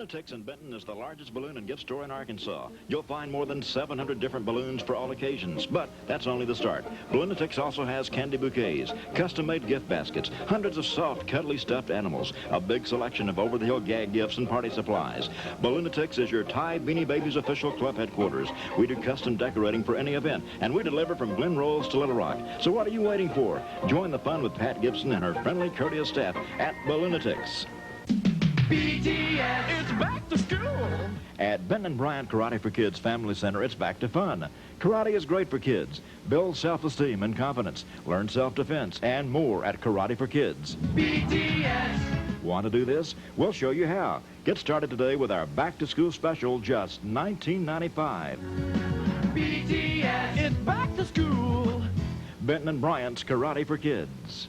Balloonatics in Benton is the largest balloon and gift store in Arkansas. You'll find more than 700 different balloons for all occasions, but that's only the start. Balloonatics also has candy bouquets, custom-made gift baskets, hundreds of soft, cuddly stuffed animals, a big selection of over-the-hill gag gifts and party supplies. Balloonatics is your Thai Beanie Babies official club headquarters. We do custom decorating for any event, and we deliver from Glen Rose to Little Rock. So what are you waiting for? Join the fun with Pat Gibson and her friendly, courteous staff at Balloonatics. BTS, it's back to school. At Benton Bryant Karate for Kids Family Center, it's back to fun. Karate is great for kids. Build self-esteem and confidence. Learn self-defense and more at Karate for Kids. BTS. Want to do this? We'll show you how. Get started today with our back-to-school special, just $19.95. BTS, it's back to school. Benton and Bryant's Karate for Kids.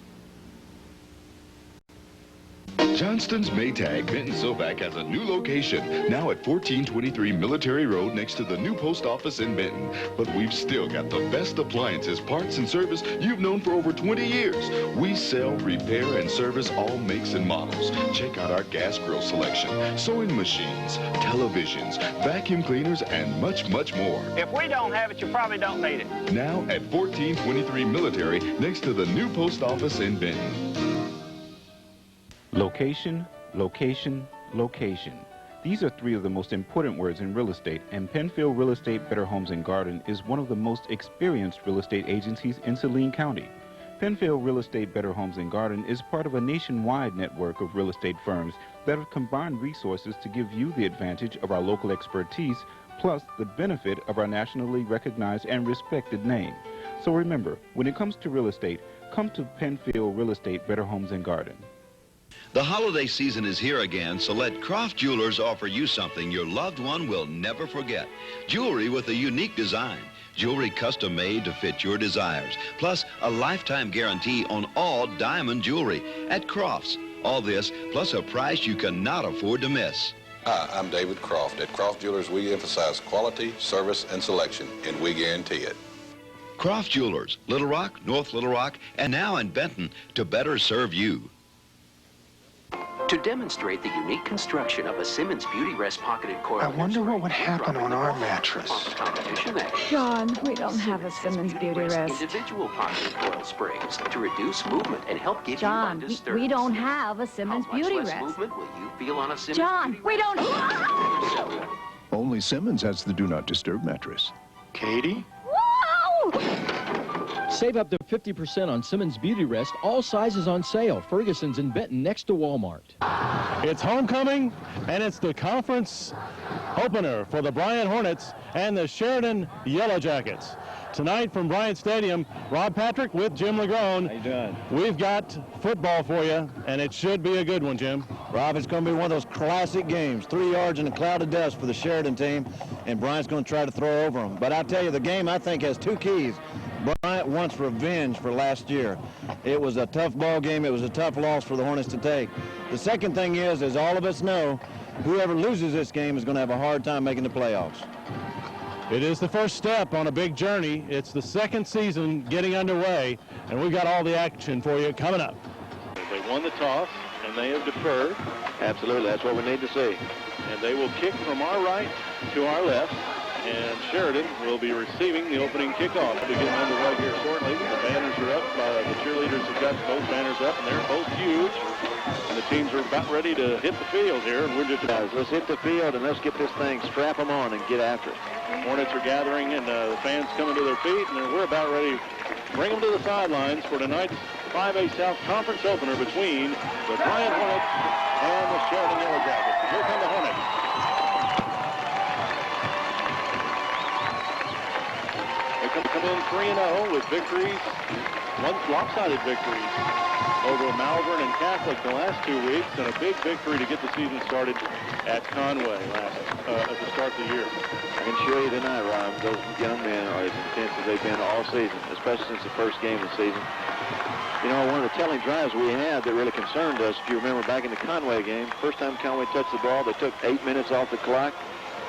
Johnston's Maytag Benton Silvac has a new location, now at 1423 Military Road next to the new post office in Benton. But we've still got the best appliances, parts, and service you've known for over 20 years. We sell, repair, and service all makes and models. Check out our gas grill selection, sewing machines, televisions, vacuum cleaners, and much, much more. If we don't have it, you probably don't need it. Now at 1423 Military next to the new post office in Benton. Location, location, location. These are three of the most important words in real estate, and Penfield Real Estate Better Homes and Garden is one of the most experienced real estate agencies in Saline County. Penfield Real Estate Better Homes and Garden is part of a nationwide network of real estate firms that have combined resources to give you the advantage of our local expertise, plus the benefit of our nationally recognized and respected name. So remember, when it comes to real estate, come to Penfield Real Estate Better Homes and Garden. The holiday season is here again, so let Croft Jewelers offer you something your loved one will never forget. Jewelry with a unique design. Jewelry custom made to fit your desires. Plus a lifetime guarantee on all diamond jewelry at Croft's. All this plus a price you cannot afford to miss. Hi, I'm David Croft. At Croft Jewelers, we emphasize quality, service, and selection, and we guarantee it. Croft Jewelers, Little Rock, North Little Rock, and now in Benton to better serve you. To demonstrate the unique construction of a Simmons Beauty Rest pocketed coil. I wonder what would happen on our mattress. John, we don't have a Simmons Beauty Rest. Individual pocketed coil springs to reduce movement and help give you undisturbed. We don't have a Simmons Beauty Rest. How much less movement will you feel on a Simmons John, we don't. Only Simmons has the Do Not Disturb mattress. Katie? Whoa! Save up to 50% on Simmons Beauty Rest. All sizes on sale. Ferguson's in Benton next to Walmart. It's homecoming, and it's the conference opener for the Bryant Hornets and the Sheridan Yellow Jackets. Tonight from Bryant Stadium, Rob Patrick with Jim Legrone. How you doing? We've got football for you, and it should be a good one, Jim. Rob, it's going to be one of those classic games. 3 yards in a cloud of dust for the Sheridan team, and Bryant's going to try to throw over them. But I tell you, the game, I think, has two keys. Bryant wants revenge for last year. It was a tough ball game. It was a tough loss for the Hornets to take. The second thing is, as all of us know, whoever loses this game is going to have a hard time making the playoffs. It is the first step on a big journey. It's the second season getting underway, and we've got all the action for you coming up. They won the toss, and they have deferred. Absolutely, that's what we need to see. And they will kick from our right to our left, and Sheridan will be receiving the opening kickoff. To get underway here shortly, the banners are up. The cheerleaders have got both banners up, and they're both huge. And the teams are about ready to hit the field here, and we're just about. Let's hit the field, and let's get this thing, strap them on, and get after it. Hornets are gathering, and the fans coming to their feet, and we're about ready to bring them to the sidelines for tonight's 5A South Conference opener between the Bryant Hornets and the Sheridan Yellow Jackets. Here come the Hornets. They come in 3-0 with victories, one lopsided victories over Malvern and Catholic the last 2 weeks, and a big victory to get the season started at Conway at the start of the year. I can assure you tonight, Rob, those young men are as intense as they've been all season, especially since the first game of the season. You know, one of the telling drives we had that really concerned us, if you remember back in the Conway game, first time Conway touched the ball, they took 8 minutes off the clock,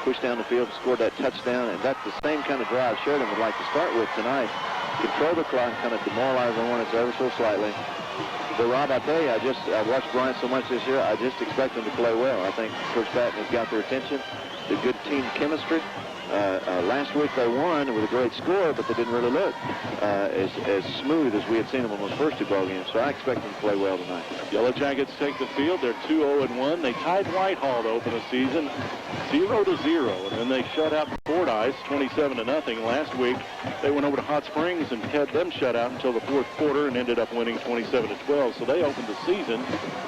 pushed down the field, scored that touchdown, and that's the same kind of drive Sheridan would like to start with tonight. Control the clock, kind of demoralize the Hornets ever so slightly. But Rob, I tell you, I've watched Bryant so much this year, I just expect them to play well. I think Coach Patton has got their attention, the good team chemistry. Last week they won with a great score, but they didn't really look as smooth as we had seen them on those first two ball games. So I expect them to play well tonight. Yellow Jackets take the field. They're 2-0-1. They tied Whitehall to open the season 0-0, and then they shut out Fordyce 27-0. Last week they went over to Hot Springs and had them shut out until the fourth quarter and ended up winning 27-12. So they opened the season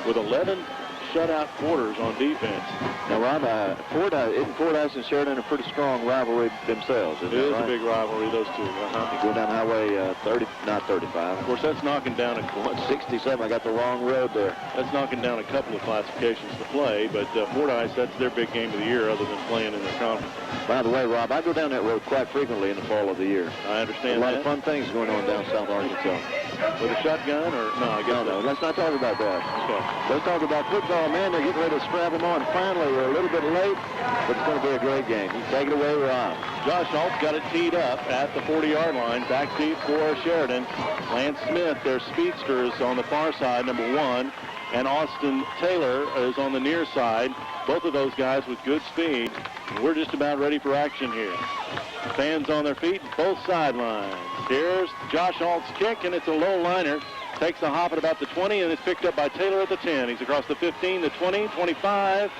with 11 shutout quarters on defense. Now, Rob, Fordyce and Sheridan are a pretty strong rivalry themselves. It is a big rivalry, those two. You go down Highway 35. Of course, that's knocking down 67. I got the wrong road there. That's knocking down a couple of classifications to play, but Fordyce, that's their big game of the year other than playing in their conference. By the way, Rob, I go down that road quite frequently in the fall of the year. I understand a lot of fun things going on down South Arkansas. With a shotgun, or no? I guess no. Let's not talk about that. Okay. Let's talk about football, man. They're getting ready to strap them on. Finally, we're a little bit late, but it's going to be a great game. You take it away, Rob. Josh Schultz got it teed up at the 40-yard line. Back deep for Sheridan. Lance Smith, their speedster, is on the far side, number 1. And Austin Taylor is on the near side. Both of those guys with good speed. And we're just about ready for action here. Fans on their feet, both sidelines. Here's Josh Schultz's kick, and it's a low liner. Takes a hop at about the 20, and it's picked up by Taylor at the 10. He's across the 15, the 20, 25.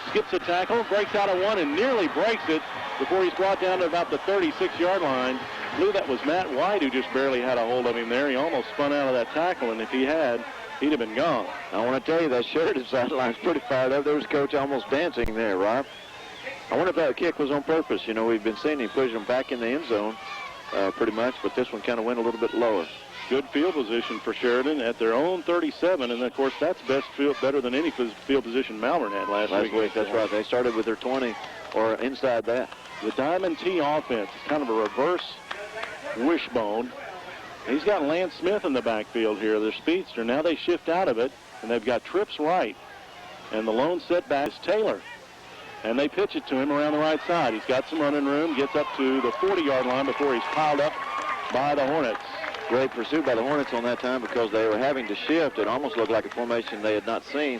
Skips a tackle, breaks out of one, and nearly breaks it before he's brought down to about the 36-yard line. I believe that was Matt White who just barely had a hold of him there. He almost spun out of that tackle, and if he had, he'd have been gone. I want to tell you, that Sheridan sideline's pretty fired up. There was Coach almost dancing there, Rob. I wonder if that kick was on purpose. You know, we've been seeing him push them back in the end zone pretty much, but this one kind of went a little bit lower. Good field position for Sheridan at their own 37, and of course that's better than any field position Malvern had last week. That's right. They started with their 20 or inside that. The Diamond T offense is kind of a reverse wishbone. He's got Lance Smith in the backfield here, their speedster. Now they shift out of it, and they've got trips right, and the lone setback is Taylor. And they pitch it to him around the right side. He's got some running room, gets up to the 40-yard line before he's piled up by the Hornets. Great pursuit by the Hornets on that time because they were having to shift. It almost looked like a formation they had not seen.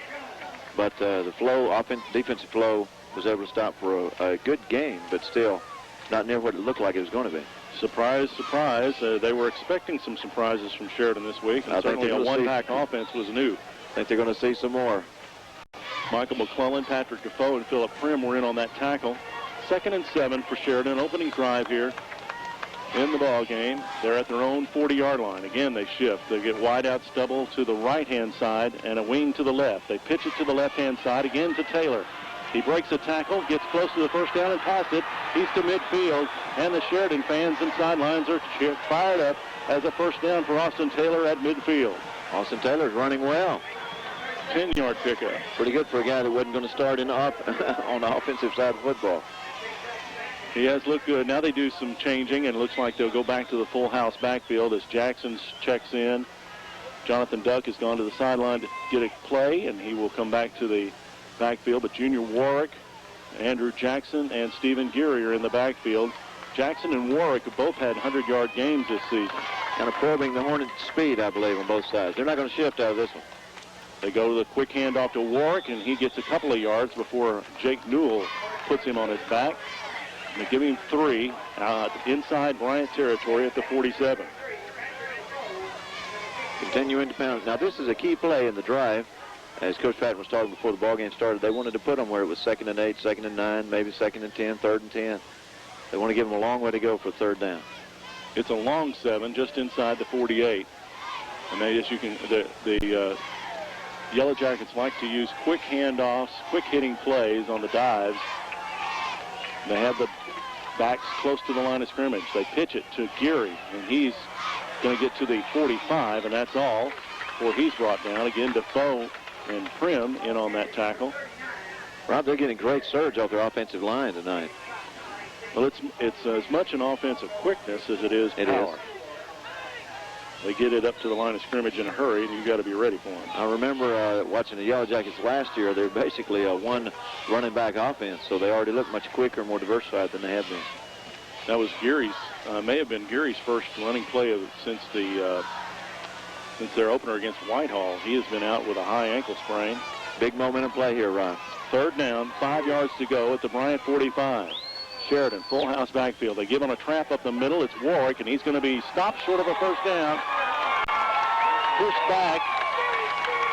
But the flow, defensive flow, was able to stop for a good game, but still not near what it looked like it was going to be. Surprise, surprise. They were expecting some surprises from Sheridan this week, and certainly a one-pack offense was new. I think they're going to see some more. Michael McClellan, Patrick Defoe, and Philip Prim were in on that tackle. 2nd and 7 for Sheridan. Opening drive here in the ball game. They're at their own 40-yard line. Again, they shift. They get wide out stubble to the right-hand side and a wing to the left. They pitch it to the left-hand side again to Taylor. He breaks a tackle, gets close to the first down and past it. He's to midfield, and the Sheridan fans and sidelines are fired up as a first down for Austin Taylor at midfield. Austin Taylor's running well. 10-yard pickup. Pretty good for a guy that wasn't going to start on the offensive side of football. He has looked good. Now they do some changing, and it looks like they'll go back to the full house backfield as Jackson checks in. Jonathan Duck has gone to the sideline to get a play, and he will come back to the backfield. But Junior Warwick, Andrew Jackson, and Stephen Geary are in the backfield. Jackson and Warwick have both had 100-yard games this season. Kind of probing the Hornets' speed, I believe, on both sides. They're not going to shift out of this one. They go to the quick handoff to Warwick, and he gets a couple of yards before Jake Newell puts him on his back. And they give him 3 inside Bryant territory at the 47. Continuing to pound. Now, this is a key play in the drive. As Coach Patton was talking before the ball game started, they wanted to put them where it was 2nd and 8, 2nd and 9, maybe 2nd and 10, 3rd and 10. They want to give them a long way to go for 3rd down. It's a long 7 just inside the 48. And they, as you can, the Yellow Jackets like to use quick handoffs, quick hitting plays on the dives. They have the backs close to the line of scrimmage. They pitch it to Geary, and he's going to get to the 45, and that's all before he's brought down. Again, Defoe and Prim in on that tackle. Rob, they're getting great surge off their offensive line tonight. Well, it's as much an offensive quickness as it is power. They get it up to the line of scrimmage in a hurry, and you've got to be ready for them. I remember watching the Yellow Jackets last year. They were basically a one running back offense, so they already look much quicker, more diversified than they have been. That was Geary's, may have been Geary's first running play since since their opener against Whitehall. He has been out with a high ankle sprain. Big momentum play here, Ron. 3rd down, 5 yards to go at the Bryant 45. Sheridan, full house backfield. They give him a trap up the middle. It's Warwick, and he's going to be stopped short of a first down. Pushed back.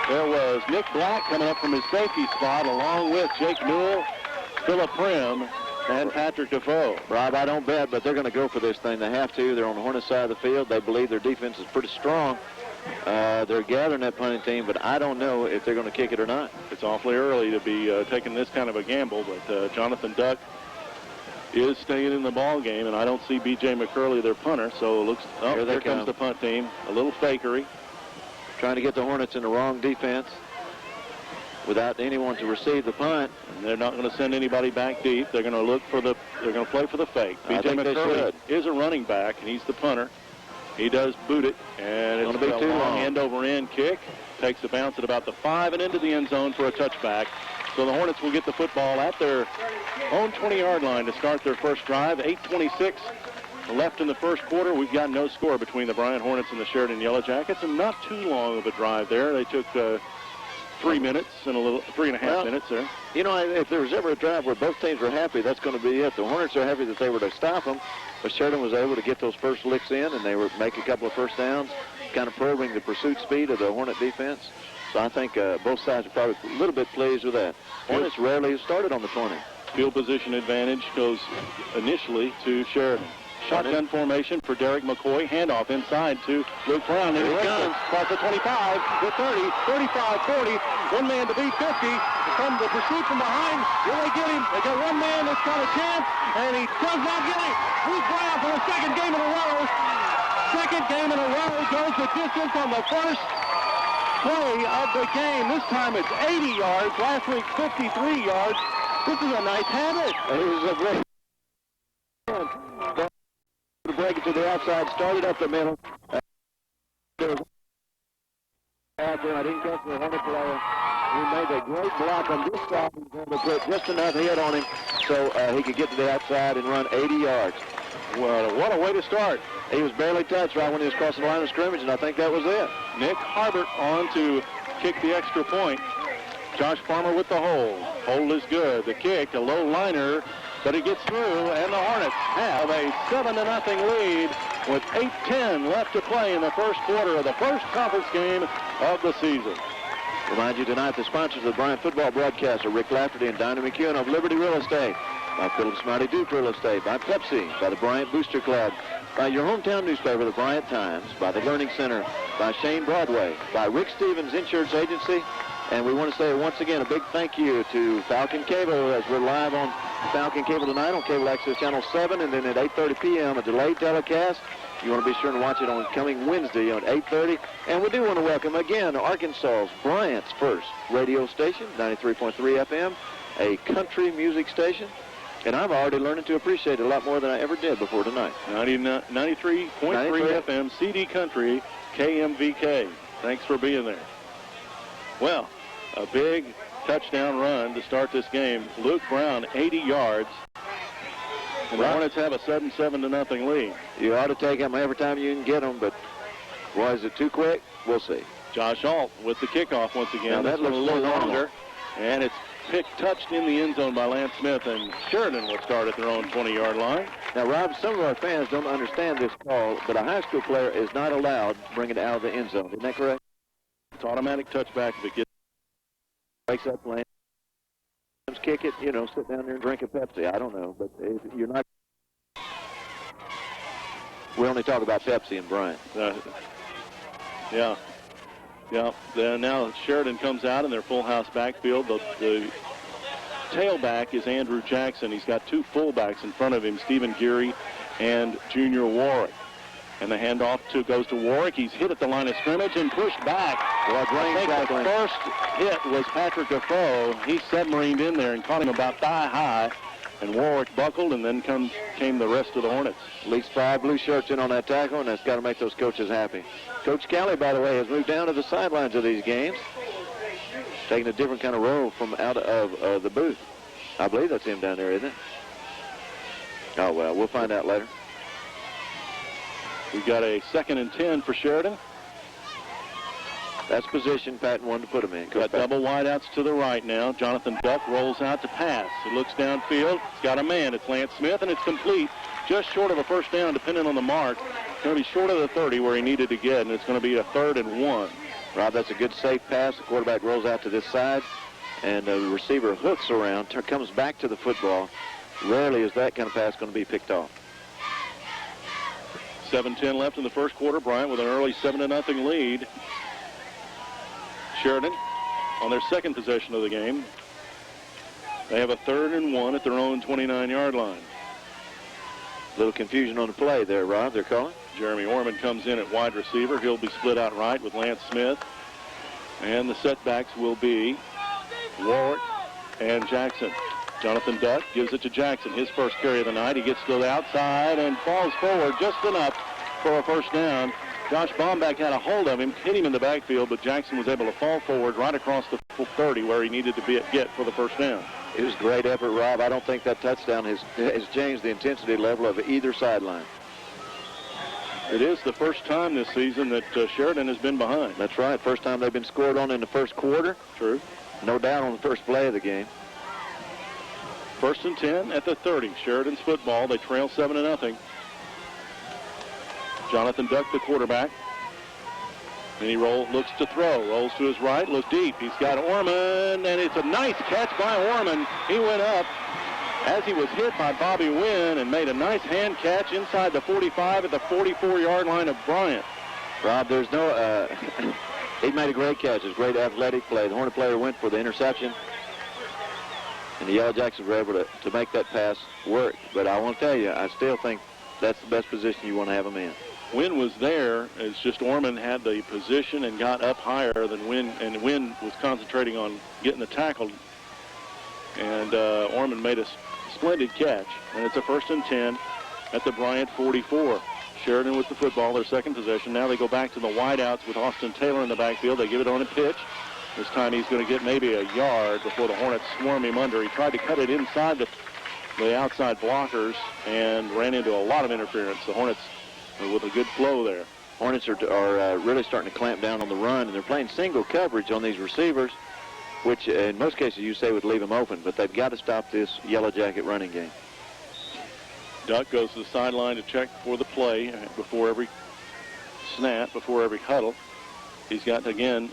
There was Nick Black coming up from his safety spot, along with Jake Newell, Phillip Prim, and Patrick Defoe. Rob, I don't bet, but they're going to go for this thing. They have to. They're on the Hornets side of the field. They believe their defense is pretty strong. They're gathering that punting team, but I don't know if they're going to kick it or not. It's awfully early to be taking this kind of a gamble, but Jonathan Duck is staying in the ball game, and I don't see B.J. McCurley, their punter, so it looks, here comes the punt team. A little fakery. Trying to get the Hornets in the wrong defense without anyone to receive the punt. And they're not going to send anybody back deep. They're going to look for the, they're going to play for the fake. B.J. McCurley is a running back, and he's the punter. He does boot it, and it's going to be too long. End-over-end kick. Takes the bounce at about the 5 and into the end zone for a touchback. So the Hornets will get the football at their own 20-yard line to start their first drive. 8:26 left in the first quarter. We've got no score between the Bryant Hornets and the Sheridan Yellow Jackets, and not too long of a drive there. They took 3 minutes and 3.5 minutes there. You know, if there was ever a drive where both teams were happy, that's going to be it. The Hornets are happy that they were to stop them, but Sheridan was able to get those first licks in, and they were make a couple of first downs, kind of probing the pursuit speed of the Hornet defense. So I think both sides are probably a little bit pleased with that. Hornets rarely started on the 20. Field position advantage goes initially to Sheridan. Shotgun formation for Derek McCoy. Handoff inside to Luke Brown. And he comes across the 25, the 30, 35, 40. One man to beat 50. From the pursuit from behind. Will they get him? They got one man that's got a chance, and he does not get it. Luke Brown for the second game in a row. Second game in a row goes the distance on the first play of the game. This time it's 80 yards. Last week, 53 yards. This is a nice habit. It was a great to break it to the outside, started up the middle. There was after I didn't catch the Hornet player. He made a great block on this side. He's going to put just enough hit on him so he could get to the outside and run 80 yards. Well, what a way to start. He was barely touched right when he was crossing the line of scrimmage, and I think that was it. Nick Harbert on to kick the extra point. Josh Farmer with the hold. Hold is good. The kick, a low liner, but it gets through, and the Hornets have a 7-0 lead with 8:10 left to play in the first quarter of the first conference game of the season. Remind you tonight, the sponsors of the Bryant football broadcast are Rick Lafferty and Dinah McEwen of Liberty Real Estate, by Philip Smarty Duke Real Estate, by Pepsi, by the Bryant Booster Club, by your hometown newspaper, the Bryant Times, by the Learning Center, by Shane Broadway, by Rick Stevens Insurance Agency, and we want to say once again a big thank you to Falcon Cable as we're live on Falcon Cable tonight on Cable Access Channel 7, and then at 8:30 p.m. a delayed telecast. You want to be sure to watch it on coming Wednesday on 8:30. And we do want to welcome again Arkansas's Bryant's first radio station, 93.3 FM, a country music station. And I'm already learning to appreciate it a lot more than I ever did before tonight. 93.3 FM, CD Country, KMVK. Thanks for being there. Well, a big touchdown run to start this game. Luke Brown, 80 yards. And the Hornets have a sudden 7-0 lead. You ought to take them every time you can get them, but why is it too quick? We'll see. Josh Alt with the kickoff once again. Now that looks a little longer. And it's touched in the end zone by Lance Smith, and Sheridan will start at their own 20-yard line. Now, Rob, some of our fans don't understand this call, but a high school player is not allowed to bring it out of the end zone. Isn't that correct? It's automatic touchback if it gets breaks up lane. Kick it, you know, sit down there and drink a Pepsi. I don't know, but if you're not. We only talk about Pepsi and Bryant. Yeah. Then now Sheridan comes out in their full house backfield. The tailback is Andrew Jackson. He's got two fullbacks in front of him, Stephen Geary and Junior Warwick. And the handoff goes to Warwick. He's hit at the line of scrimmage and pushed back. Well, I think the first hit was Patrick Defoe. He submarined in there and caught him about thigh high. And Warwick buckled, and then came the rest of the Hornets. At least 5 blue shirts in on that tackle, and that's got to make those coaches happy. Coach Kelly, by the way, has moved down to the sidelines of these games, taking a different kind of role from out of the booth. I believe that's him down there, isn't it? Oh, well, we'll find out later. We've got a 2nd and 10 for Sheridan. That's position Patton wanted to put him in. Got double wideouts to the right now. Jonathan Duck rolls out to pass. He looks downfield. He's got a man. It's Lance Smith, and it's complete. Just short of a first down, depending on the mark. It's going to be short of the 30 where he needed to get, and it's going to be a 3rd and 1. Rob, that's a good safe pass. The quarterback rolls out to this side, and the receiver hooks around, comes back to the football. Rarely is that kind of pass going to be picked off. 7:10 left in the first quarter. Bryant with an early 7-0 lead. Sheridan on their second possession of the game. They have a 3rd and 1 at their own 29-yard line. Little confusion on the play there, Rob. They're calling. Jeremy Orman comes in at wide receiver. He'll be split out right with Lance Smith. And the setbacks will be Warwick and Jackson. Jonathan Duck gives it to Jackson. His first carry of the night. He gets to the outside and falls forward just enough for a first down. Josh Bomback had a hold of him, hit him in the backfield, but Jackson was able to fall forward right across the 30 where he needed to get for the first down. It was a great effort, Rob. I don't think that touchdown has changed the intensity level of either sideline. It is the first time this season that Sheridan has been behind. That's right. First time they've been scored on in the first quarter. True. No doubt on the first play of the game. 1st and 10 at the 30. Sheridan's football. They trail 7-0. Jonathan Duck, the quarterback. And he looks to throw. Rolls to his right. Look deep. He's got Orman, and it's a nice catch by Orman. He went up as he was hit by Bobby Wynn and made a nice hand catch inside the 45 at the 44-yard line of Bryant. Rob, there's no... he made a great catch. It was a great athletic play. The Hornet player went for the interception. And the Yellow Jackets were able to make that pass work. But I want to tell you, I still think that's the best position you want to have him in. Wynn was there. It's just Orman had the position and got up higher than Wynn, and Wynn was concentrating on getting the tackle. And Orman made a splendid catch. And it's a 1st and 10 at the Bryant 44. Sheridan with the football, their second possession. Now they go back to the wideouts with Austin Taylor in the backfield. They give it on a pitch. This time he's going to get maybe a yard before the Hornets swarm him under. He tried to cut it inside the outside blockers and ran into a lot of interference. The Hornets with a good flow there. Hornets are really starting to clamp down on the run, and they're playing single coverage on these receivers, which in most cases you say would leave them open, but they've got to stop this Yellow Jacket running game. Duck goes to the sideline to check for the play before every snap, before every huddle. He's got, again,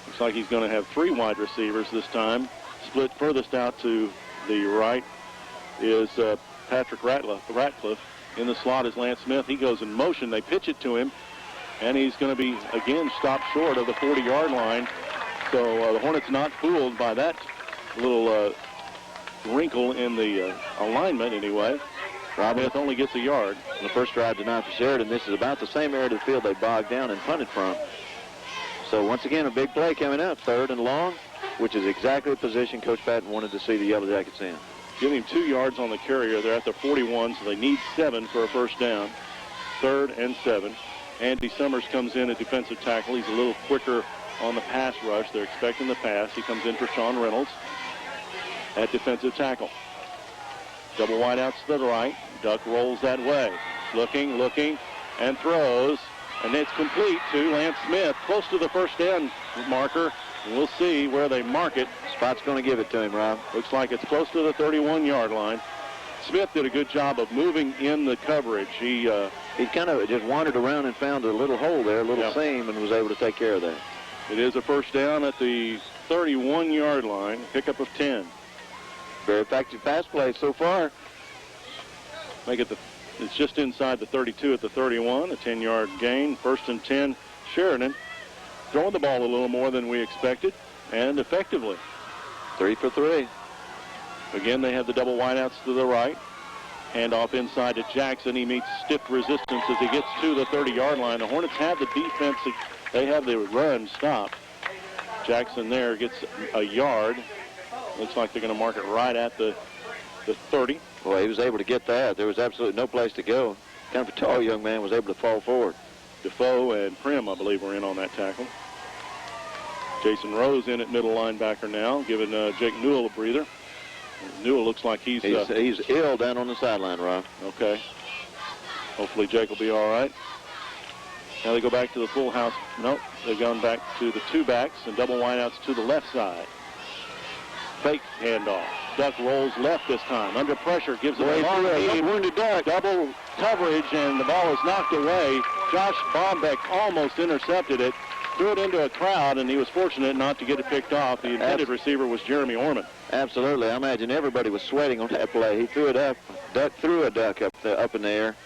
looks like he's going to have 3 wide receivers this time. Split furthest out to the right is Patrick Ratcliffe. In the slot is Lance Smith. He goes in motion. They pitch it to him, and he's going to be, again, stopped short of the 40-yard line. So the Hornets not fooled by that little wrinkle in the alignment anyway. Rob Smith only gets a yard. On the first drive tonight for Sheridan, this is about the same area of the field they bogged down and punted from. So once again, a big play coming up, 3rd and long, which is exactly the position Coach Patton wanted to see the Yellow Jackets in. Give him 2 yards on the carrier. They're at the 41, so they need 7 for a first down. 3rd and 7. Andy Summers comes in at defensive tackle. He's a little quicker on the pass rush. They're expecting the pass. He comes in for Sean Reynolds at defensive tackle. Double wideouts to the right. Duck rolls that way. Looking, and throws. And it's complete to Lance Smith, close to the first down marker. And we'll see where they mark it. Spot's going to give it to him, Rob. Looks like it's close to the 31-yard line. Smith did a good job of moving in the coverage. He kind of just wandered around and found a little hole there, a little seam, and was able to take care of that. It is a first down at the 31-yard line, pickup of 10. Very effective pass play so far. It's just inside the 32 at the 31, a 10-yard gain. 1st and 10, Sheridan throwing the ball a little more than we expected, and effectively. 3 for 3. Again, they have the double wideouts to the right. Handoff inside to Jackson. He meets stiff resistance as he gets to the 30-yard line. The Hornets have the defense. They have the run stopped. Jackson there gets a yard. Looks like they're going to mark it right at the 30. Well, he was able to get that. There was absolutely no place to go. Kind of a tall young man was able to fall forward. Defoe and Prim, I believe, were in on that tackle. Jason Rose in at middle linebacker now, giving Jake Newell a breather. Newell looks like he's ill down on the sideline, Rob. Okay. Hopefully Jake will be all right. Now they go back to the full house. Nope, they've gone back to the two backs and double wideouts to the left side. Fake handoff. Duck rolls left this time. Under pressure, gives it a long lead. Wounded Duck. Double coverage, and the ball is knocked away. Josh Bombeck almost intercepted it. Threw it into a crowd, and he was fortunate not to get it picked off. The intended receiver was Jeremy Orman. Absolutely. I imagine everybody was sweating on that play. He threw it up. Duck threw a duck up in the air.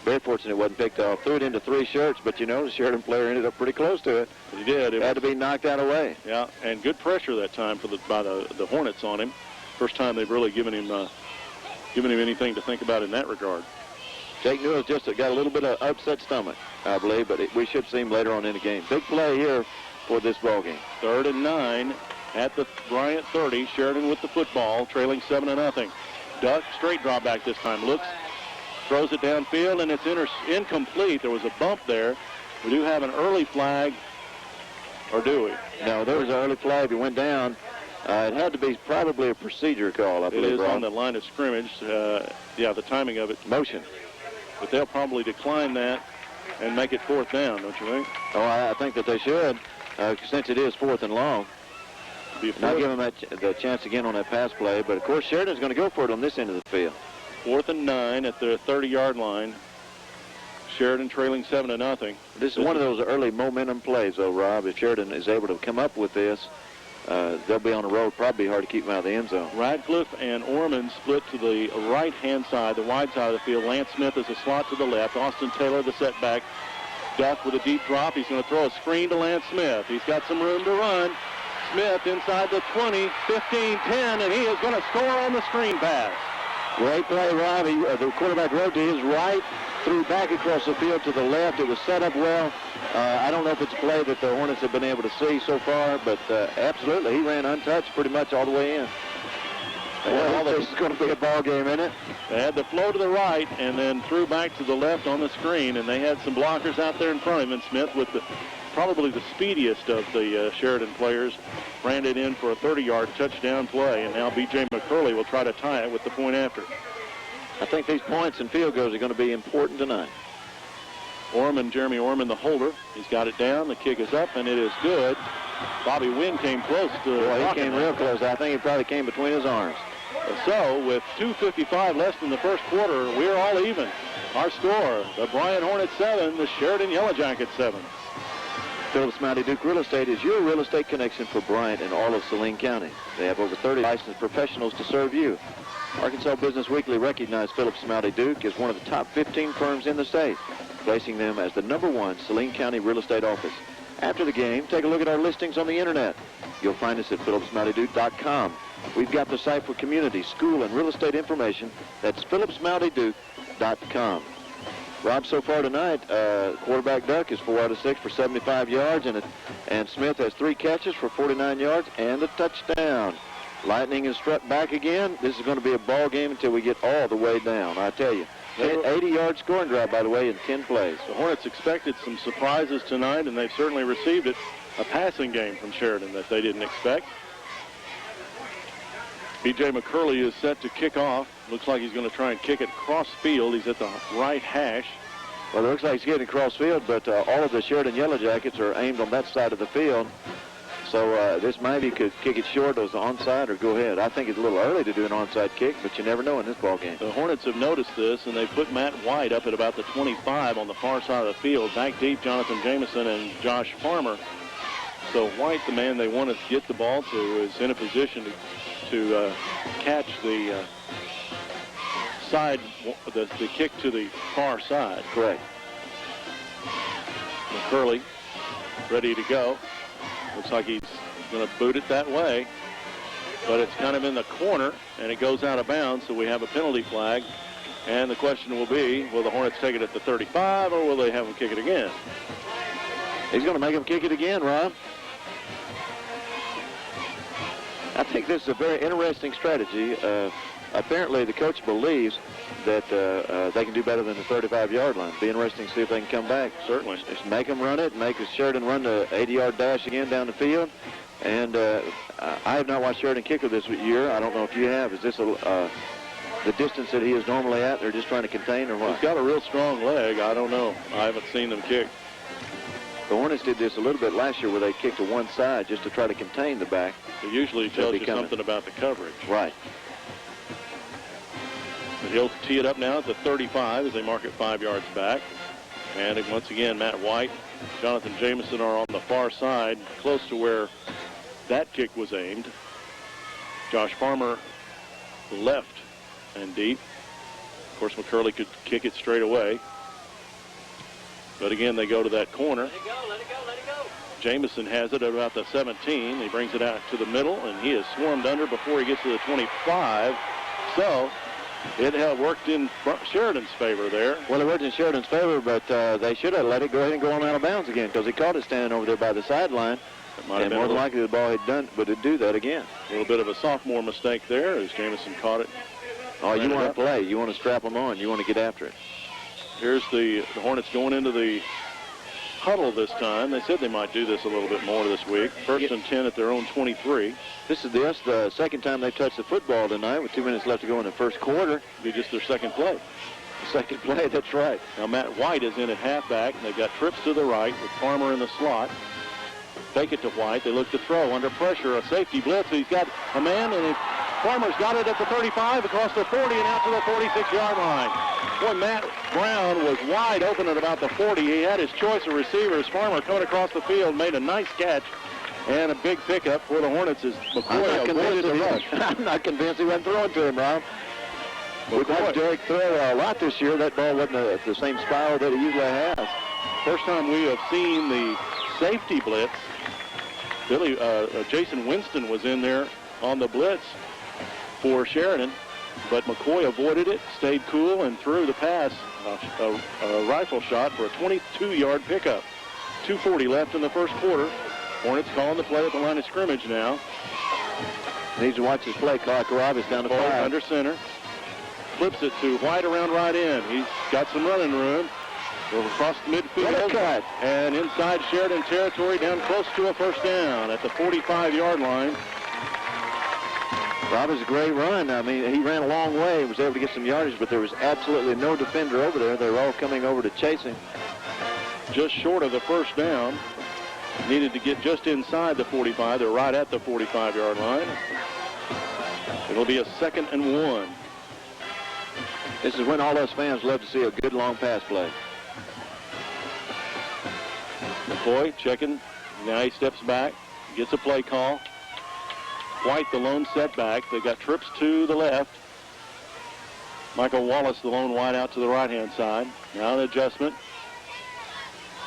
Very fortunate it wasn't picked off. Threw it into three shirts, but you know, the Sheridan player ended up pretty close to it. He did. It had to be knocked out away. Yeah, and good pressure that time by the Hornets on him. First time they've really given him anything to think about in that regard. Jake Newell's just got a little bit of upset stomach, I believe, but we should see him later on in the game. Big play here for this ball game. 3rd and 9 at the Bryant 30. Sheridan with the football, trailing 7-0. Duck, straight drop back this time. Looks, throws it downfield, and it's incomplete. There was a bump there. We do have an early flag, or do we? No, there was an early flag. He went down. It had to be probably a procedure call, I believe. It is on the line of scrimmage. Yeah, the timing of it. Motion. But they'll probably decline that and make it 4th down, don't you think? Oh, I think that they should, since it is 4th and long. Not give them the chance again on that pass play, but of course Sheridan's going to go for it on this end of the field. 4th and 9 at the 30-yard line. Sheridan trailing 7-0. This is one of those early momentum plays, though, Rob. If Sheridan is able to come up with this, they'll be on the road. Probably hard to keep them out of the end zone. Radcliffe and Orman split to the right-hand side, the wide side of the field. Lance Smith is a slot to the left. Austin Taylor, the setback. Duck with a deep drop. He's going to throw a screen to Lance Smith. He's got some room to run. Smith inside the 20, 15, 10, and he is going to score on the screen pass. Great play, Rob. The quarterback rode to his right, threw back across the field to the left. It was set up well. I don't know if it's a play that the Hornets have been able to see so far, but absolutely, he ran untouched pretty much all the way in. Well, this is going to be a ball game, isn't it? They had the flow to the right and then threw back to the left on the screen, and they had some blockers out there in front of him. And Smith, with probably the speediest of the Sheridan players, ran it in for a 30-yard touchdown play, and now B.J. McCurley will try to tie it with the point after. I think these points and field goals are going to be important tonight. Jeremy Orman, the holder. He's got it down. The kick is up, and it is good. Bobby Wynn came close to Boy, he came real close. I think he probably came between his arms. So, with 2:55 left in the first quarter, we're all even. Our score, the Bryant Hornets 7, the Sheridan Yellow Jackets 7. Phillips Mounty Duke Real Estate is your real estate connection for Bryant and all of Saline County. They have over 30 licensed professionals to serve you. Arkansas Business Weekly recognized Phillips Mounty Duke as one of the top 15 firms in the state, placing them as the #1 Saline County real estate office. After the game, take a look at our listings on the internet. You'll find us at phillipsmountyduke.com. We've got the site for community, school, and real estate information. That's phillipsmountyduke.com. Rob, so far tonight, quarterback Duck is 4 out of 6 for 75 yards, and Smith has 3 catches for 49 yards and a touchdown. Lightning is struck back again. This is going to be a ball game until we get all the way down, I tell you. 80-yard scoring drive, by the way, in 10 plays. The Hornets expected some surprises tonight, and they've certainly received it. A passing game from Sheridan that they didn't expect. B.J. McCurley is set to kick off. Looks like he's going to try and kick it cross field. He's at the right hash. Well, it looks like he's getting cross field, but all of the Sheridan Yellow Jackets are aimed on that side of the field. So this maybe could kick it short as the onside or go ahead. I think it's a little early to do an onside kick, but you never know in this ball game. The Hornets have noticed this, and they put Matt White up at about the 25 on the far side of the field. Back deep, Jonathan Jameson and Josh Farmer. So White, the man they want to get the ball to, is in a position to catch the the kick to the far side. Correct. McCurley ready to go. Looks like he's going to boot it that way, but it's kind of in the corner, and it goes out of bounds, so we have a penalty flag. And the question will be, will the Hornets take it at the 35, or will they have him kick it again? He's going to make him kick it again, Rob. I think this is a very interesting strategy. Apparently, the coach believes that they can do better than the 35-yard line. Be interesting to see if they can come back. Certainly. Just make them run it, make Sheridan run the 80-yard dash again down the field. And I have not watched Sheridan kick this year. I don't know if you have. Is this the distance that he is normally at? They're just trying to contain or what? He's got a real strong leg. I don't know. I haven't seen them kick. The Hornets did this a little bit last year where they kicked to one side just to try to contain the back. It usually tells you something about the coverage. Right. But he'll tee it up now at the 35 as they mark it 5 yards back. And once again, Matt White, Jonathan Jameson are on the far side, close to where that kick was aimed. Josh Farmer left and deep. Of course, McCurley could kick it straight away. But again, they go to that corner. Let it go, let it go, let it go. Jameson has it at about the 17. He brings it out to the middle, and he is swarmed under before he gets to the 25. So it worked in Sheridan's favor there. Well, it worked in Sheridan's favor, but they should have let it go ahead and go on out of bounds again because he caught it standing over there by the sideline. And more than likely the ball had done, but it'd do that again. A little bit of a sophomore mistake there as Jameson caught it. Oh, you want to play. You want to strap them on. You want to get after it. Here's the Hornets going into the huddle this time. They said they might do this a little bit more this week. First and 10 at their own 23. This is the second time they've touched the football tonight with 2 minutes left to go in the first quarter. It'll be just their second play. Second play, that's right. Now Matt White is in at halfback, and they've got trips to the right with Farmer in the slot. Fake it to White. They look to throw under pressure. A safety blitz. He's got a man, and Farmer's got it at the 35, across the 40, and out to the 46-yard line. Boy, Matt Brown was wide open at about the 40. He had his choice of receivers. Farmer coming across the field, made a nice catch, and a big pickup for the Hornets as McCoy avoided the rush. I'm not convinced he wasn't throwing to him, Rob. We've had Derek throw a lot this year. That ball wasn't the same spiral that he usually has. First time we have seen the safety blitz. Jason Winston was in there on the blitz for Sheridan, but McCoy avoided it, stayed cool, and threw the pass, a rifle shot for a 22-yard pickup. 2:40 left in the first quarter. Hornets calling the play at the line of scrimmage now. Needs to watch his play clock. Rob is down to 5. Under center. Flips it to White around right end. He's got some running room. Across the midfield and inside Sheridan territory, down close to a first down at the 45-yard line. Rob is a great run. I mean, he ran a long way, was able to get some yardage, but there was absolutely no defender over there. They were all coming over to chase him. Just short of the first down. Needed to get just inside the 45. They're right at the 45-yard line. It'll be a 2nd and 1. This is when all us fans love to see a good long pass play. McCoy checking. Now he steps back, gets a play call. White, the lone setback. They got trips to the left. Michael Wallace, the lone wide out to the right-hand side. Now an adjustment.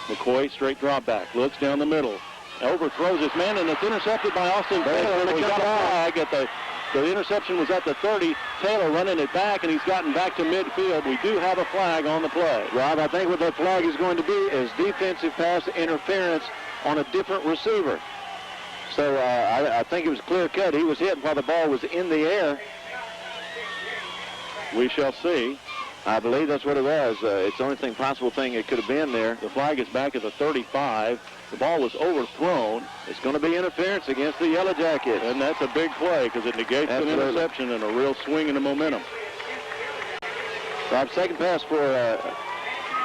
McCoy, straight drop back. Looks down the middle. Overthrows his man, and it's intercepted by Austin Taylor. We got a flag at the interception was at the 30. Taylor running it back, and he's gotten back to midfield. We do have a flag on the play. Rob, I think what that flag is going to be is defensive pass interference on a different receiver. So I think it was clear cut. He was hit while the ball was in the air. We shall see. I believe that's what it was. It's the only possible thing it could have been there. The flag is back at the 35. The ball was overthrown. It's going to be interference against the Yellow Jackets. And that's a big play because it negates an interception and a real swing in the momentum. Rob, second pass for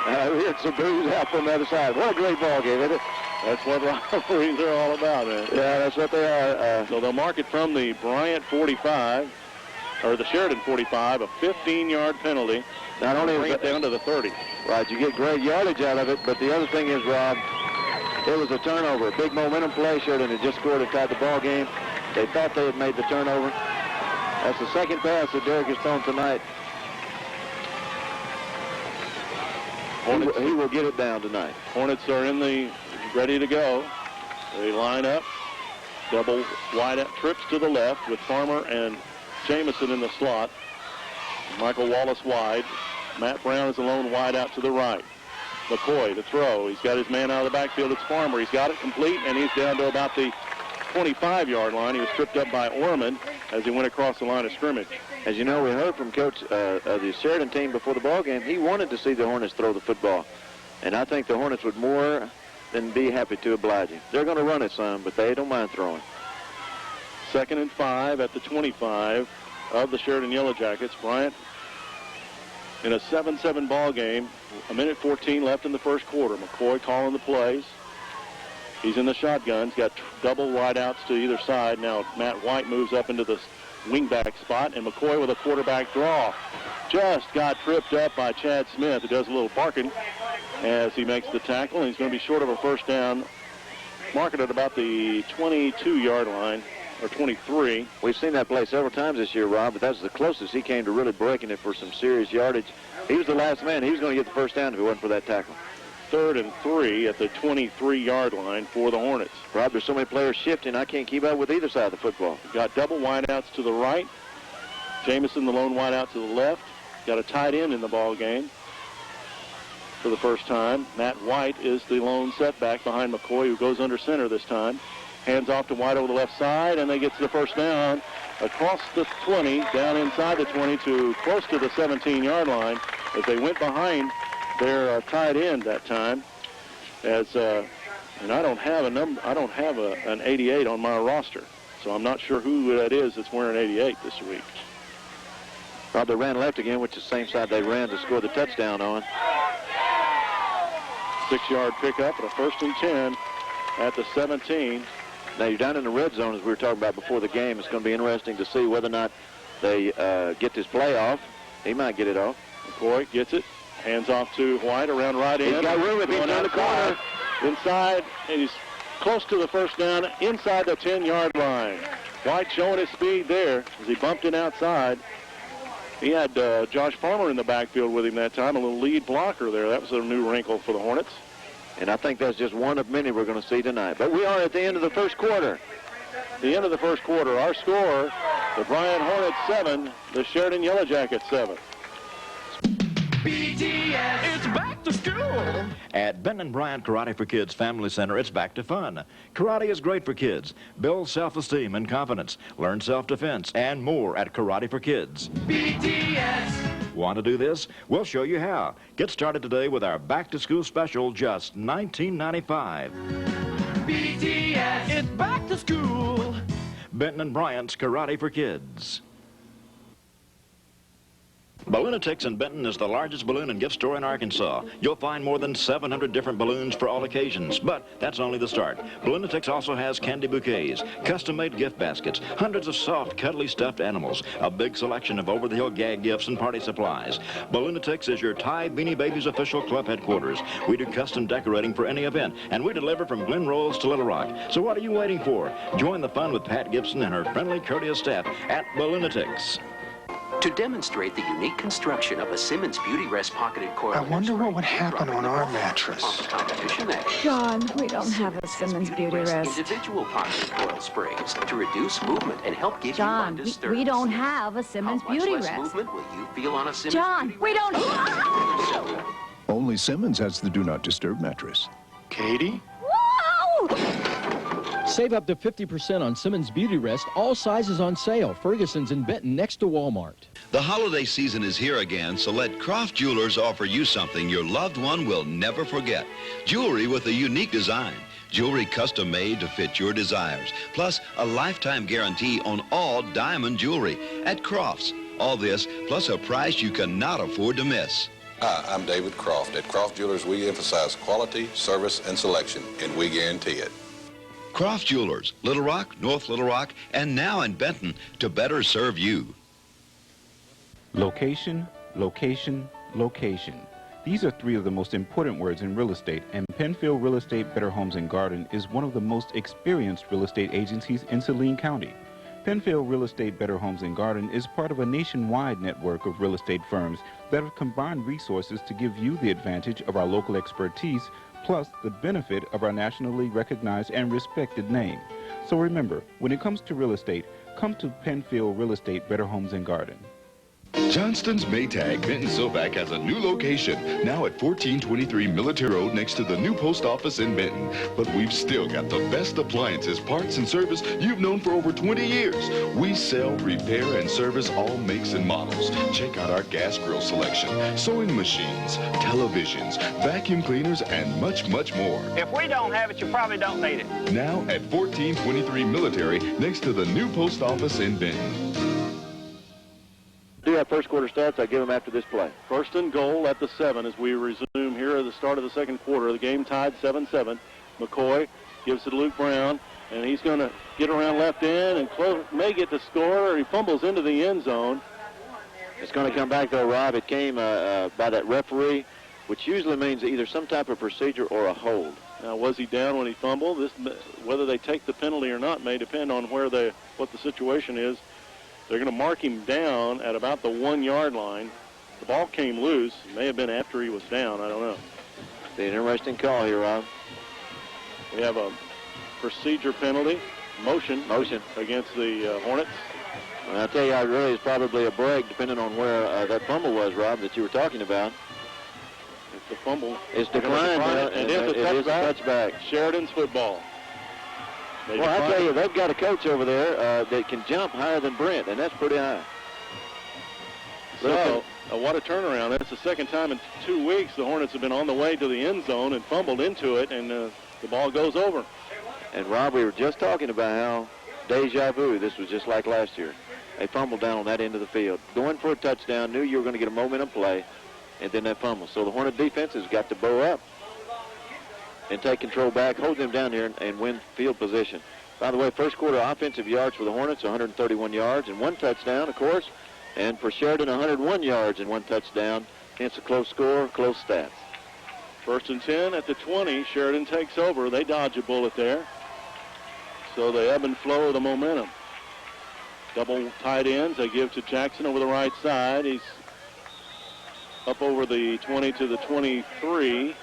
it's a booze out from the other side. What a great ball game, isn't it? That's what referees are all about, man. Yeah, that's what they are. So they'll mark it from the Bryant 45, or the Sheridan 45, a 15-yard penalty. Not only bring it down to the 30. Right, you get great yardage out of it, but the other thing is, Rob, it was a turnover. A big momentum play. Sheridan had just scored and tied the ball game. They thought they had made the turnover. That's the second pass that Derek has thrown tonight. He will get it down tonight. Hornets are ready to go. They line up. Double wide out trips to the left with Farmer and Jameson in the slot. Michael Wallace wide. Matt Brown is alone wide out to the right. McCoy to throw. He's got his man out of the backfield. It's Farmer. He's got it complete, and he's down to about the 25-yard line. He was tripped up by Orman as he went across the line of scrimmage. As you know, we heard from Coach of the Sheridan team before the ball game. He wanted to see the Hornets throw the football, and I think the Hornets would more than be happy to oblige him. They're going to run it some, but they don't mind throwing. 2nd and 5 at the 25 of the Sheridan Yellow Jackets. Bryant in a 7-7 ball game. 1:14 left in the first quarter. McCoy calling the plays. He's in the shotgun. He's got double wideouts to either side. Now Matt White moves up into the wingback spot, and McCoy with a quarterback draw. Just got tripped up by Chad Smith, who does a little barking as he makes the tackle, and he's going to be short of a first down, marked at about the 22-yard line, or 23. We've seen that play several times this year, Rob, but that's the closest he came to really breaking it for some serious yardage. He was the last man. He was going to get the first down if it wasn't for that tackle. 3rd and 3 at the 23-yard line for the Hornets. Rob, there's so many players shifting, I can't keep up with either side of the football. Got double wideouts to the right. Jamison, the lone wideout to the left. Got a tight end in the ball game for the first time. Matt White is the lone setback behind McCoy, who goes under center this time. Hands off to White over the left side, and they get to the first down across the 20, down inside the 20 to close to the 17-yard line as they went behind their tight end that time. As and I don't have an 88 on my roster, so I'm not sure who that is that's wearing 88 this week. Rob, they ran left again, which is the same side they ran to score the touchdown on. 6-yard pickup and a 1st and 10 at the 17. Now you're down in the red zone, as we were talking about before the game. It's going to be interesting to see whether or not they get this play off. He might get it off. McCoy gets it. Hands off to White around right end. He's got room if he's on the corner. Inside, and he's close to the first down inside the 10-yard line. White showing his speed there as he bumped it outside. He had Josh Farmer in the backfield with him that time, a little lead blocker there. That was a new wrinkle for the Hornets. And I think that's just one of many we're going to see tonight. But we are at the end of the first quarter. The end of the first quarter. Our score, the Bryant Hornets 7, the Sheridan Yellow Jackets 7. BTS, it's back to school. At Benton Bryant Karate for Kids Family Center, it's back to fun. Karate is great for kids. Build self-esteem and confidence. Learn self-defense and more at Karate for Kids. BTS. Want to do this? We'll show you how. Get started today with our back-to-school special, just $19.95. BTS, it's back to school. Benton and Bryant's Karate for Kids. Balloonatics in Benton is the largest balloon and gift store in Arkansas. You'll find more than 700 different balloons for all occasions, but that's only the start. Balloonatics also has candy bouquets, custom-made gift baskets, hundreds of soft, cuddly stuffed animals, a big selection of over-the-hill gag gifts and party supplies. Balloonatics is your Thai Beanie Babies official club headquarters. We do custom decorating for any event, and we deliver from Glen Rose to Little Rock. So what are you waiting for? Join the fun with Pat Gibson and her friendly, courteous staff at Balloonatics. To demonstrate the unique construction of a Simmons Beauty Rest pocketed coil. I wonder what would happen on our mattress. John, we don't have a Simmons Beauty Rest. Individual pocketed coil springs to reduce movement and help give you undisturbed. We don't have a Simmons Beauty Rest. How much less movement will you feel on a Simmons John, we don't. Only Simmons has the Do Not Disturb mattress. Katie? Whoa! Save up to 50% on Simmons Beauty Rest. All sizes on sale. Ferguson's in Benton next to Walmart. The holiday season is here again, so let Croft Jewelers offer you something your loved one will never forget. Jewelry with a unique design. Jewelry custom made to fit your desires. Plus a lifetime guarantee on all diamond jewelry at Croft's. All this plus a price you cannot afford to miss. Hi, I'm David Croft. At Croft Jewelers, we emphasize quality, service, and selection, and we guarantee it. Croft Jewelers, Little Rock, North Little Rock, and now in Benton to better serve you. Location, location, location. These are three of the most important words in real estate, and Penfield Real Estate Better Homes and Garden is one of the most experienced real estate agencies in Saline County. Penfield Real Estate Better Homes and Garden is part of a nationwide network of real estate firms that have combined resources to give you the advantage of our local expertise plus the benefit of our nationally recognized and respected name. So remember, when it comes to real estate, come to Penfield Real Estate Better Homes and Garden. Johnston's Maytag Benton Silvac has a new location, now at 1423 Military Road next to the new post office in Benton. But we've still got the best appliances, parts, and service you've known for over 20 years. We sell, repair, and service all makes and models. Check out our gas grill selection, sewing machines, televisions, vacuum cleaners, and much, much more. If we don't have it, you probably don't need it. Now at 1423 Military next to the new post office in Benton. Do have first quarter stats. I give them after this play. 1st and goal at the 7 as we resume here at the start of the second quarter. The game tied 7-7. McCoy gives it to Luke Brown, and he's going to get around left end and may get the score, or he fumbles into the end zone. It's going to come back, though, Rob. It came by that referee, which usually means either some type of procedure or a hold. Now, was he down when he fumbled? Whether they take the penalty or not may depend on what the situation is. They're going to mark him down at about the 1 yard line. The ball came loose. It may have been after he was down. I don't know. It's an interesting call here, Rob. We have a procedure penalty, motion against the Hornets. And I'll tell you, it really is probably a break, depending on where that fumble was, Rob, that you were talking about. If the fumble is declined, and if it is a touchback, Sheridan's football. Well, I tell you, they've got a coach over there that can jump higher than Bryant, and that's pretty high. So, what a turnaround. That's the second time in 2 weeks the Hornets have been on the way to the end zone and fumbled into it, and the ball goes over. And, Rob, we were just talking about how deja vu, this was just like last year. They fumbled down on that end of the field. Going for a touchdown, knew you were going to get a momentum play, and then that fumble. So the Hornet defense has got to bow up and take control back, hold them down here, and win field position. By the way, first quarter offensive yards for the Hornets, 131 yards and 1 touchdown, of course. And for Sheridan, 101 yards and 1 touchdown. Hence a close score, close stats. 1st and 10 at the 20. Sheridan takes over. They dodge a bullet there. So they ebb and flow of the momentum. Double tight ends. They give to Jackson over the right side. He's up over the 20 to the 23.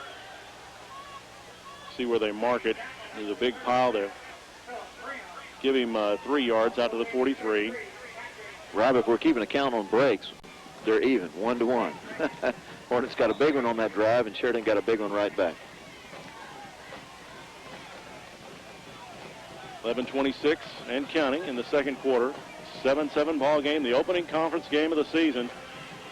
See where they mark it. There's a big pile there. Give him 3 yards out to the 43. Rob, if we're keeping a count on breaks, they're even, 1-1. Hornets got a big one on that drive, and Sheridan got a big one right back. 11:26 and counting in the second quarter. 7-7 ball game, the opening conference game of the season.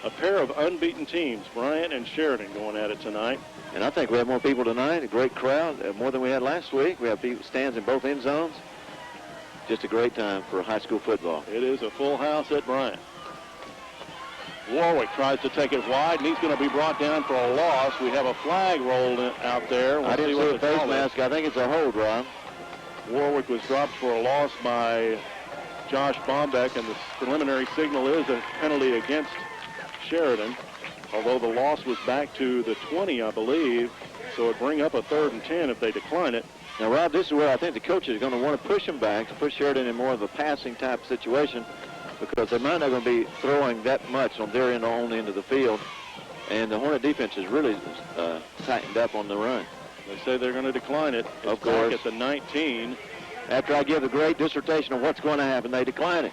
A pair of unbeaten teams, Bryant and Sheridan, going at it tonight. And I think we have more people tonight, a great crowd, more than we had last week. We have people stands in both end zones. Just a great time for high school football. It is a full house at Bryant. Warwick tries to take it wide, and he's going to be brought down for a loss. We have a flag rolled out there. I didn't see a face mask. I think it's a hold, Ron. Warwick was dropped for a loss by Josh Bombeck, and the preliminary signal is a penalty against Sheridan, although the loss was back to the 20, I believe, so it bring up a 3rd and 10 if they decline it. Now, Rob, this is where I think the coaches are going to want to push them back, to push Sheridan in more of a passing type situation, because they might not going to be throwing that much on their end, on the end of the field, and the Hornet defense is really tightened up on the run. They say they're going to decline it. It's of course. Back at the 19. After I give the great dissertation of what's going to happen, they decline it.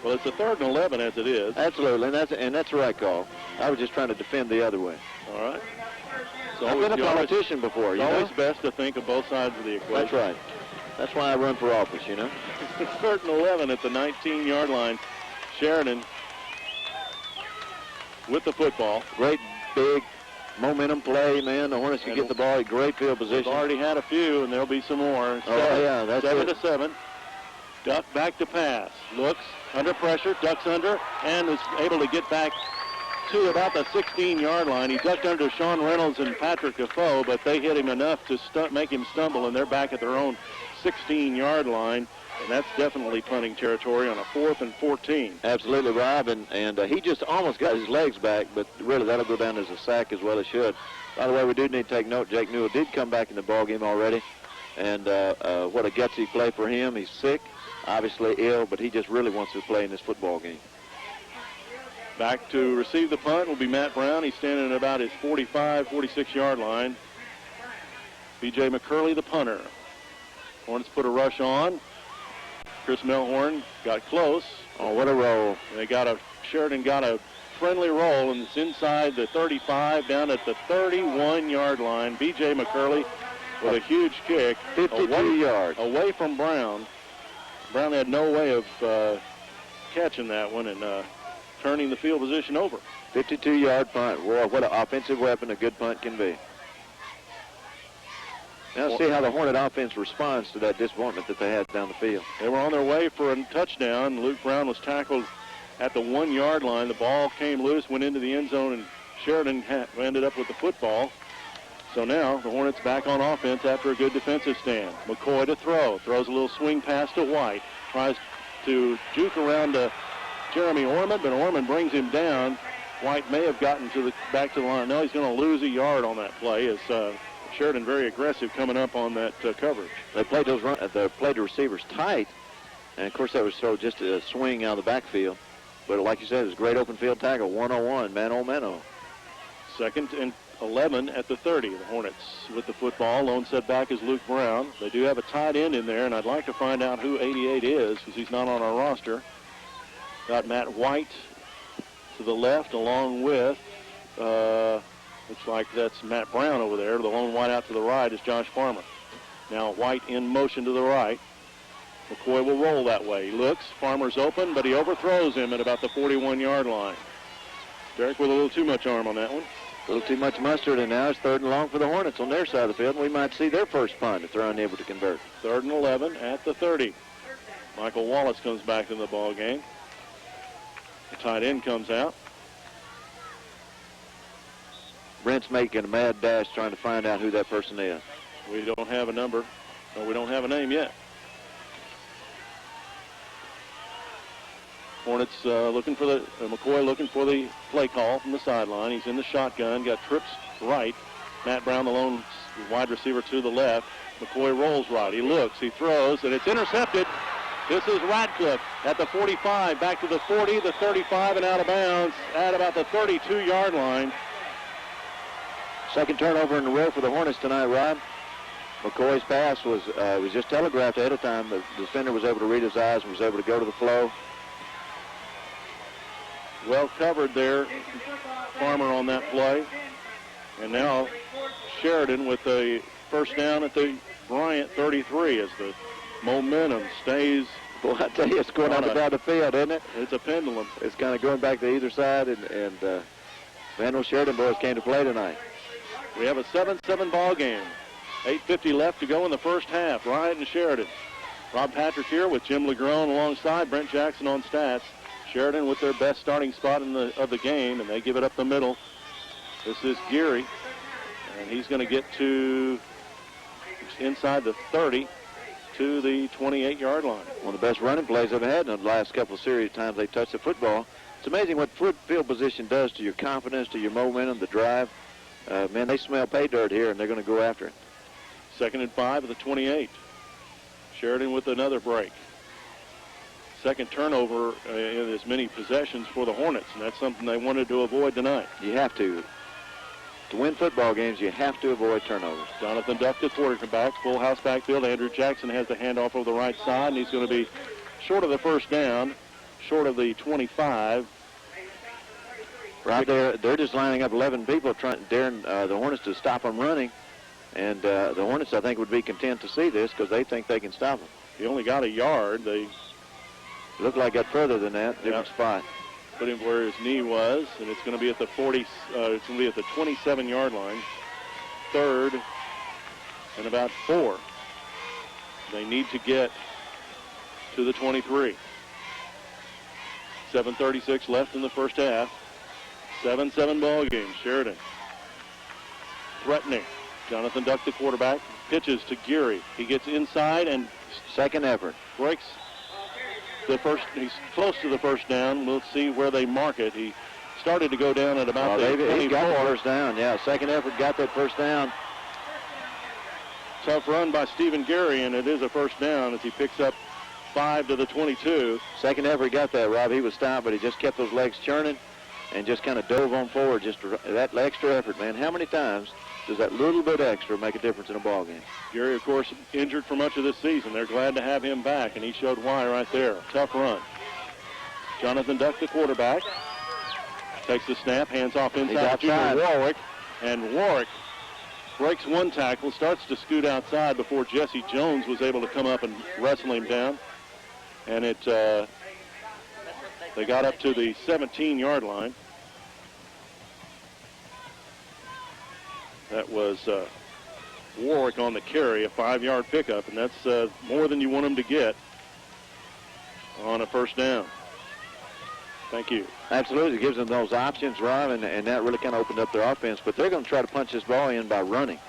Well, it's a 3rd and 11 as it is. Absolutely, and that's the right call. I was just trying to defend the other way. All right. I've been a politician before, you know. It's always best to think of both sides of the equation. That's right. That's why I run for office, you know. 3rd and 11 at the 19-yard line. Sheridan with the football. Great big momentum play, man. The Hornets can get the ball at great field position. They've already had a few, and there'll be some more. Yeah, that's 7-7. Duck back to pass. Looks under pressure, ducks under, and is able to get back to about the 16-yard line. He ducked under Sean Reynolds and Patrick Defoe, but they hit him enough to make him stumble, and they're back at their own 16-yard line. And that's definitely punting territory on a 4th and 14. Absolutely, Rob, and he just almost got his legs back, but really that'll go down as a sack as well as should. By the way, we do need to take note, Jake Newell did come back in the ball game already, and what a gutsy play for him. He's sick, obviously ill, but he just really wants to play in this football game. Back to receive the punt will be Matt Brown. He's standing at about his 45, 46-yard line. B.J. McCurley, the punter. Hornets put a rush on. Chris Melhorn got close. Oh, what a roll. Sheridan got a friendly roll, and it's inside the 35 down at the 31-yard line. B.J. McCurley with a huge kick. 52 yards. Away from Brown. Brown had no way of catching that one and turning the field position over. 52-yard punt. Whoa, what an offensive weapon a good punt can be. Now see how the Hornet offense responds to that disappointment that they had down the field. They were on their way for a touchdown. Luke Brown was tackled at the 1-yard line. The ball came loose, went into the end zone, and Sheridan ended up with the football. So now the Hornets back on offense after a good defensive stand. McCoy to throw. Throws a little swing pass to White. Tries to juke around to Jeremy Orman, but Orman brings him down. White may have gotten back to the line. No, he's going to lose a yard on that play. As Sheridan very aggressive coming up on that coverage. They played the receivers tight, and of course that was just a swing out of the backfield. But like you said, it was a great open field tackle, 1-on-1, man-on-man-on. 2nd and 11 at the 30. The Hornets with the football. Lone setback is Luke Brown. They do have a tight end in there, and I'd like to find out who 88 is because he's not on our roster. Got Matt White to the left along with, looks like that's Matt Brown over there. The lone wide out to the right is Josh Farmer. Now White in motion to the right. McCoy will roll that way. He looks, Farmer's open, but he overthrows him at about the 41-yard line. Derek with a little too much arm on that one. A little too much mustard, and now it's 3rd and long for the Hornets on their side of the field. And we might see their first punt if they're unable to convert. 3rd and 11 at the 30. Michael Wallace comes back in the ball game. The tight end comes out. Brent's making a mad dash trying to find out who that person is. We don't have a number. No, we don't have a name yet. Hornets McCoy looking for the play call from the sideline. He's in the shotgun, got trips right. Matt Brown, the lone wide receiver, to the left. McCoy rolls right. He looks, he throws, and it's intercepted. This is Radcliffe at the 45, back to the 40, the 35, and out of bounds at about the 32-yard line. Second turnover in a row for the Hornets tonight, Rob. McCoy's pass was just telegraphed ahead of time. The defender was able to read his eyes and was able to go to the flow. Well covered there, Farmer on that play. And now Sheridan with a first down at the Bryant 33 as the momentum stays. Boy, I tell you, it's going up and down the field, isn't it? It's a pendulum. It's kind of going back to either side, and man, those Sheridan boys came to play tonight. We have a 7-7 ball game. 8:50 left to go in the first half. Bryant and Sheridan. Rob Patrick here with Jim Legrone alongside Brent Jackson on stats. Sheridan with their best starting spot of the game, and they give it up the middle. This is Geary, and he's going to get to inside the 30 to the 28-yard line. One of the best running plays I've had in the last couple of series times they touched the football. It's amazing what field position does to your confidence, to your momentum, the drive. Man, they smell pay dirt here, and they're going to go after it. 2nd and 5 at the 28. Sheridan with another break. Second turnover in as many possessions for the Hornets, and that's something they wanted to avoid tonight. You have to. To win football games, you have to avoid turnovers. Jonathan Duck to quarterback, full house backfield. Andrew Jackson has the handoff over the right side, and he's going to be short of the first down, short of the 25. Right there, they're just lining up 11 people, daring the Hornets to stop them running. And the Hornets, I think, would be content to see this because they think they can stop them. He only got a yard. They looked like got further than that. Different spot. Put him where his knee was, and it's going to be at the 40. It's going to be at the 27-yard line. 3rd and about 4. They need to get to the 23. 7:36 left in the first half. 7-7 ball game. Sheridan threatening. Jonathan Duck, the quarterback, pitches to Geary. He gets inside and second effort. Breaks the first. He's close to the first down. We'll see where they mark it. He started to go down at about the 24. He got the first down. Yeah, second effort got that first down. Tough run by Stephen Geary, and it is a first down as he picks up 5 to the 22. Second effort got that, Rob. He was stopped, but he just kept those legs churning and just kind of dove on forward. Just that extra effort, man. How many times does that little bit extra make a difference in a ball game? Geary, of course, injured for much of this season. They're glad to have him back, and he showed why right there. Tough run. Jonathan Duck, the quarterback, takes the snap, hands off inside to Warwick, and Warwick breaks one tackle, starts to scoot outside before Jesse Jones was able to come up and wrestle him down. And they got up to the 17-yard line. That was Warwick on the carry, a 5-yard pickup, and that's more than you want him to get on a first down. Thank you. Absolutely. It gives them those options, Rob, and that really kind of opened up their offense. But they're going to try to punch this ball in by running.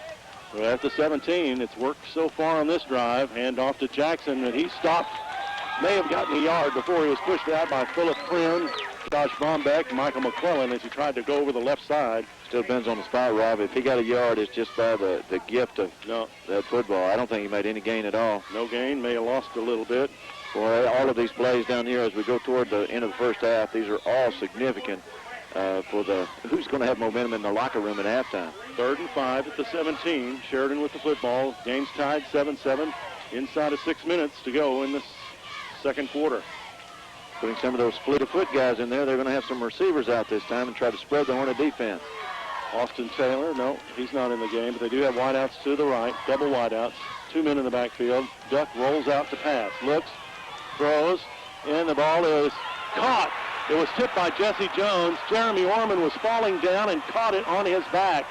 Well, at the 17, it's worked so far on this drive. Hand off to Jackson, and he stopped. May have gotten a yard before he was pushed out by Philip Friend, Josh Bombeck, Michael McClellan as he tried to go over the left side. Still depends on the spot, Rob. If he got a yard, it's just by the gift of that football. I don't think he made any gain at all. No gain. May have lost a little bit. Boy, all of these plays down here as we go toward the end of the first half, these are all significant for who's going to have momentum in the locker room at halftime. 3rd and 5 at the 17. Sheridan with the football. Game's tied 7-7. Inside of 6 minutes to go in the second quarter. Putting some of those fleet-of-foot guys in there, they're going to have some receivers out this time and try to spread the Hornet defense. Austin Taylor, no, he's not in the game, but they do have wideouts to the right, double wideouts, 2 men in the backfield. Duck rolls out to pass, looks, throws, and the ball is caught. It was tipped by Jesse Jones. Jeremy Orman was falling down and caught it on his back.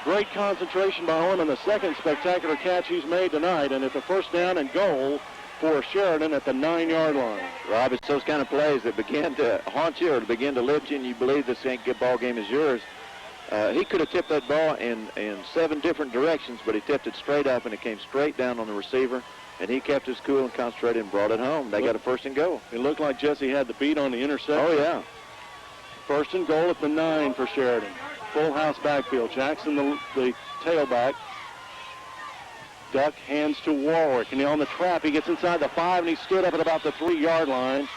Great concentration by Orman, the second spectacular catch he's made tonight, and it's a first down and goal for Sheridan at the 9-yard line. Rob, it's those kind of plays that begin to haunt you or begin to lift you, and you believe this ball game is yours. He could have tipped that ball in 7 different directions, but he tipped it straight up, and it came straight down on the receiver, and he kept his cool and concentrated and brought it home. They got a first and goal. It looked like Jesse had the beat on the interception. Oh, yeah. First and goal at the 9 for Sheridan. Full house backfield. Jackson, the tailback. Duck hands to Warwick, and on the trap, he gets inside the 5, and he stood up at about the 3-yard line.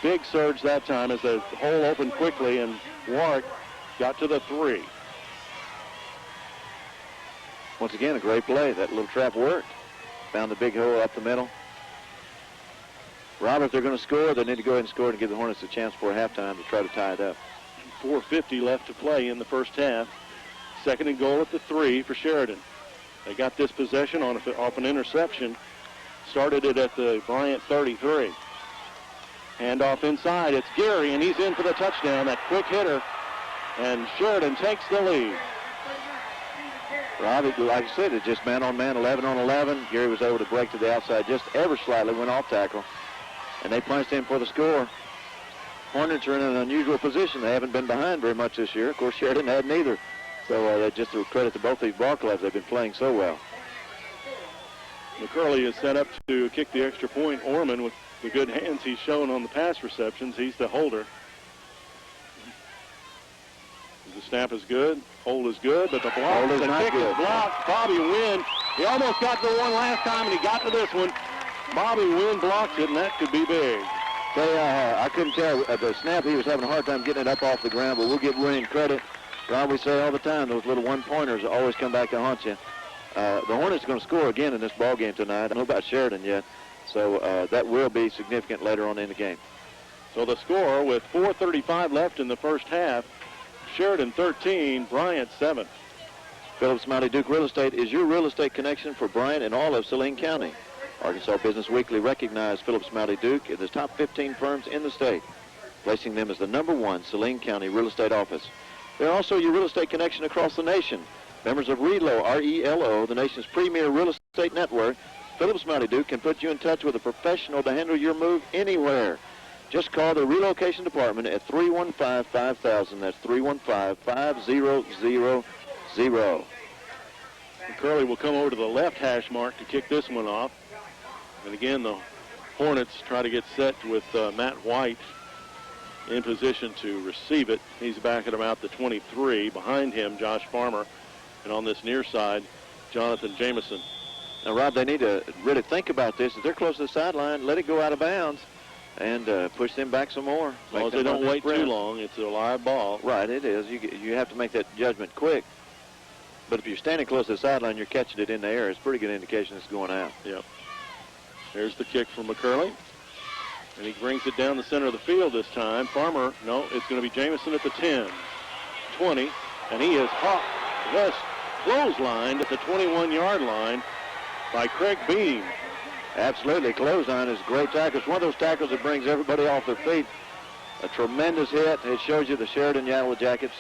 Big surge that time as the hole opened quickly, and Warwick got to the 3. Once again, a great play. That little trap worked. Found the big hole up the middle. Robert, if they're going to score, they need to go ahead and score and give the Hornets a chance for halftime to try to tie it up. 4:50 left to play in the first half. Second and goal at the 3 for Sheridan. They got this possession off an interception. Started it at the Bryant 33. Handoff inside. It's Gary, and he's in for the touchdown. That quick hitter. And Sheridan takes the lead. Rob, like I said, it's just man-on-man, 11 on 11. Gary was able to break to the outside just ever slightly, went off tackle. And they punched in for the score. Hornets are in an unusual position. They haven't been behind very much this year. Of course, Sheridan hadn't either. So they just credit to both these ball clubs. They've been playing so well. McCurley is set up to kick the extra point. Orman, with the good hands he's shown on the pass receptions, he's the holder. The snap is good, hold is good, but the block, the kick is blocked. Bobby Wynn, he almost got to the one last time, and he got to this one. Bobby Wynn blocks it, and that could be big. I couldn't tell the snap. He was having a hard time getting it up off the ground, but we'll give Wynn credit. Rob, we say all the time, those little one-pointers always come back to haunt you. The Hornets are going to score again in this ball game tonight. I don't know about Sheridan yet, so that will be significant later on in the game. So the score with 4:35 left in the first half, Sheridan 13, Bryant 7. Phillips Mounty Duke Real Estate is your real estate connection for Bryant and all of Saline County. Arkansas Business Weekly recognized Phillips Mounty Duke as the top 15 firms in the state, placing them as the #1 Saline County real estate office. They're also your real estate connection across the nation. Members of RELO, R-E-L-O, the nation's premier real estate network, Phillips Mounty Duke can put you in touch with a professional to handle your move anywhere. Just call the relocation department at 315-5000. That's 315-5000. Curley will come over to the left hash mark to kick this one off. And again, the Hornets try to get set with Matt White in position to receive it. He's back at about the 23. Behind him, Josh Farmer. And on this near side, Jonathan Jameson. Now, Rob, they need to really think about this. If they're close to the sideline, let it go out of bounds and push them back some more. As long as they don't wait too long, it's a live ball. Right, it is. You have to make that judgment quick. But if you're standing close to the sideline, you're catching it in the air. It's a pretty good indication it's going out. Yep. There's the kick from McCurley. And he brings it down the center of the field this time. Farmer, no, it's going to be Jameson at the 10, 20, and he is caught. Just clotheslined at the 21-yard line by Craig Beam. Absolutely. Clothesline is a great tackle. It's one of those tackles that brings everybody off their feet. A tremendous hit. It shows you the Sheridan Yellow Jackets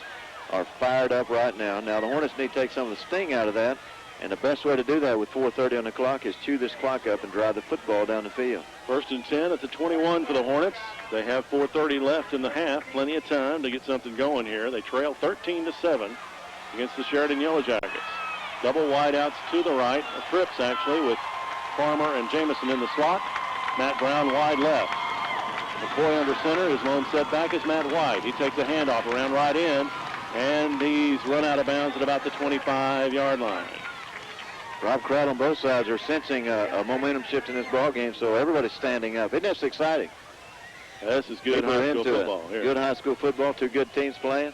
are fired up right now. Now, the Hornets need to take some of the sting out of that And the best way to do that with 4:30 on the clock is chew this clock up and drive the football down the field. 1st and 10 at the 21 for the Hornets. They have 4:30 left in the half. Plenty of time to get something going here. They trail 13-7 against the Sheridan Yellow Jackets. Double wideouts to the right. Trips, actually, with Farmer and Jamison in the slot. Matt Brown wide left. McCoy under center. His lone setback is Matt White. He takes a handoff around right in, and he's run out of bounds at about the 25-yard line. Rob Crowd on both sides are sensing a momentum shift in this ball game, so everybody's standing up. Isn't this exciting? This is good high school football here. Good high school football, two good teams playing.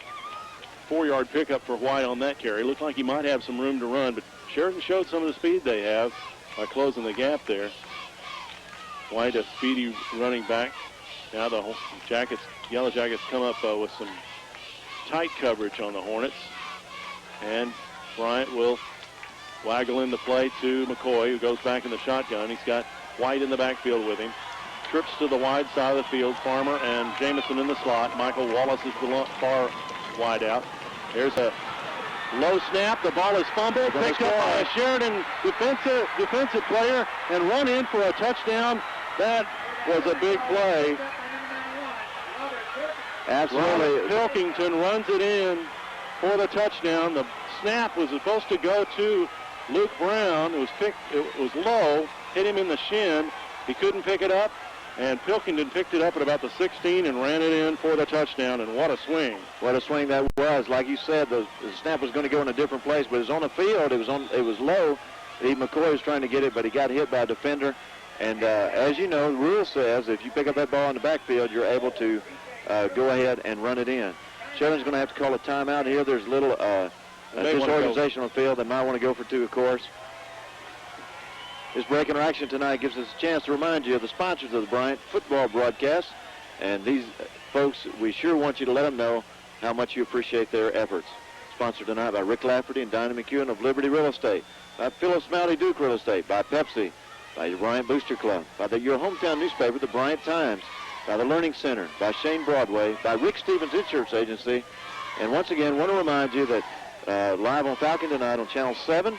4-yard pickup for White on that carry. Looked like he might have some room to run, but Sheridan showed some of the speed they have by closing the gap there. White, a speedy running back. Now the Yellow Jackets come up with some tight coverage on the Hornets. And Bryant will waggle in the play to McCoy, who goes back in the shotgun. He's got White in the backfield with him. Trips to the wide side of the field. Farmer and Jamison in the slot. Michael Wallace is the far wide out. There's a low snap. The ball is fumbled. Picked up by a Sheridan defensive player and run in for a touchdown. That was a big play. Absolutely. Pilkington runs it in for the touchdown. The snap was supposed to go to Luke Brown. It was low, hit him in the shin. He couldn't pick it up, and Pilkington picked it up at about the 16 and ran it in for the touchdown. And what a swing! What a swing that was! Like you said, the snap was going to go in a different place, but it was on the field. It was low. McCoy was trying to get it, but he got hit by a defender. And as you know, the rule says if you pick up that ball in the backfield, you're able to go ahead and run it in. Sheridan's going to have to call a timeout here. There's a little disorganization on the field. They might want to go for two, of course. This break interaction tonight gives us a chance to remind you of the sponsors of the Bryant football broadcast. And these folks, we sure want you to let them know how much you appreciate their efforts. Sponsored tonight by Rick Lafferty and Dinah McEwen of Liberty Real Estate, by Phyllis Mounty Duke Real Estate, by Pepsi, by the Bryant Booster Club, by your hometown newspaper, the Bryant Times, by the Learning Center, by Shane Broadway, by Rick Stevens Insurance Agency. And once again, want to remind you that live on Falcon tonight on Channel 7,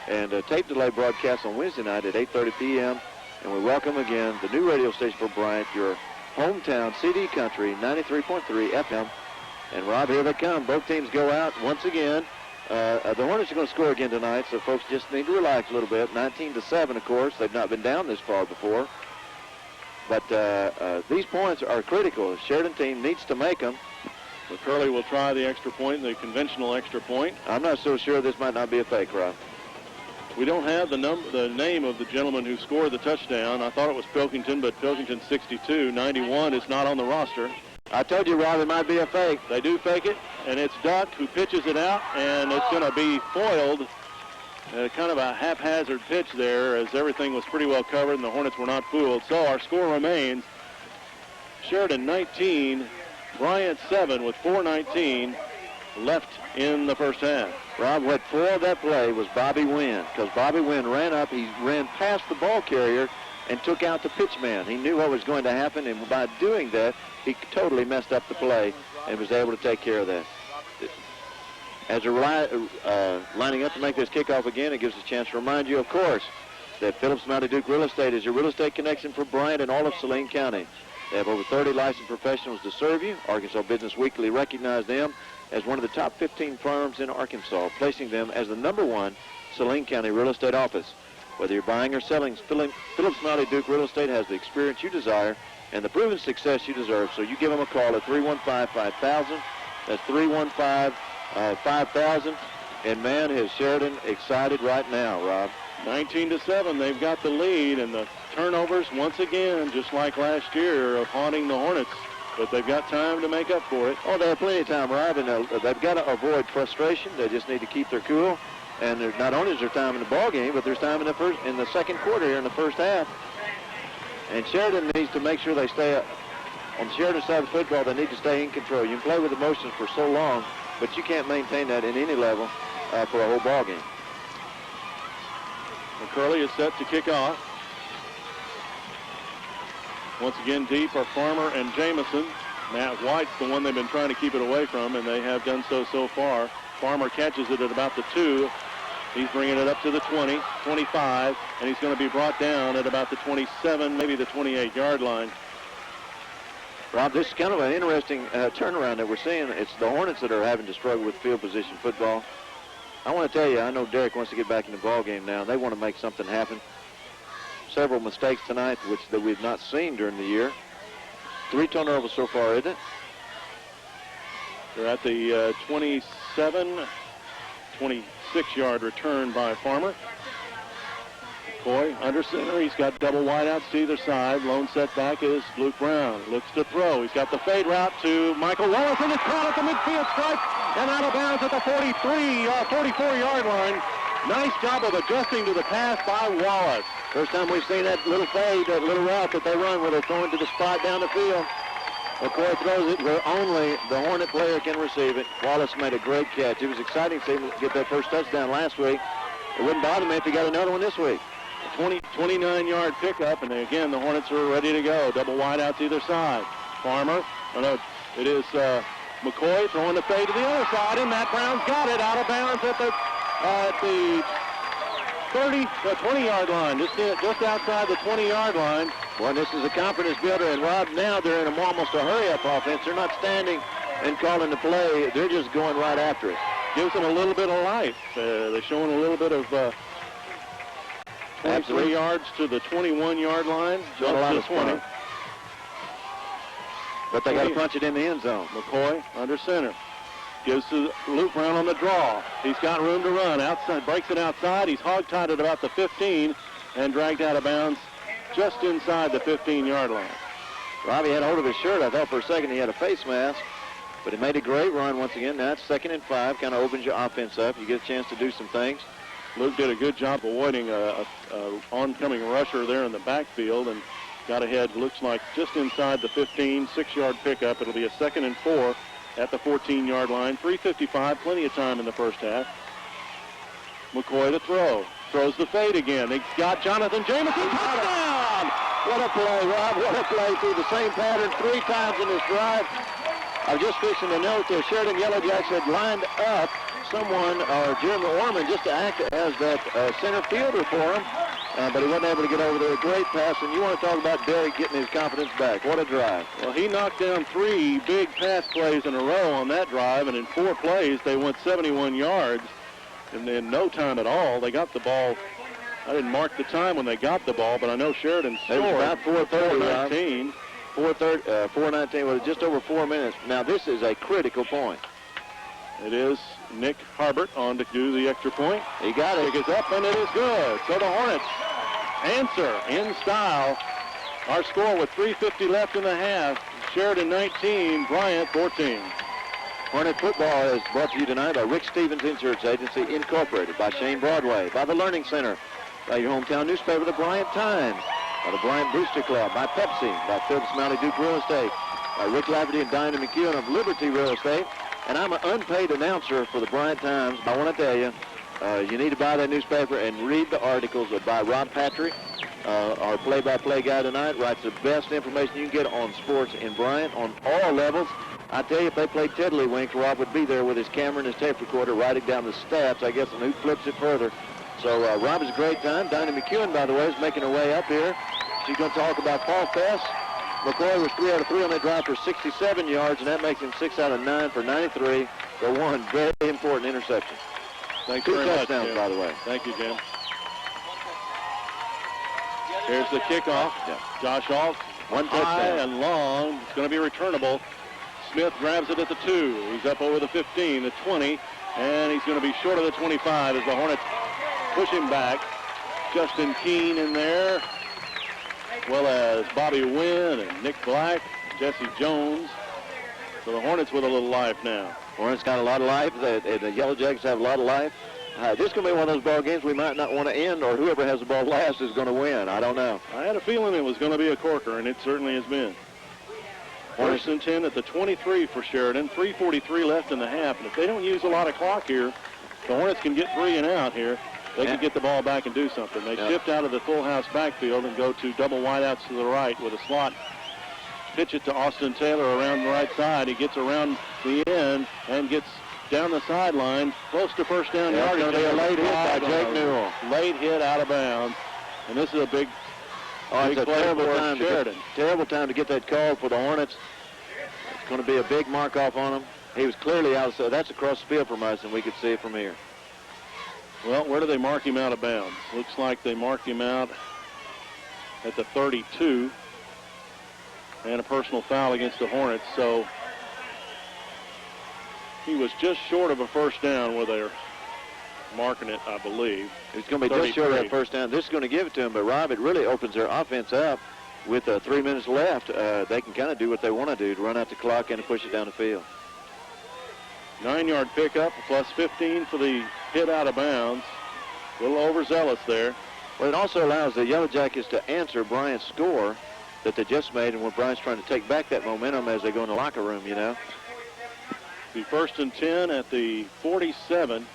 and a tape delay broadcast on Wednesday night at 8:30 p.m. And we welcome again the new radio station for Bryant, your hometown CD Country, 93.3 FM. And Rob, here they come. Both teams go out once again. The Hornets are going to score again tonight, so folks just need to relax a little bit. 19-7, of course. They've not been down this far before. But these points are critical. The Sheridan team needs to make them. McCurley will try the extra point, the conventional extra point. I'm not so sure this might not be a fake, Rob. We don't have the name of the gentleman who scored the touchdown. I thought it was Pilkington, but Pilkington 62. 91 is not on the roster. I told you, Rob, it might be a fake. They do fake it, and it's Duck who pitches it out, and it's going to be foiled. Kind of a haphazard pitch there, as everything was pretty well covered, and the Hornets were not fooled. So our score remains Sheridan 19, Bryant 7 with 4:19 left in the first half. Rob, what foiled that play was Bobby Wynn, because Bobby Wynn ran up, he ran past the ball carrier and took out the pitch man. He knew what was going to happen, and by doing that, he totally messed up the play and was able to take care of that. As they're lining up to make this kickoff again, it gives us a chance to remind you, of course, that Phillips Mounty Duke Real Estate is your real estate connection for Bryant and all of Saline County. They have over 30 licensed professionals to serve you. Arkansas Business Weekly recognized them as one of the top 15 firms in Arkansas, placing them as the #1 Saline County real estate office. Whether you're buying or selling, Phillips Mounty Duke Real Estate has the experience you desire and the proven success you deserve. So you give them a call at 315-5000. That's 315-5000. And man, is Sheridan excited right now, Rob. 19-7, they've got the lead, and the turnovers once again, just like last year, are haunting the Hornets. But they've got time to make up for it. Oh, they have plenty of time, Rob, and they've got to avoid frustration. They just need to keep their cool. And not only is there time in the ball game, but there's time in the second quarter here in the first half. And Sheridan needs to make sure they stay on the Sheridan side of the football. They need to stay in control. You can play with emotions for so long, but you can't maintain that in any level for a whole ball game. McCurley is set to kick off. Once again, deep are Farmer and Jamison. Matt White's the one they've been trying to keep it away from, and they have done so far. Farmer catches it at about the 2. He's bringing it up to the 20, 25, and he's going to be brought down at about the 27, maybe the 28-yard line. Rob, this is kind of an interesting turnaround that we're seeing. It's the Hornets that are having to struggle with field position football. I want to tell you, I know Derek wants to get back in the ball game now. They want to make something happen. Several mistakes tonight, that we've not seen during the year. 3 turnovers so far, isn't it? They're at the 26-yard return by Farmer. McCoy under center. He's got double wideouts to either side. Lone setback is Luke Brown. Looks to throw. He's got the fade route to Michael Wallace, and it's caught at the midfield stripe and out of bounds at the 44-yard line. Nice job of adjusting to the pass by Wallace. First time we've seen that little fade, that little route that they run where they're throwing to the spot down the field. McCoy throws it where only the Hornet player can receive it. Wallace made a great catch. It was exciting to see him get that first touchdown last week. It wouldn't bother me if he got another one this week. 29-yard pickup, and again, the Hornets are ready to go. Double wide out to either side. Farmer, it is McCoy throwing the fade to the other side, and Matt Brown's got it out of bounds at the 20-yard line, just outside the 20-yard line. Boy, this is a confidence builder, and Rob, now they're in almost a hurry-up offense. They're not standing and calling the play. They're just going right after it. Gives them a little bit of life. They're showing a little bit of 23 yards to the 21-yard line. Showing a lot to of 20. fun. But they got to punch it in the end zone. McCoy under center. Gives to Luke Brown on the draw. He's got room to run. Outside, breaks it outside. He's hog-tied at about the 15 and dragged out of bounds just inside the 15-yard line. Robbie had hold of his shirt. I thought for a second he had a face mask, but he made a great run once again. Now it's 2nd and 5. Kind of opens your offense up. You get a chance to do some things. Luke did a good job avoiding a oncoming rusher there in the backfield and got ahead, looks like, just inside the 15, 6-yard pickup. It'll be a 2nd and 4 at the 14-yard line. 3:55, plenty of time in the first half. McCoy to throw. Throws the fade again. He's got Jonathan Jameson. Touchdown! What a play, Rob. What a play through the same pattern 3 times in this drive. I was just fixing to note that Sheridan Yellowjacks had lined up someone, or Jeremy Orman, just to act as that center fielder for him, but he wasn't able to get over there. A great pass, and you want to talk about Derek getting his confidence back. What a drive. Well, he knocked down 3 big pass plays in a row on that drive, and in 4 plays, they went 71 yards. And in no time at all, they got the ball. I didn't mark the time when they got the ball, but I know Sheridan scored. It was about 4:19. 4:19 was just over 4 minutes. Now this is a critical point. It is Nick Harbert on to do the extra point. He got it. Kick is up, and it is good. So the Hornets answer in style. Our score with 3:50 left in the half. Sheridan 19, Bryant 14. Hornet football is brought to you tonight by Rick Stevens Insurance Agency, Incorporated, by Shane Broadway, by the Learning Center, by your hometown newspaper, the Bryant Times, by the Bryant Booster Club, by Pepsi, by Phillips Mounty Duke Real Estate, by Rick Lafferty and Dinah McEwen of Liberty Real Estate, and I'm an unpaid announcer for the Bryant Times. I want to tell you, you need to buy that newspaper and read the articles by Rob Patrick, our play-by-play guy tonight. Writes the best information you can get on sports in Bryant on all levels. I tell you, if they played Tiddlywinks, Rob would be there with his camera and his tape recorder writing down the stats, I guess, and who flips it further. So Rob is a great time. Dinah McEwen, by the way, is making her way up here. She's going to talk about Fall Fest. McCoy was 3 out of 3 on that drive for 67 yards, and that makes him 6 out of 9 for 93 for 1 very important interception. Thanks 2 very much, touchdowns, Jim. by the way. Thank you, Jim. Here's the kickoff. Yeah. Josh Alt, 1 high touchdown. and long. It's going to be returnable. Smith grabs it at the 2. He's up over the 15, the 20, and he's going to be short of the 25 as the Hornets push him back. Justin Keene in there, as well as Bobby Wynn and Nick Black, Jesse Jones. So the Hornets with a little life now. Hornets got a lot of life. The Yellow Jackets have a lot of life. This is going to be one of those ball games we might not want to end, or whoever has the ball last is going to win. I don't know. I had a feeling it was going to be a corker, and it certainly has been. First and 10 at the 23 for Sheridan. 3:43 left in the half. And if they don't use a lot of clock here, the Hornets can get 3 and out here. They can get the ball back and do something. They shift out of the full house backfield and go to double wideouts to the right with a slot. Pitch it to Austin Taylor around the right side. He gets around the end and gets down the sideline, close to first down yardage. It's going to be a late hit by Jake Newell. Late hit out of bounds. And this is a big it's a terrible time Sheridan. Terrible time to get that call for the Hornets. It's going to be a big mark off on him. He was clearly out, so that's across the field from us, and we could see it from here. Well, where do they mark him out of bounds? Looks like they marked him out at the 32, and a personal foul against the Hornets. So he was just short of a first down where they're marking it, I believe. It's going to be just short of that first down. This is going to give it to him, but Rob, it really opens their offense up. With 3 minutes left, they can kind of do what they want to do, to run out the clock and to push it down the field. 9-yard pickup, plus 15 for the hit out of bounds. A little overzealous there. Well, it also allows the Yellow Jackets to answer Bryant's score that they just made, and when Bryant's trying to take back that momentum as they go in the locker room, you know. The 1st and 10 at the 47.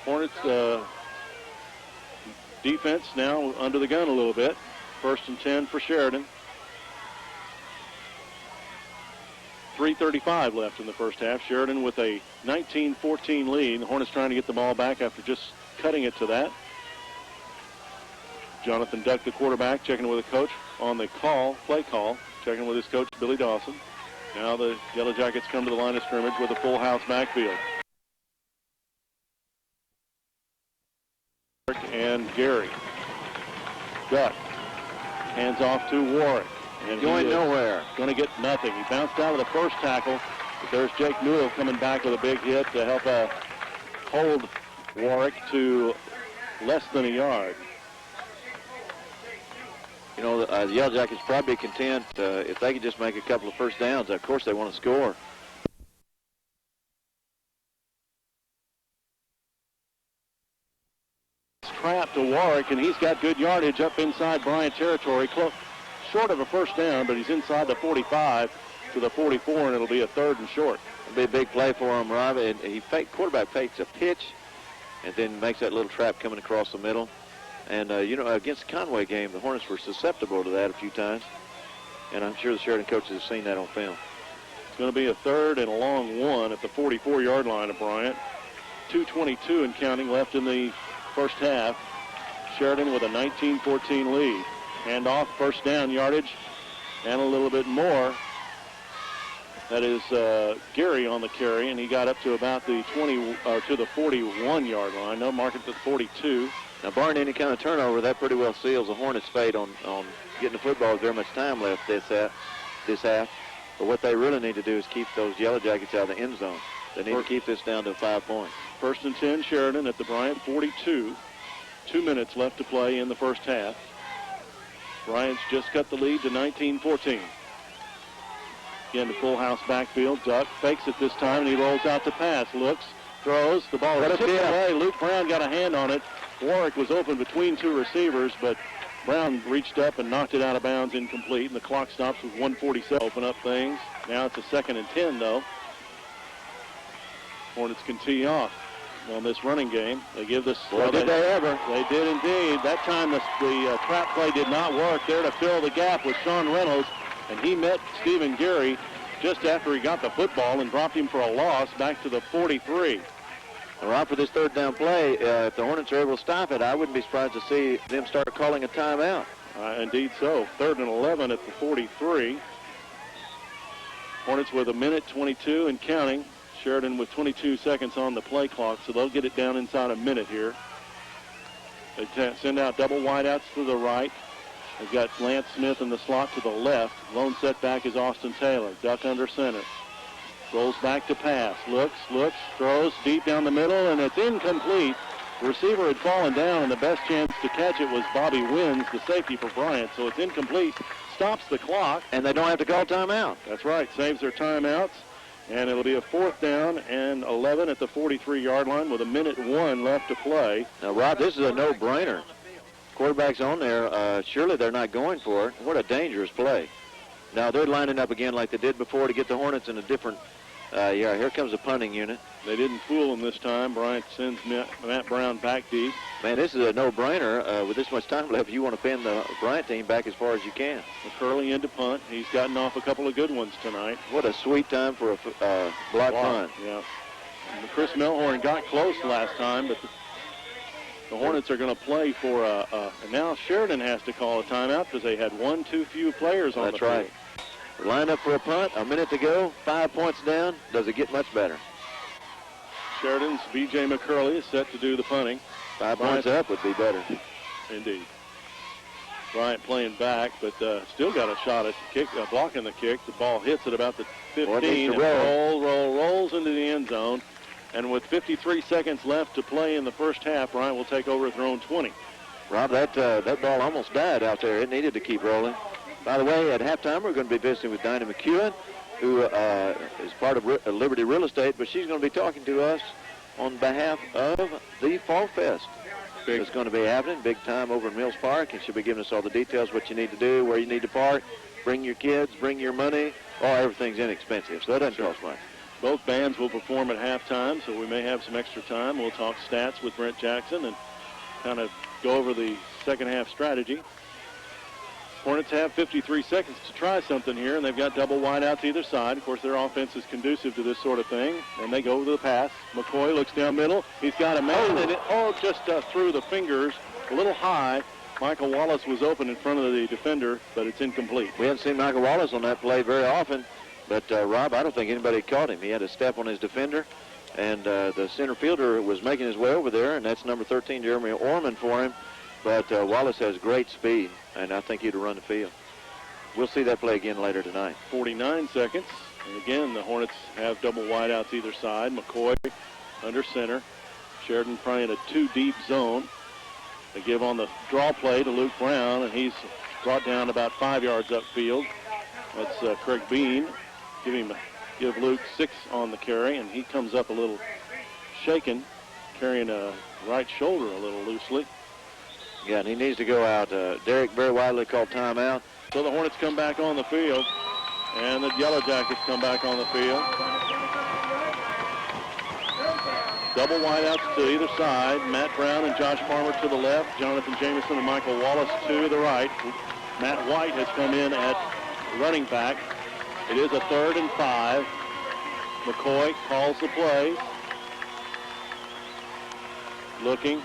Hornets defense now under the gun a little bit. 1st and 10 for Sheridan. 3:35 left in the first half. Sheridan with a 19-14 lead. The Hornets trying to get the ball back after just cutting it to that. Jonathan Duck, the quarterback, checking with the coach on the play call, checking with his coach, Billy Dawson. Now the Yellow Jackets come to the line of scrimmage with a full house backfield. And Gary. Duck hands off to Warwick. And going nowhere. Going to get nothing. He bounced out of the first tackle, but there's Jake Newell coming back with a big hit to help hold Warwick to less than a yard. You know, the Yellow Jackets probably content if they could just make a couple of first downs. Of course, they want to score. Trap to Warwick, and he's got good yardage up inside Bryant territory. Short of a first down, but he's inside the 45 to the 44, and it'll be a 3rd and short. It'll be a big play for him, Rob. And quarterback fakes a pitch and then makes that little trap coming across the middle. And, you know, against the Conway game, the Hornets were susceptible to that a few times. And I'm sure the Sheridan coaches have seen that on film. It's going to be a 3rd and a long one at the 44-yard line of Bryant. 2:22 and counting left in the first half. Sheridan with a 19-14 lead. Hand off, first down yardage, and a little bit more. That is Gary on the carry, and he got up to about the 41-yard line. No, mark it to the 42. Now, barring any kind of turnover, that pretty well seals the Hornets' fate on getting the football with very much time left this half. But what they really need to do is keep those Yellow Jackets out of the end zone. They need to keep this down to 5 points. 1st and 10, Sheridan at the Bryant 42. 2 minutes left to play in the first half. Bryant's just cut the lead to 19-14. Again, the full house backfield. Duck fakes it this time, and he rolls out to pass. Looks, throws. The ball is tipped away. Luke Brown got a hand on it. Warwick was open between 2 receivers, but Brown reached up and knocked it out of bounds, incomplete, and the clock stops with 1:47. Open up things. Now it's a 2nd and 10, though. Hornets can tee off on this running game. They give this. Well, did they ever? They did indeed. That time the trap play did not work. There to fill the gap was Sean Reynolds, and he met Stephen Gary just after he got the football and dropped him for a loss back to the 43. Rob, for this 3rd down play, if the Hornets are able to stop it, I wouldn't be surprised to see them start calling a timeout. Indeed so. 3rd and 11 at the 43. Hornets with 1:22 and counting. Sheridan with 22 seconds on the play clock, so they'll get it down inside a minute here. They send out double wideouts to the right. They've got Lance Smith in the slot to the left. Lone setback is Austin Taylor. Duck under center. Rolls back to pass. Looks, throws deep down the middle, and it's incomplete. The receiver had fallen down, and the best chance to catch it was Bobby Wins, the safety for Bryant, so it's incomplete. Stops the clock. And they don't have to call timeout. That's right. Saves their timeouts. And it'll be a 4th down and 11 at the 43-yard line with 1:01 left to play. Now, Rob, this is a no-brainer. Quarterback's on there. Surely they're not going for it. What a dangerous play. Now, they're lining up again like they did before to get the Hornets in a different... here comes the punting unit. They didn't fool him this time. Bryant sends Matt Brown back deep. Man, this is a no-brainer. With this much time left, you want to pin the Bryant team back as far as you can. McCurley into punt. He's gotten off a couple of good ones tonight. What a sweet time for a block punt. Yeah. Chris Melhorn got close last time, but the Hornets are going to play for and now Sheridan has to call a timeout because they had one too few players on the field. That's right. We're lined up for a punt. A minute to go. 5 points down. Does it get much better? Sheridan's B.J. McCurley is set to do the punting. 5 points up would be better. Indeed. Bryant playing back, but still got a shot at the kick, blocking the kick. The ball hits at about the 15 and rolls into the end zone. And with 53 seconds left to play in the first half, Bryant will take over at their own 20. Rob, that ball almost died out there. It needed to keep rolling. By the way, at halftime, we're going to be visiting with Dinah McEwen, who is part of Liberty Real Estate, but she's going to be talking to us on behalf of the Fall Fest. It's going to be happening big time over in Mills Park, and she'll be giving us all the details, what you need to do, where you need to park, bring your kids, bring your money. Everything's inexpensive, so that doesn't cost much. Both bands will perform at halftime, so we may have some extra time. We'll talk stats with Brent Jackson and kind of go over the second half strategy. Hornets have 53 seconds to try something here, and they've got double wideouts either side. Of course, their offense is conducive to this sort of thing, and they go to the pass. McCoy looks down middle. He's got a man, and it just through the fingers, a little high. Michael Wallace was open in front of the defender, but it's incomplete. We haven't seen Michael Wallace on that play very often, but, Rob, I don't think anybody caught him. He had a step on his defender, and the center fielder was making his way over there, and that's number 13, Jeremy Orman, for him. But Wallace has great speed, and I think he'd run the field. We'll see that play again later tonight. 49 seconds. And again, the Hornets have double wideouts either side. McCoy under center. Sheridan playing a two-deep zone. They give on the draw play to Luke Brown, and he's brought down about 5 yards upfield. That's Craig Bean. Give Luke 6 on the carry, and he comes up a little shaken, carrying a right shoulder a little loosely. Yeah, and he needs to go out. Derek very widely called timeout. So the Hornets come back on the field, and the Yellow Jackets come back on the field. Double wideouts to either side. Matt Brown and Josh Farmer to the left. Jonathan Jameson and Michael Wallace to the right. Matt White has come in at running back. It is a 3rd and 5. McCoy calls the play. Looking.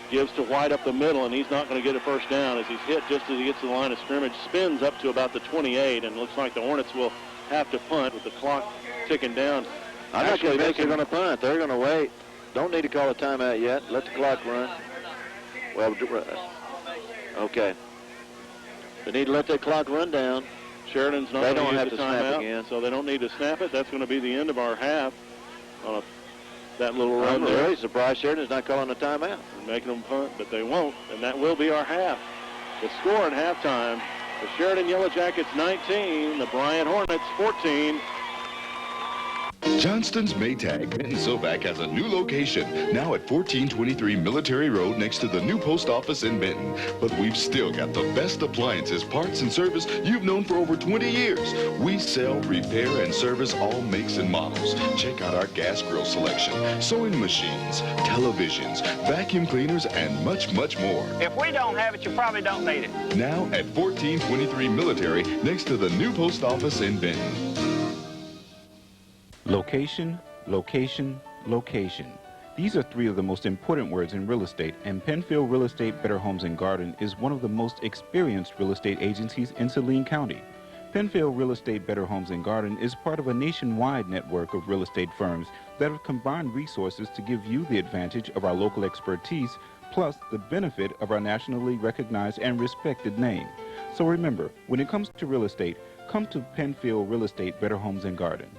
Gives to White up the middle, and he's not going to get a first down as he's hit just as he gets to the line of scrimmage. Spins up to about the 28, and looks like the Hornets will have to punt with the clock ticking down. I'm not going to think they're going to punt. They're going to wait. Don't need to call a timeout yet. Let the clock run. Well, okay. They need to let that clock run down. Sheridan's not going to use the timeout, again, so they don't need to snap it. That's going to be the end of our half on that little run there. I'm really surprised Sheridan's not calling a timeout. They're making them punt, but they won't, and that will be our half. The score at halftime, the Sheridan Yellow Jackets 19, the Bryant Hornets 14. Johnston's Maytag Benton Silvac has a new location, now at 1423 Military Road next to the new post office in Benton. But we've still got the best appliances, parts, and service you've known for over 20 years. We sell, repair, and service all makes and models. Check out our gas grill selection, sewing machines, televisions, vacuum cleaners, and much, much more. If we don't have it, you probably don't need it. Now at 1423 Military next to the new post office in Benton. Location, location, location. These are 3 of the most important words in real estate, and Penfield Real Estate Better Homes and Garden is one of the most experienced real estate agencies in Saline County. Penfield Real Estate Better Homes and Garden is part of a nationwide network of real estate firms that have combined resources to give you the advantage of our local expertise, plus the benefit of our nationally recognized and respected name. So remember, when it comes to real estate, come to Penfield Real Estate Better Homes and Garden.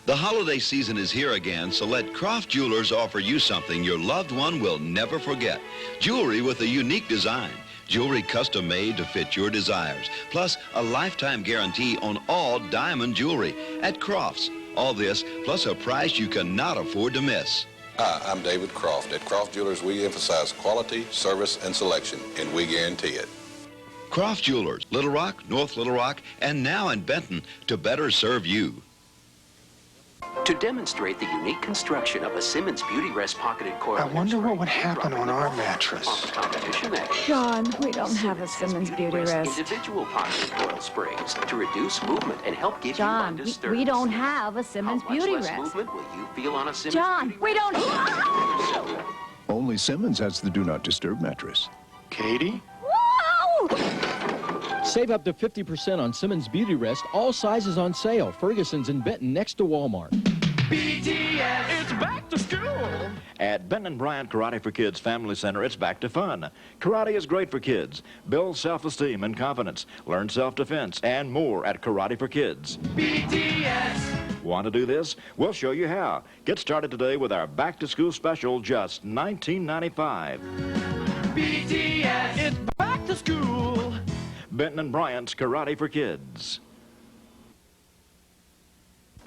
The holiday season is here again, so let Croft Jewelers offer you something your loved one will never forget. Jewelry with a unique design. Jewelry custom made to fit your desires. Plus a lifetime guarantee on all diamond jewelry at Croft's. All this plus a price you cannot afford to miss. Hi, I'm David Croft. At Croft Jewelers, we emphasize quality, service, and selection, and we guarantee it. Croft Jewelers, Little Rock, North Little Rock, and now in Benton to better serve you. To demonstrate the unique construction of a Simmons Beauty Rest pocketed coil. I wonder what would happen on our mattress. On the competition edge. John, we don't have a Simmons Beauty Rest. Individual pocketed coil springs to reduce movement and help give John, you undisturbed. we don't have a Simmons Beauty How much less Rest. movement will you feel on a Simmons John, Beauty we don't. Only Simmons has the Do Not Disturb mattress. Katie? Whoa! Save up to 50% on Simmons Beauty Rest, all sizes on sale. Ferguson's in Benton next to Walmart. BTS, it's back to school. At Benton Bryant Karate for Kids Family Center, it's back to fun. Karate is great for kids. Build self-esteem and confidence. Learn self-defense and more at Karate for Kids. BTS. Want to do this? We'll show you how. Get started today with our back-to-school special, just $19.95. BTS, it's back to school. Benton and Bryant's Karate for Kids.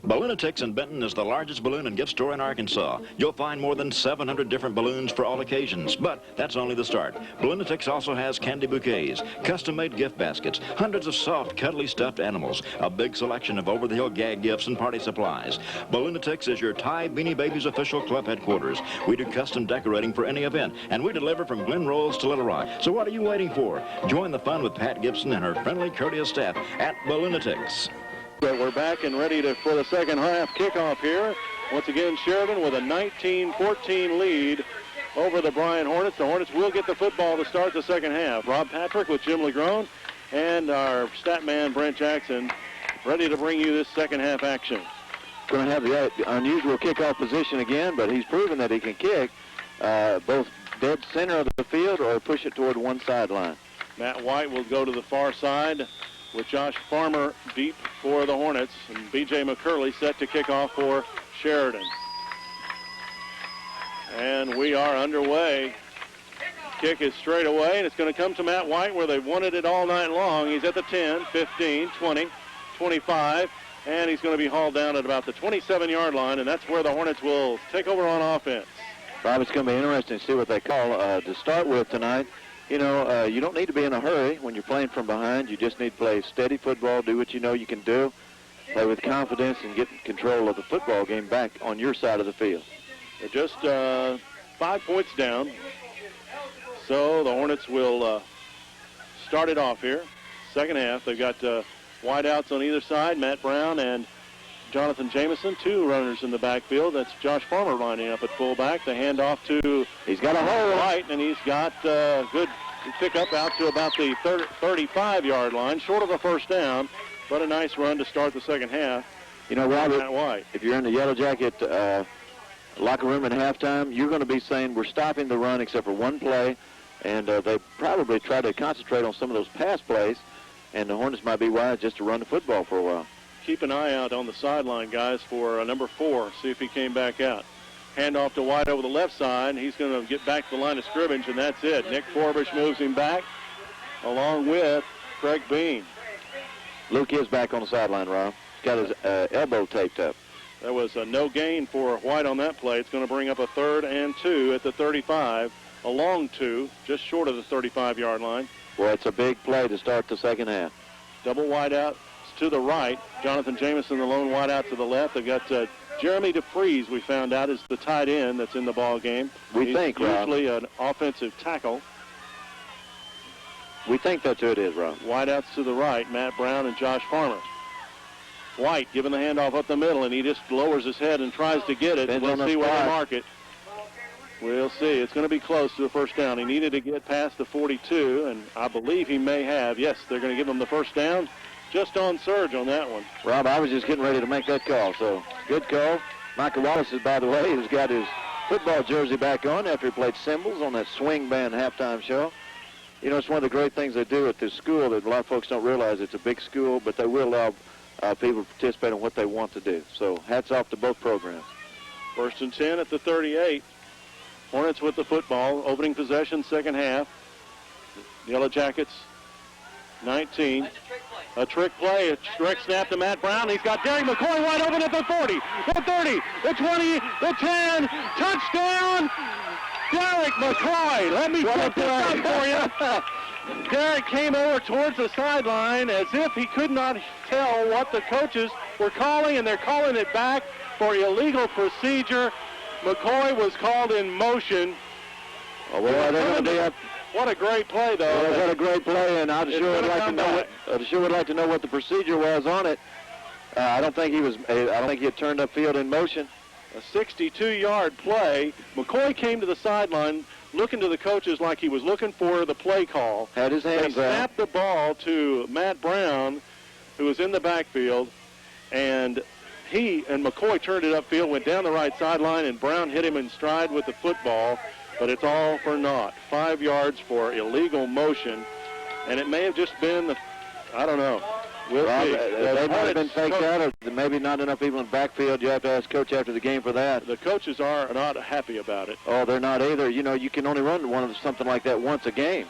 Balloonatics in Benton is the largest balloon and gift store in Arkansas. You'll find more than 700 different balloons for all occasions, but that's only the start. Balloonatics also has candy bouquets, custom-made gift baskets, hundreds of soft, cuddly stuffed animals, a big selection of over-the-hill gag gifts and party supplies. Balloonatics is your Thai Beanie Babies official club headquarters. We do custom decorating for any event, and we deliver from Glen Rose to Little Rock. So what are you waiting for? Join the fun with Pat Gibson and her friendly, courteous staff at Balloonatics. We're back and ready for the second half kickoff here. Once again, Sheridan with a 19-14 lead over the Bryant Hornets. The Hornets will get the football to start the second half. Rob Patrick with Jim Legrone and our stat man, Brent Jackson, ready to bring you this second half action. Going to have the unusual kickoff position again, but he's proven that he can kick both dead center of the field or push it toward one sideline. Matt White will go to the far side with Josh Farmer deep for the Hornets, and B.J. McCurley set to kick off for Sheridan. And we are underway. Kick is straight away, and it's going to come to Matt White where they've wanted it all night long. He's at the 10, 15, 20, 25, and he's going to be hauled down at about the 27-yard line, and that's where the Hornets will take over on offense. Bob, it's going to be interesting to see what they call to start with tonight. You know, you don't need to be in a hurry when you're playing from behind. You just need to play steady football, do what you know you can do, play with confidence, and get control of the football game back on your side of the field. They're just 5 points down. So the Hornets will start it off here. Second half, they've got wideouts on either side, Matt Brown and Jonathan Jameson, two runners in the backfield. That's Josh Farmer lining up at fullback. The handoff to, he's got a hole right, and he's got good pickup out to about the 35-yard line, short of a first down, but a nice run to start the second half. You know, Robert, Matt White. If you're in the Yellow Jacket locker room at halftime, you're going to be saying we're stopping the run except for one play, and they probably try to concentrate on some of those pass plays, and the Hornets might be wise just to run the football for a while. Keep an eye out on the sideline, guys, for number 4. See if he came back out. Handoff to White over the left side. He's going to get back to the line of scrimmage, and that's it. Nick Forbush moves him back, along with Craig Bean. Luke is back on the sideline, Rob. He's got his elbow taped up. There was a no gain for White on that play. It's going to bring up a 3rd and 2 at the 35. A long 2, just short of the 35-yard line. Well, it's a big play to start the second half. Double wide out to the right. Jonathan Jameson, the lone wide out to the left. They've got Jeremy DeFries, we found out, is the tight end that's in the ball game. He's usually an offensive tackle. We think that's who it is, Rob. Wideouts to the right, Matt Brown and Josh Farmer. White giving the handoff up the middle, and he just lowers his head and tries to get it. We'll see where they mark it. We'll see. It's going to be close to the first down. He needed to get past the 42, and I believe he may have. Yes, they're going to give him the first down. Just on surge on that one. Rob, I was just getting ready to make that call, so good call. Michael Wallace is, by the way, who's got his football jersey back on after he played cymbals on that swing band halftime show. You know, it's one of the great things they do at this school that a lot of folks don't realize. It's a big school, but they will allow people to participate in what they want to do. So hats off to both programs. 1st and 10 at the 38. Hornets with the football. Opening possession, second half. Yellow Jackets, 19. A trick play, a direct snap to Matt Brown. He's got Derek McCoy wide open at the 40, the 30, the 20, the 10. Touchdown, Derek McCoy. Let me put this up for you. Derek came over towards the sideline as if he could not tell what the coaches were calling, and they're calling it back for illegal procedure. McCoy was called in motion. Oh, well, they're going to be up. What a great play, though. Well, what a great play, and I sure would like to know what the procedure was on it. I don't think he had turned upfield in motion. A 62-yard play. McCoy came to the sideline, looking to the coaches like he was looking for the play call. Had his hands out. They snapped the ball to Matt Brown, who was in the backfield, and he and McCoy turned it upfield, went down the right sideline, and Brown hit him in stride with the football, but it's all for naught. 5 yards for illegal motion, and it may have just been I don't know. We'll see. They might have been faked out, or maybe not enough people in the backfield. You have to ask Coach after the game for that. The coaches are not happy about it. Oh, they're not either. You know, you can only run something like that once a game.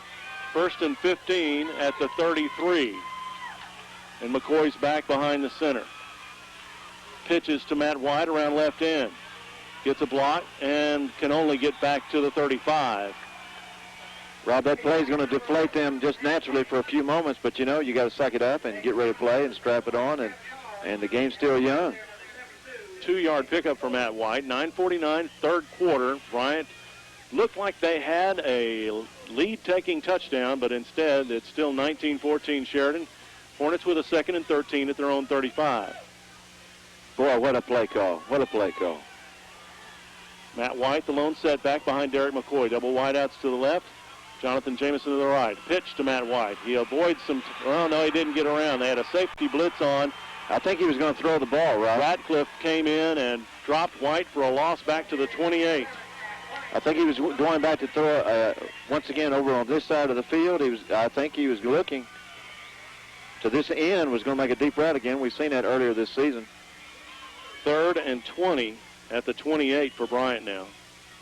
1st and 15 at the 33. And McCoy's back behind the center. Pitches to Matt White around left end. Gets a block and can only get back to the 35. Rob, that play is going to deflate them just naturally for a few moments, but you know, you got to suck it up and get ready to play and strap it on, and the game's still young. 2-yard pickup for Matt White. 9:49, third quarter. Bryant looked like they had a lead-taking touchdown, but instead it's still 19-14 Sheridan. Hornets with a 2nd and 13 at their own 35. Boy, what a play call. What a play call. Matt White, the lone setback behind Derek McCoy. Double wideouts to the left. Jonathan Jameson to the right. Pitch to Matt White. He avoids some. Oh, no, he didn't get around. They had a safety blitz on. I think he was going to throw the ball, Rob. Ratcliffe came in and dropped White for a loss back to the 28. I think he was going back to throw once again over on this side of the field. I think he was looking to this end, was going to make a deep route again. We've seen that earlier this season. 3rd and 20 at the 28 for Bryant now.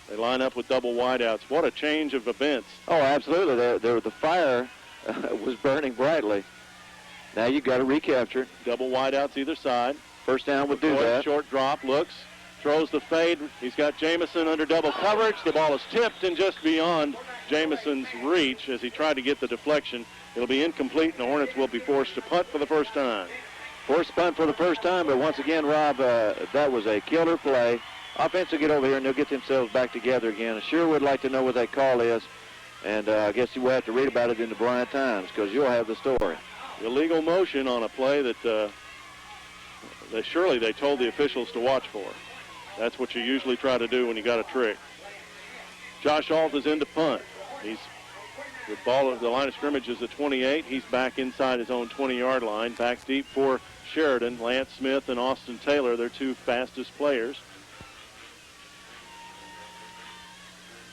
They line up with double wideouts. What a change of events. Oh, absolutely. The fire was burning brightly. Now you've got to recapture it. Double wideouts either side. First down would do that. Short drop, looks, throws the fade. He's got Jameson under double coverage. The ball is tipped and just beyond Jameson's reach as he tried to get the deflection. It'll be incomplete, and the Hornets will be forced to punt for the first time. Forced punt for the first time, but once again, Rob, that was a killer play. Offense will get over here, and they'll get themselves back together again. I sure would like to know what that call is, and I guess you will have to read about it in the Bryant Times because you'll have the story. Illegal motion on a play that surely they told the officials to watch for. That's what you usually try to do when you got a trick. Josh Alt is in to punt. He's the ball at the line of scrimmage is the 28. He's back inside his own 20-yard line. Back deep for Sheridan. Lance Smith and Austin Taylor, their two fastest players.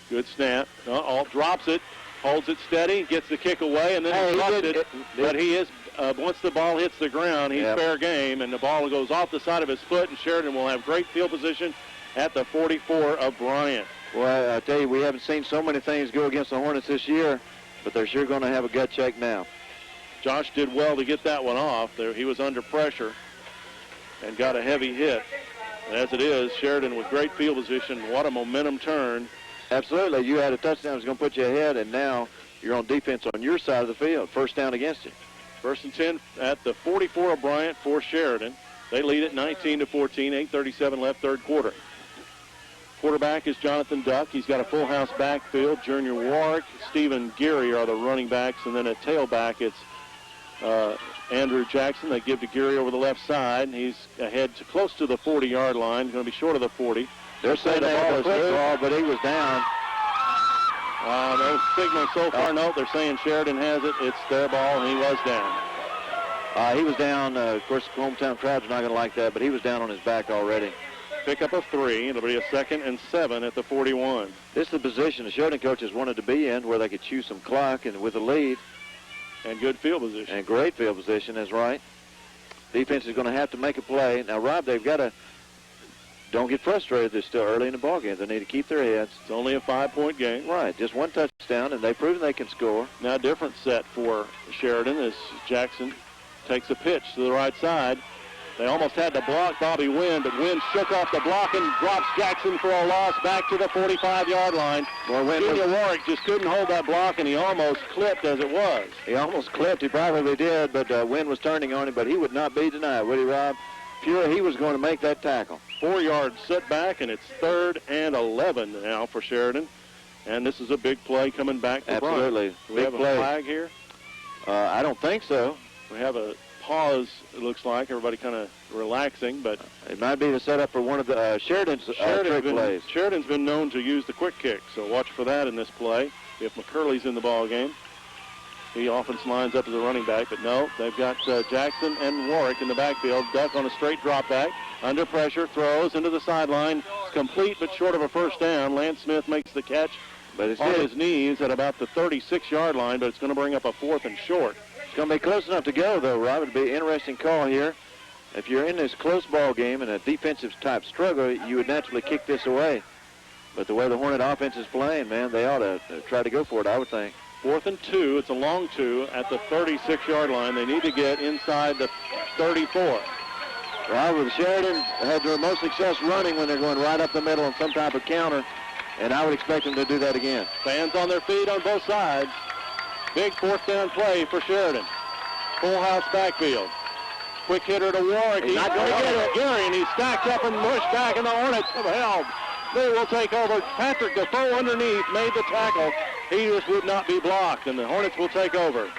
Good snap. Alt drops it, holds it steady, gets the kick away, and then he drops it. But he is, once the ball hits the ground, he's fair game, and the ball goes off the side of his foot, and Sheridan will have great field position at the 44 of Bryant. Well, I tell you, we haven't seen so many things go against the Hornets this year, but they're sure going to have a gut check now. Josh did well to get that one off. He was under pressure and got a heavy hit. And as it is, Sheridan with great field position. What a momentum turn. Absolutely. You had a touchdown that was going to put you ahead, and now you're on defense on your side of the field. First down against you. 1st and 10 at the 44 of Bryant for Sheridan. They lead it 19-14, 8:37 left, third quarter. Quarterback is Jonathan Duck. He's got a full house backfield. Junior Warwick, Stephen Geary are the running backs, and then at tailback it's Andrew Jackson. They give to Geary over the left side. He's ahead to close to the 40-yard line. He's going to be short of the 40. They're saying the ball was football, but he was down. No signal so far. No, they're saying Sheridan has it. It's their ball, and he was down. He was down. Of course, the hometown crowd's not going to like that, but he was down on his back already. Pickup of 3. It'll be a 2nd and 7 at the 41. This is the position the Sheridan coaches wanted to be in, where they could chew some clock and with a lead. And good field position. And great field position, is right. Defense is going to have to make a play. Now, Rob, they've got to don't get frustrated. They're still early in the ballgame. They need to keep their heads. It's only a 5-point game. Right, just one touchdown, and they've proven they can score. Now, different set for Sheridan as Jackson takes a pitch to the right side. They almost had to block Bobby Wynn, but Wynn shook off the block and drops Jackson for a loss back to the 45-yard line. Junior Warwick just couldn't hold that block, and he almost clipped as it was. He almost clipped. He probably did, but Wynn was turning on him, but he would not be denied, would he, Rob? pure he was going to make that tackle. 4-yard setback, and it's 3rd and 11 now for Sheridan. And this is a big play coming back for Bryant. Absolutely. Do we have a flag here? I don't think so. We have a pause, it looks like. Everybody kind of relaxing, but it might be the setup for one of the Sheridan's trick plays. Sheridan's been known to use the quick kick, so watch for that in this play. If McCurley's in the ball game, he often lines up as a running back, but no, they've got Jackson and Warwick in the backfield. Duck on a straight drop back, under pressure, throws into the sideline. It's complete but short of a first down. Lance Smith makes the catch, but it's on his knees at about the 36-yard line, but it's going to bring up a 4th and short. It's going to be close enough to go, though, Rob. It'll be an interesting call here. If you're in this close ball game and a defensive-type struggle, you would naturally kick this away. But the way the Hornet offense is playing, man, they ought to try to go for it, I would think. 4th and 2. It's a long 2 at the 36-yard line. They need to get inside the 34. Well, Sheridan had their most success running when they're going right up the middle on some type of counter, and I would expect them to do that again. Fans on their feet on both sides. Big 4th down play for Sheridan. Full house backfield. Quick hitter to Warwick. He's not going to get it. Gary, and he's stacked up and pushed back, and the Hornets have held. They will take over. Patrick Defoe underneath made the tackle. He just would not be blocked, and the Hornets will take over.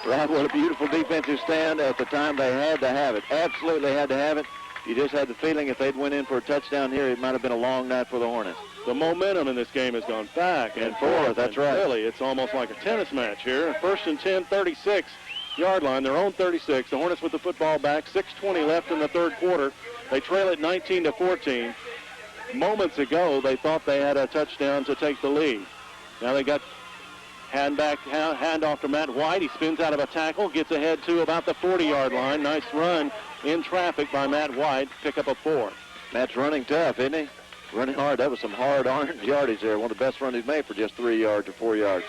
Rob, what a beautiful defensive stand. At the time, they had to have it. Absolutely had to have it. You just had the feeling if they'd went in for a touchdown here, it might have been a long night for the Hornets. The momentum in this game has gone back and forth. That's right. Really, it's almost like a tennis match here. 1st and 10, 36-yard line, their own 36. The Hornets with the football back, 6:20 left in the 3rd quarter. They trail it 19-14. Moments ago, they thought they had a touchdown to take the lead. Now they got handoff to Matt White. He spins out of a tackle, gets ahead to about the 40-yard line. Nice run in traffic by Matt White. Pick up a 4. Matt's running tough, isn't he? Running hard. That was some hard orange yardage there. One of the best runs he's made for just 3 yards or 4 yards.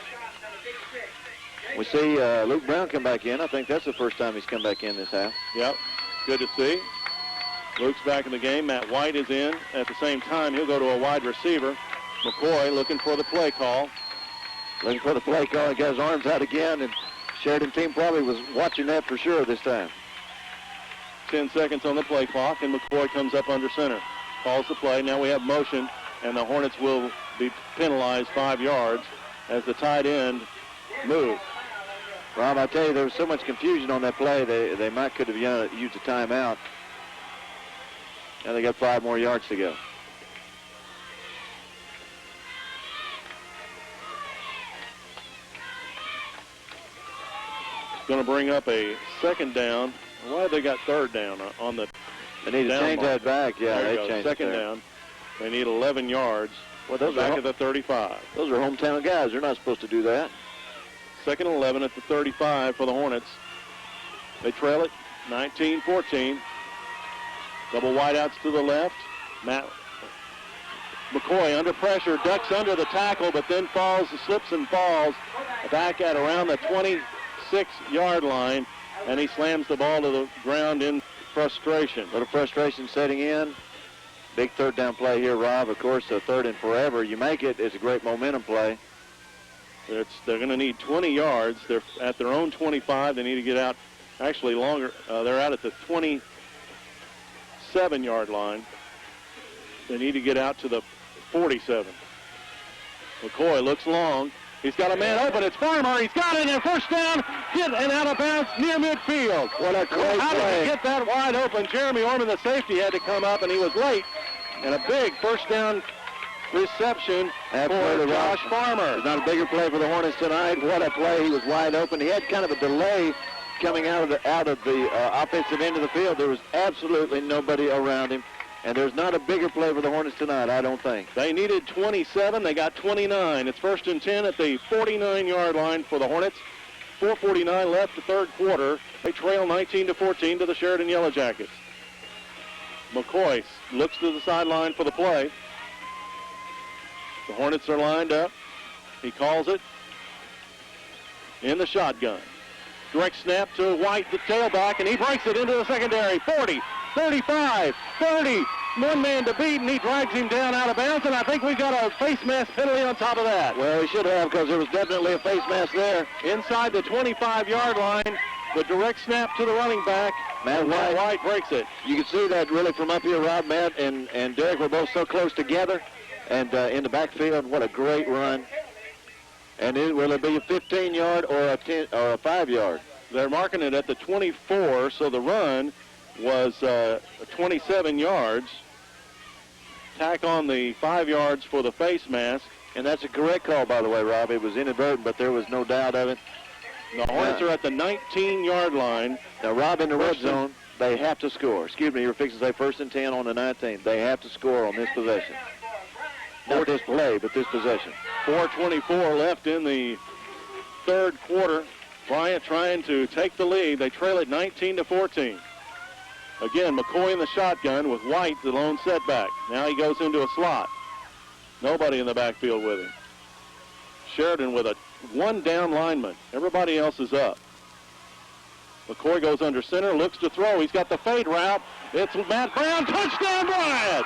We see Luke Brown come back in. I think that's the first time he's come back in this half. Yep, good to see. Luke's back in the game. Matt White is in. At the same time, he'll go to a wide receiver. McCoy looking for the play call. Looking for the play call. He got his arms out again, and Sheridan team probably was watching that for sure this time. 10 seconds on the play clock, and McCoy comes up under center. Calls the play. Now we have motion, and the Hornets will be penalized 5 yards as the tight end moves. Rob, I tell you, there was so much confusion on that play, they could have used a timeout. Now they got 5 more yards to go. Going to bring up a 2nd down. Why have they got 3rd down on the They need to change that back. Yeah, they changed it. 2nd down. They need 11 yards. Well, those back are at the 35. Those are hometown guys. They're not supposed to do that. 2nd and 11 at the 35 for the Hornets. They trail it 19-14. Double wideouts to the left. Matt McCoy under pressure, ducks under the tackle, but then slips and falls back at around the 26-yard line, and he slams the ball to the ground in frustration. A little frustration setting in. Big 3rd down play here, Rob. Of course, a 3rd and forever. You make it. It's a great momentum play. They're going to need 20 yards. They're at their own 25. They need to get out actually longer. They're out at the 27-yard line. They need to get out to the 47. McCoy looks long. He's got a man open. It's Farmer. He's got it. And first down. Hit and out of bounds near midfield. What a great How play. did he get that wide open? Jeremy Orman, the safety, had to come up, and he was late. And a big first down reception for Josh Farmer. There's not a bigger play for the Hornets tonight. What a play. He was wide open. He had kind of a delay coming out of the offensive end of the field. There was absolutely nobody around him. And there's not a bigger play for the Hornets tonight, I don't think. They needed 27. They got 29. It's 1st and 10 at the 49-yard line for the Hornets. 4:49 left the 3rd quarter. They trail 19-14 to the Sheridan Yellow Jackets. McCoy looks to the sideline for the play. The Hornets are lined up. He calls it in the shotgun. Direct snap to White, the tailback, and he breaks it into the secondary. 40, 35, 30. One man to beat, and he drags him down out of bounds, and I think we got a face mask penalty on top of that. Well, we should have, because there was definitely a face mask there. Inside the 25-yard line, the direct snap to the running back, Matt White breaks it. You can see that really from up here, Rob. Matt and Derek were both so close together. And in the backfield, what a great run. And will it be a 15-yard or a 5-yard? They're marking it at the 24, so the run was 27 yards. Tack on the 5 yards for the face mask. And that's a correct call, by the way, Rob. It was inadvertent, but there was no doubt of it. The Hornets are at the 19-yard line. Now, Rob, in the red zone, they have to score. Excuse me, you were fixing to say 1st and 10 on the 19. They have to score on this possession. Not this play, but this possession. 4:24 left in the third quarter. Bryant trying to take the lead. They trail it 19-14. Again, McCoy in the shotgun with White, the lone setback. Now he goes into a slot. Nobody in the backfield with him. Sheridan with a one-down lineman. Everybody else is up. McCoy goes under center, looks to throw. He's got the fade route. It's Matt Brown. Touchdown, Bryant!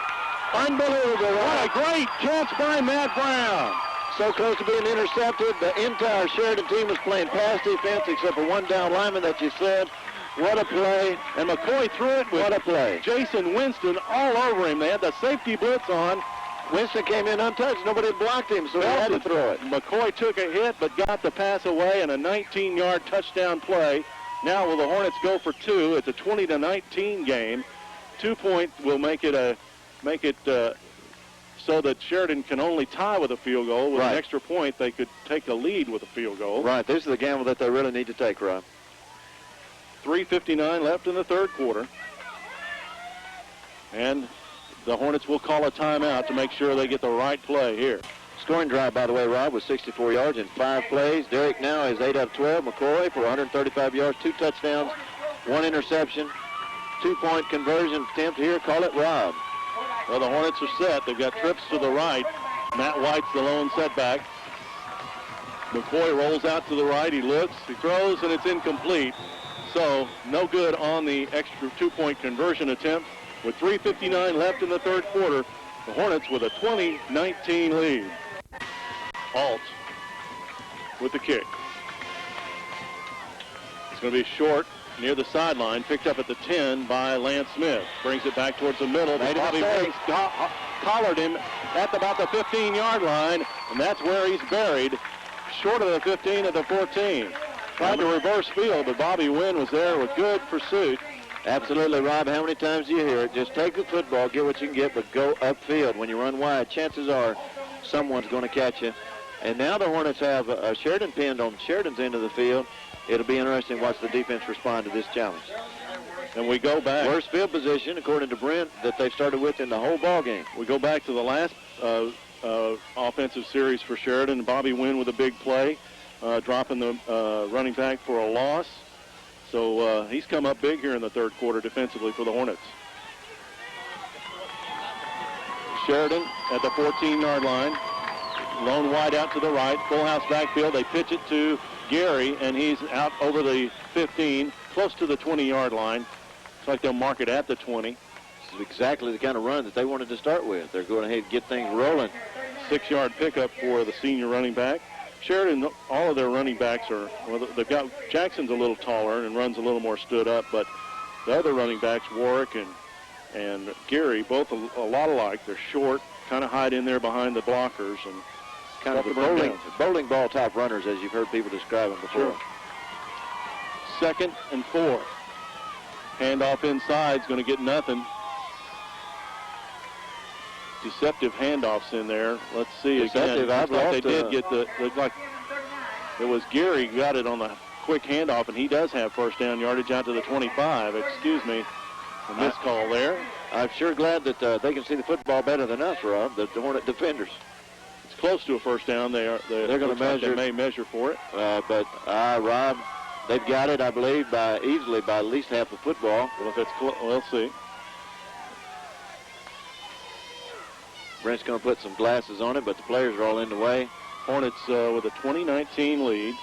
Unbelievable. What a great catch by Matt Brown. So close to being intercepted. The entire Sheridan team was playing pass defense except for one down lineman that you said. What a play. And McCoy threw it with what a play. Jason Winston all over him. They had the safety blitz on. Winston came in untouched. Nobody had blocked him, so he had to throw it. McCoy took a hit but got the pass away and a 19-yard touchdown play. Now will the Hornets go for 2? It's a 20-19 game. 2 point will make it so that Sheridan can only tie with a field goal. With an extra point, they could take a lead with a field goal. Right. This is the gamble that they really need to take, Rob. 3:59 left in the third quarter. And the Hornets will call a timeout to make sure they get the right play here. Scoring drive, by the way, Rob, was 64 yards in 5 plays. Derek now is 8 out of 12. McCoy for 135 yards, 2 touchdowns, 1 interception. 2-point conversion attempt here. Call it Rob. Well, the Hornets are set. They've got trips to the right. Matt White's the lone setback. McCoy rolls out to the right. He looks, he throws, and it's incomplete. So no good on the extra 2-point conversion attempt. With 3:59 left in the third quarter, the Hornets with a 20-19 lead. Alt with the kick. It's going to be short near the sideline, picked up at the 10 by Lance Smith. Brings it back towards the middle. Bobby Wayne collared him at about the 15-yard line, and that's where he's buried, short of the 15 at the 14. Tried to reverse field, but Bobby Wynn was there with good pursuit. Absolutely, Rob. How many times do you hear it? Just take the football, get what you can get, but go upfield. When you run wide, chances are someone's going to catch you. And now the Hornets have a Sheridan pinned on Sheridan's end of the field. It'll be interesting to watch the defense respond to this challenge. And we go back. Worst field position, according to Brent, that they started with in the whole ball game. We go back to the last offensive series for Sheridan. Bobby Wynn with a big play, dropping the running back for a loss. So he's come up big here in the third quarter defensively for the Hornets. Sheridan at the 14-yard line. Lone wide out to the right. Full house backfield. They pitch it to Gary, and he's out over the 15, close to the 20-yard line. Looks like they'll mark it at the 20. This is exactly the kind of run that they wanted to start with. They're going ahead and get things rolling. 6-yard pickup for the senior running back. Sheridan, all of their running backs are, well, they've got, Jackson's a little taller and runs a little more stood up, but the other running backs, Warwick and Gary, both a lot alike. They're short, kind of hide in there behind the blockers, and kind of the bowling ball type runners, as you've heard people describe them before. Sure. 2nd and 4. Handoff inside is going to get nothing. Deceptive handoffs in there. Let's see Deceptive, again. Looks like they did get looked like it was Gary who got it on the quick handoff, and he does have first down yardage out to the 25. Excuse me, a missed call there. I'm sure glad that they can see the football better than us, Rob, the Hornet defenders. It's close to a first down. They're going to measure. They may measure for it. But Rob, they've got it, I believe, easily by at least half the football. Well, if it's we'll see. Brent's going to put some glasses on it, but the players are all in the way. Hornets with a 20-19 lead.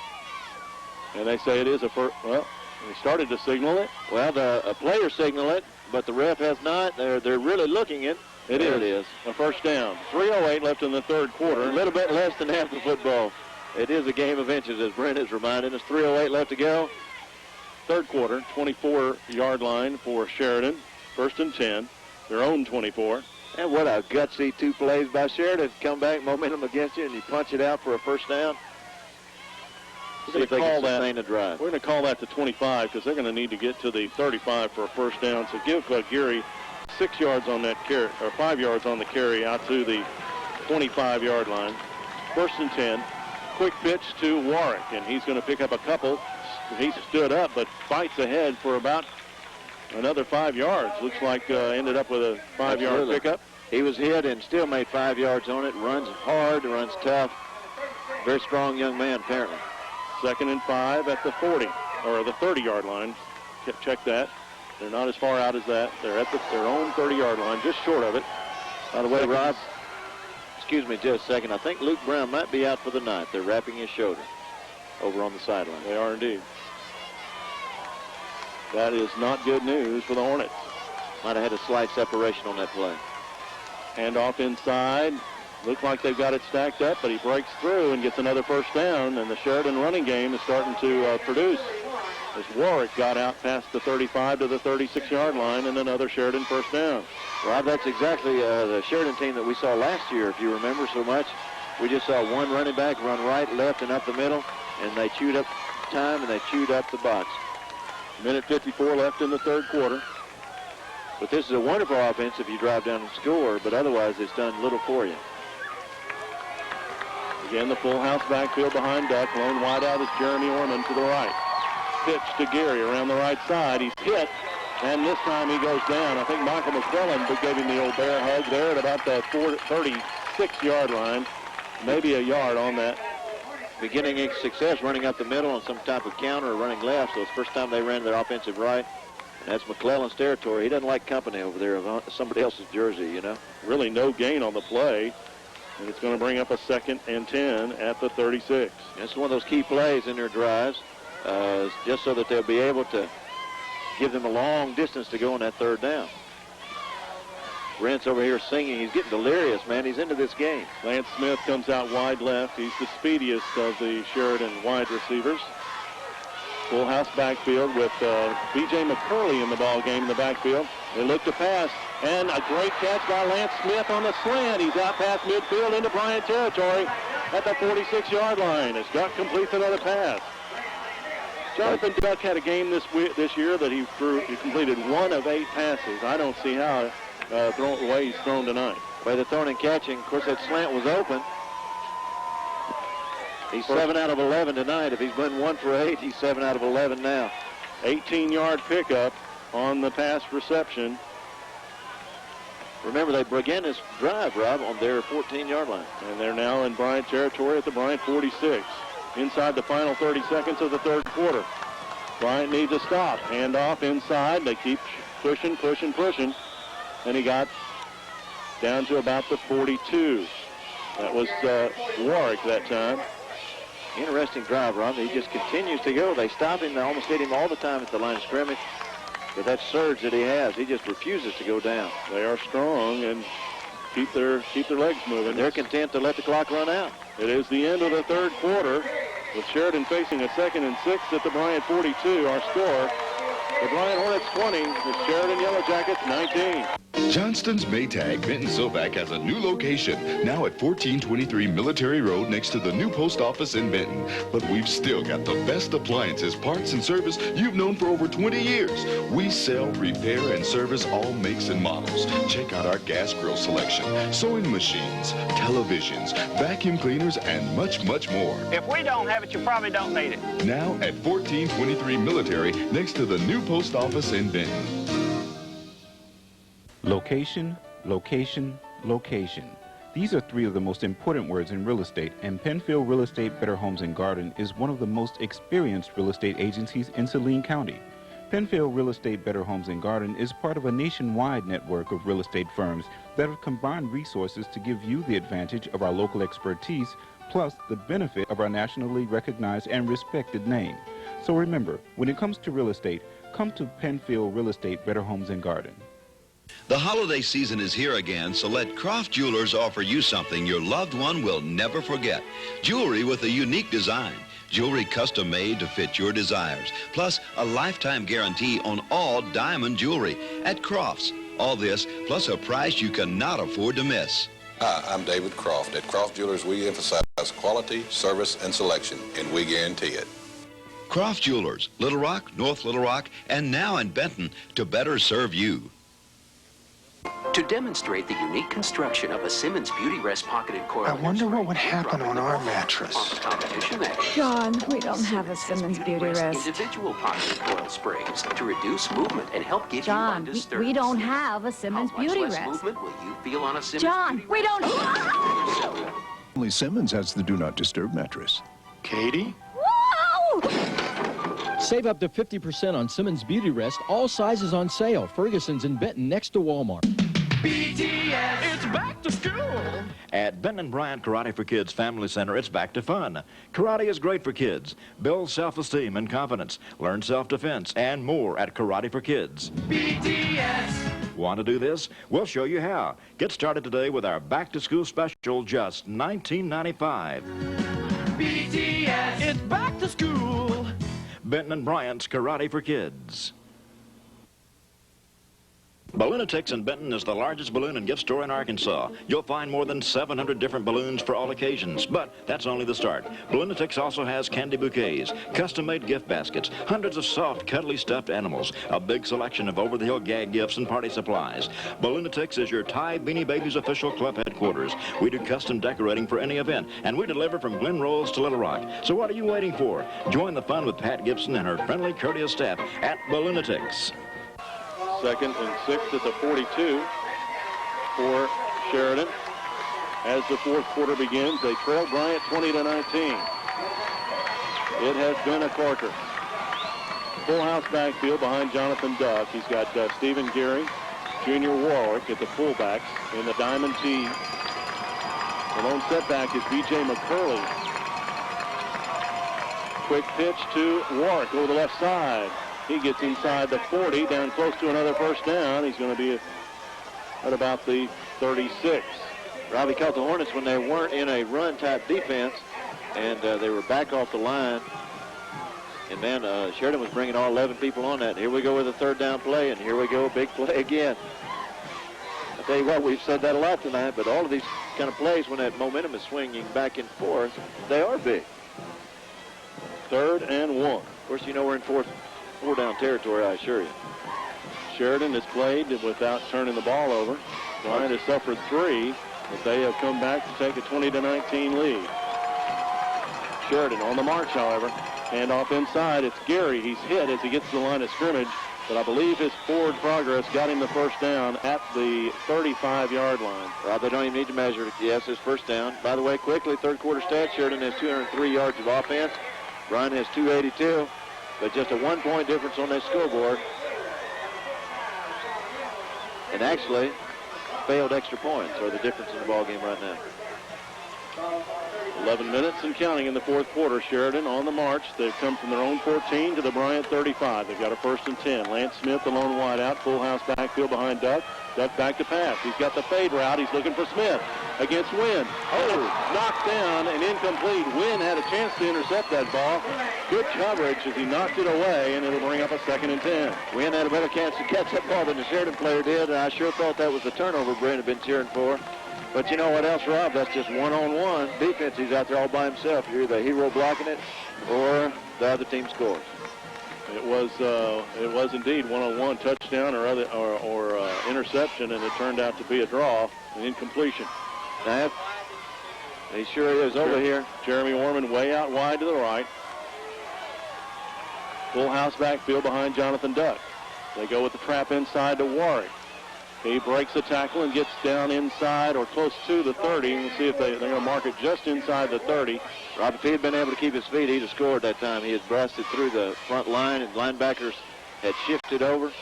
And they say it is a first. Well, they started to signal it. Well, the players signal it, but the ref has not. They're really looking it. It is a first down. 3:08 left in the third quarter. A little bit less than half the football. It is a game of inches, as Brent has reminded us. 3:08 left to go. third quarter, 24-yard line for Sheridan. 1st and 10, their own 24. And what a gutsy 2 plays by Sheridan. Come back, momentum against you, and you punch it out for a first down. We're going to call that. A drive. We're going to call that the 25 because they're going to need to get to the 35 for a first down. So give Geary 6 yards on that carry, or 5 yards on the carry out to the 25-yard line. 1st and 10. Quick pitch to Warwick, and he's going to pick up a couple. He stood up, but fights ahead for about another 5 yards. Looks like ended up with a 5-yard pickup. He was hit and still made 5 yards on it. Runs hard, runs tough. Very strong young man, apparently. 2nd and 5 at the 40, or the 30-yard line. Check that. They're not as far out as that. They're at their own 30-yard line, just short of it. By the way, Rob, excuse me just a second. I think Luke Brown might be out for the night. They're wrapping his shoulder over on the sideline. They are indeed. That is not good news for the Hornets. Might have had a slight separation on that play. Hand off inside. Looked like they've got it stacked up, but he breaks through and gets another first down, and the Sheridan running game is starting to produce. As Warwick got out past the 35 to the 36-yard line, and another Sheridan first down. Rob, that's exactly the Sheridan team that we saw last year, if you remember so much. We just saw one running back run right, left, and up the middle, and they chewed up time, and they chewed up the box. Minute 54 left in the third quarter. But this is a wonderful offense if you drive down and score, but otherwise it's done little for you. Again, the full house backfield behind Duck. Lone wide out is Jeremy Orman to the right. Pitch to Geary around the right side. He's hit, and this time he goes down. I think Michael McClellan gave him the old bear hug there at about the 36-yard line. Maybe a yard on that. Beginning success running up the middle on some type of counter or running left, so it's the first time they ran their offensive right. And that's McClellan's territory. He doesn't like company over there of somebody else's jersey, you know. Really no gain on the play. And it's going to bring up a 2nd and 10 at the 36. It's one of those key plays in their drives, just so that they'll be able to give them a long distance to go on that third down. Brent's over here singing. He's getting delirious, man. He's into this game. Lance Smith comes out wide left. He's the speediest of the Sheridan wide receivers. Full house backfield with B.J. McCurley in the ball game in the backfield. They look to pass, and a great catch by Lance Smith on the slant. He's out past midfield into Bryant territory at the 46-yard line. As Duck completes another pass. Jonathan Duck had a game this year that he completed 1 of 8 passes. I don't see how the way he's thrown tonight. By the throwing and catching, of course, that slant was open. He's 7 out of 11 tonight. If he's been 1 for 8, he's 7 out of 11 now. 18-yard pickup on the pass reception. Remember, they began this drive, Rob, on their 14-yard line. And they're now in Bryant territory at the Bryant 46. Inside the final 30 seconds of the third quarter. Bryant needs a stop. Hand off inside. They keep pushing. And he got down to about the 42. That was Warwick that time. Interesting drive, Rob. He just continues to go. They stop him. They almost hit him all the time at the line of scrimmage. But that surge that he has, he just refuses to go down. They are strong and keep their legs moving. And they're content to let the clock run out. It is the end of the third quarter with Sheridan facing a 2nd and 6 at the Bryant 42. Our score, the Bryant Hornets 20, the Sheridan Yellow Jackets 19. Johnston's Maytag Benton Silvac has a new location, now at 1423 Military Road next to the new post office in Benton. But we've still got the best appliances, parts, and service you've known for over 20 years. We sell, repair, and service all makes and models. Check out our gas grill selection, sewing machines, televisions, vacuum cleaners, and much, much more. If we don't have it, you probably don't need it. Now at 1423 Military next to the new post office in Benton. Location, location, location. These are 3 of the most important words in real estate, and Penfield Real Estate Better Homes and Garden is one of the most experienced real estate agencies in Saline County. Penfield Real Estate Better Homes and Garden is part of a nationwide network of real estate firms that have combined resources to give you the advantage of our local expertise, plus the benefit of our nationally recognized and respected name. So remember, when it comes to real estate, come to Penfield Real Estate Better Homes and Garden. The holiday season is here again, so let Croft Jewelers offer you something your loved one will never forget. Jewelry with a unique design. Jewelry custom made to fit your desires. Plus a lifetime guarantee on all diamond jewelry at Crofts. All this plus a price you cannot afford to miss. Hi, I'm David Croft. At Croft Jewelers, we emphasize quality, service, and selection, and we guarantee it. Croft Jewelers, Little Rock, North Little Rock, and now in Benton to better serve you. To demonstrate the unique construction of a Simmons Beauty Rest pocketed coil. I wonder what would happen on our mattress. Competition match. John, we don't have a Simmons Beauty Rest. Individual pocketed coil springs to reduce movement and help give John, you undisturbed. we don't have a Simmons Beauty How much less Rest. movement will you feel on a Simmons John, Beauty we don't have... Only Simmons has the Do Not Disturb mattress. Katie? Whoa! Save up to 50% on Simmons Beauty Rest, all sizes on sale. Ferguson's in Benton next to Walmart. BTS, it's back to school. At Benton Bryant Karate for Kids Family Center, it's back to fun. Karate is great for kids. Build self-esteem and confidence. Learn self-defense and more at Karate for Kids. BTS. Want to do this? We'll show you how. Get started today with our back-to-school special, just $19.95. BTS, it's back to school. Benton and Bryant's Karate for Kids. Balloonatics in Benton is the largest balloon and gift store in Arkansas. You'll find more than 700 different balloons for all occasions, but that's only the start. Balloonatics also has candy bouquets, custom-made gift baskets, hundreds of soft, cuddly stuffed animals, a big selection of over-the-hill gag gifts and party supplies. Balloonatics is your Thai Beanie Babies official club headquarters. We do custom decorating for any event, and we deliver from Glen Rose to Little Rock. So what are you waiting for? Join the fun with Pat Gibson and her friendly, courteous staff at Balloonatics. 2nd and 6 at the 42 for Sheridan. As the fourth quarter begins, they trail Bryant 20-19. It has been a corker. Full house backfield behind Jonathan Duck. He's got Stephen Geary, Junior Warwick at the fullbacks in the diamond tee. The lone setback is B.J. McCurley. Quick pitch to Warwick over the left side. He gets inside the 40, down close to another first down. He's going to be at about the 36. Robbie caught the Hornets when they weren't in a run-type defense, and they were back off the line. And then Sheridan was bringing all 11 people on that. Here we go with a third down play, and here we go, a big play again. I tell you what, we've said that a lot tonight, but all of these kind of plays, when that momentum is swinging back and forth, they are big. 3rd and 1. Of course, you know we're in four-down territory, I assure you. Sheridan has played without turning the ball over. Bryant has suffered 3, but they have come back to take a 20-19 lead. Sheridan on the march, however. Hand off inside. It's Gary. He's hit as he gets to the line of scrimmage, but I believe his forward progress got him the first down at the 35-yard line. Rob, they don't even need to measure it. Yes, his first down. By the way, quickly, third quarter stats. Sheridan has 203 yards of offense. Bryant has 282. But just a 1-point difference on that scoreboard. And actually, failed extra points are the difference in the ball game right now. 11 minutes and counting in the fourth quarter. Sheridan on the march. They've come from their own 14 to the Bryant 35. They've got a 1st and 10. Lance Smith, the lone wideout, full house backfield behind Duck. Duck back to pass. He's got the fade route. He's looking for Smith against Wynn. Oh, knocked down and incomplete. Wynn had a chance to intercept that ball. Good coverage as he knocked it away, and it'll bring up a 2nd and 10. Wynn had a better chance to catch that ball than the Sheridan player did, and I sure thought that was the turnover Brent had been cheering for. But you know what else, Rob? That's just one-on-one defense. He's out there all by himself. You're the hero blocking it, or the other team scores. It was indeed one-on-one touchdown or interception, and it turned out to be a draw, an incompletion. Now, he sure is over here. Jeremy Orman way out wide to the right. Full house backfield behind Jonathan Duck. They go with the trap inside to Warwick. He breaks the tackle and gets down inside or close to the 30. We'll see if they're going to mark it just inside the 30. Rob, if he had been able to keep his feet, he'd have scored that time. He had busted through the front line, and linebackers had shifted over.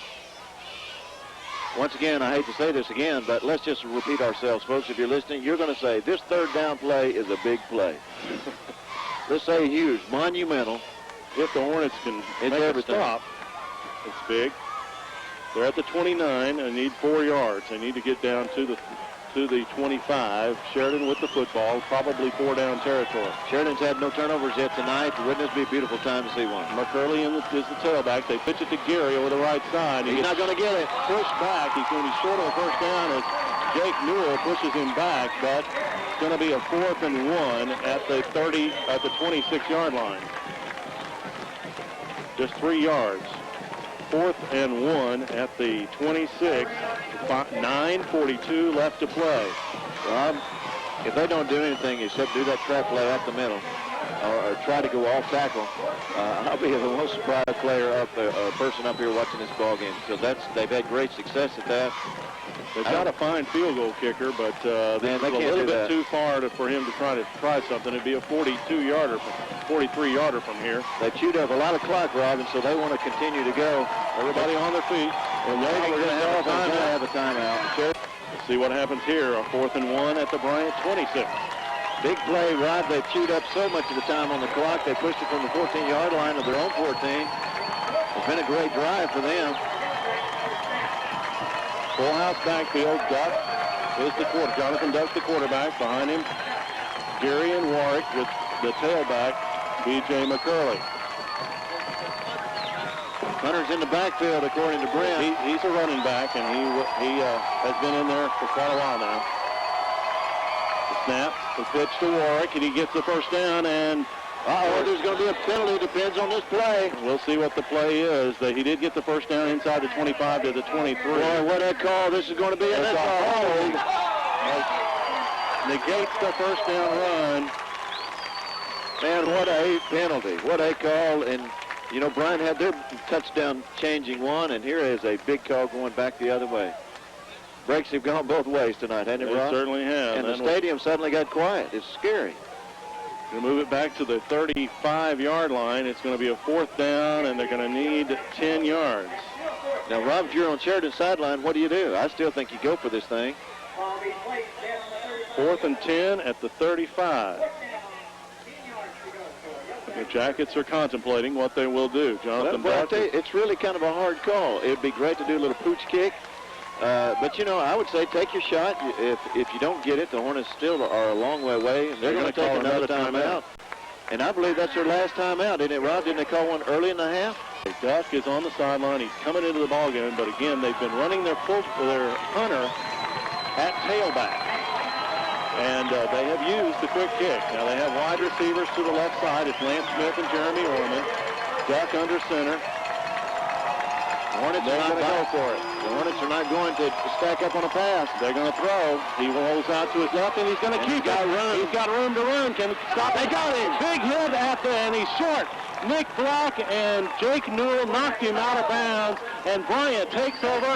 Once again, I hate to say this again, but let's just repeat ourselves, folks. If you're listening, you're going to say this third down play is a big play. Let's say huge, monumental. If the Hornets can make a stop, it's big. They're at the 29 and need 4 yards. They need to get down to the to the 25. Sheridan with the football, probably 4-down territory. Sheridan's had no turnovers yet tonight. Wouldn't this be a beautiful time to see one? McCurley is the tailback. They pitch it to Gary over the right side. He's not going to get it. Pushed back. He's going to be short of a first down as Jake Newell pushes him back, but it's going to be a 4th and 1 at the 26-yard line. Just 3 yards. 4th and 1 at the 26. 9:42 left to play. Rob, if they don't do anything except do that trap play up the middle or try to go off tackle, I'll be the most surprised person up here watching this ball game, because they've had great success at that. They've got a fine field goal kicker, but this is a little bit too far for him to try something. It'd be a 42-yarder, 43-yarder from here. They chewed up a lot of clock, Rob, and so they want to continue to go. Everybody on their feet. And they're going to have a timeout. Let's see what happens here. A 4th and 1 at the Bryant 26. Big play, Rob. They chewed up so much of the time on the clock. They pushed it from the 14-yard line of their own 14. It's been a great drive for them. Full house backfield. Duck is the quarterback. Jonathan Duck's the quarterback. Behind him, Gary and Warwick with the tailback, B.J. McCurley. Hunter's in the backfield, according to Brent. He's a running back, and he has been in there for quite a while now. The snap, the pitch to Warwick, and he gets the first down, and there's going to be a penalty. Depends on this play. We'll see what the play is. He did get the first down inside the 25 to the 23. Boy, what a call. This is going to be a hold. Negates the first down run. Man, what a penalty. What a call. And, you know, Bryant had their touchdown changing one, and here is a big call going back the other way. Breaks have gone both ways tonight, hasn't it, Rob? They certainly have. And the stadium suddenly got quiet. It's scary. Going to move it back to the 35-yard line. It's going to be a 4th down, and they're going to need 10 yards. Now, Rob, if you're on Sheridan's sideline, what do? I still think you go for this thing. 4th and 10 at the 35. The Jackets are contemplating what they will do. Jonathan Duck. It's really kind of a hard call. It would be great to do a little pooch kick. But, you know, I would say take your shot. If you don't get it, the Hornets still are a long way away. And they're going to take another timeout. And I believe that's their last timeout, isn't it, Rob? Didn't they call one early in the half? Duck is on the sideline. He's coming into the ballgame. But, again, they've been running their punter at tailback. And they have used the quick kick. Now, they have wide receivers to the left side. It's Lance Smith and Jeremy Orman. Duck under center. The Hornets are not going to go for it. The Hornets are not going to stack up on a pass. They're going to throw. He rolls out to his left, and he's going to keep it. He's got room to run. Can stop. They got him. Big hit and he's short. Nick Black and Jake Newell knocked him out of bounds, and Bryant takes over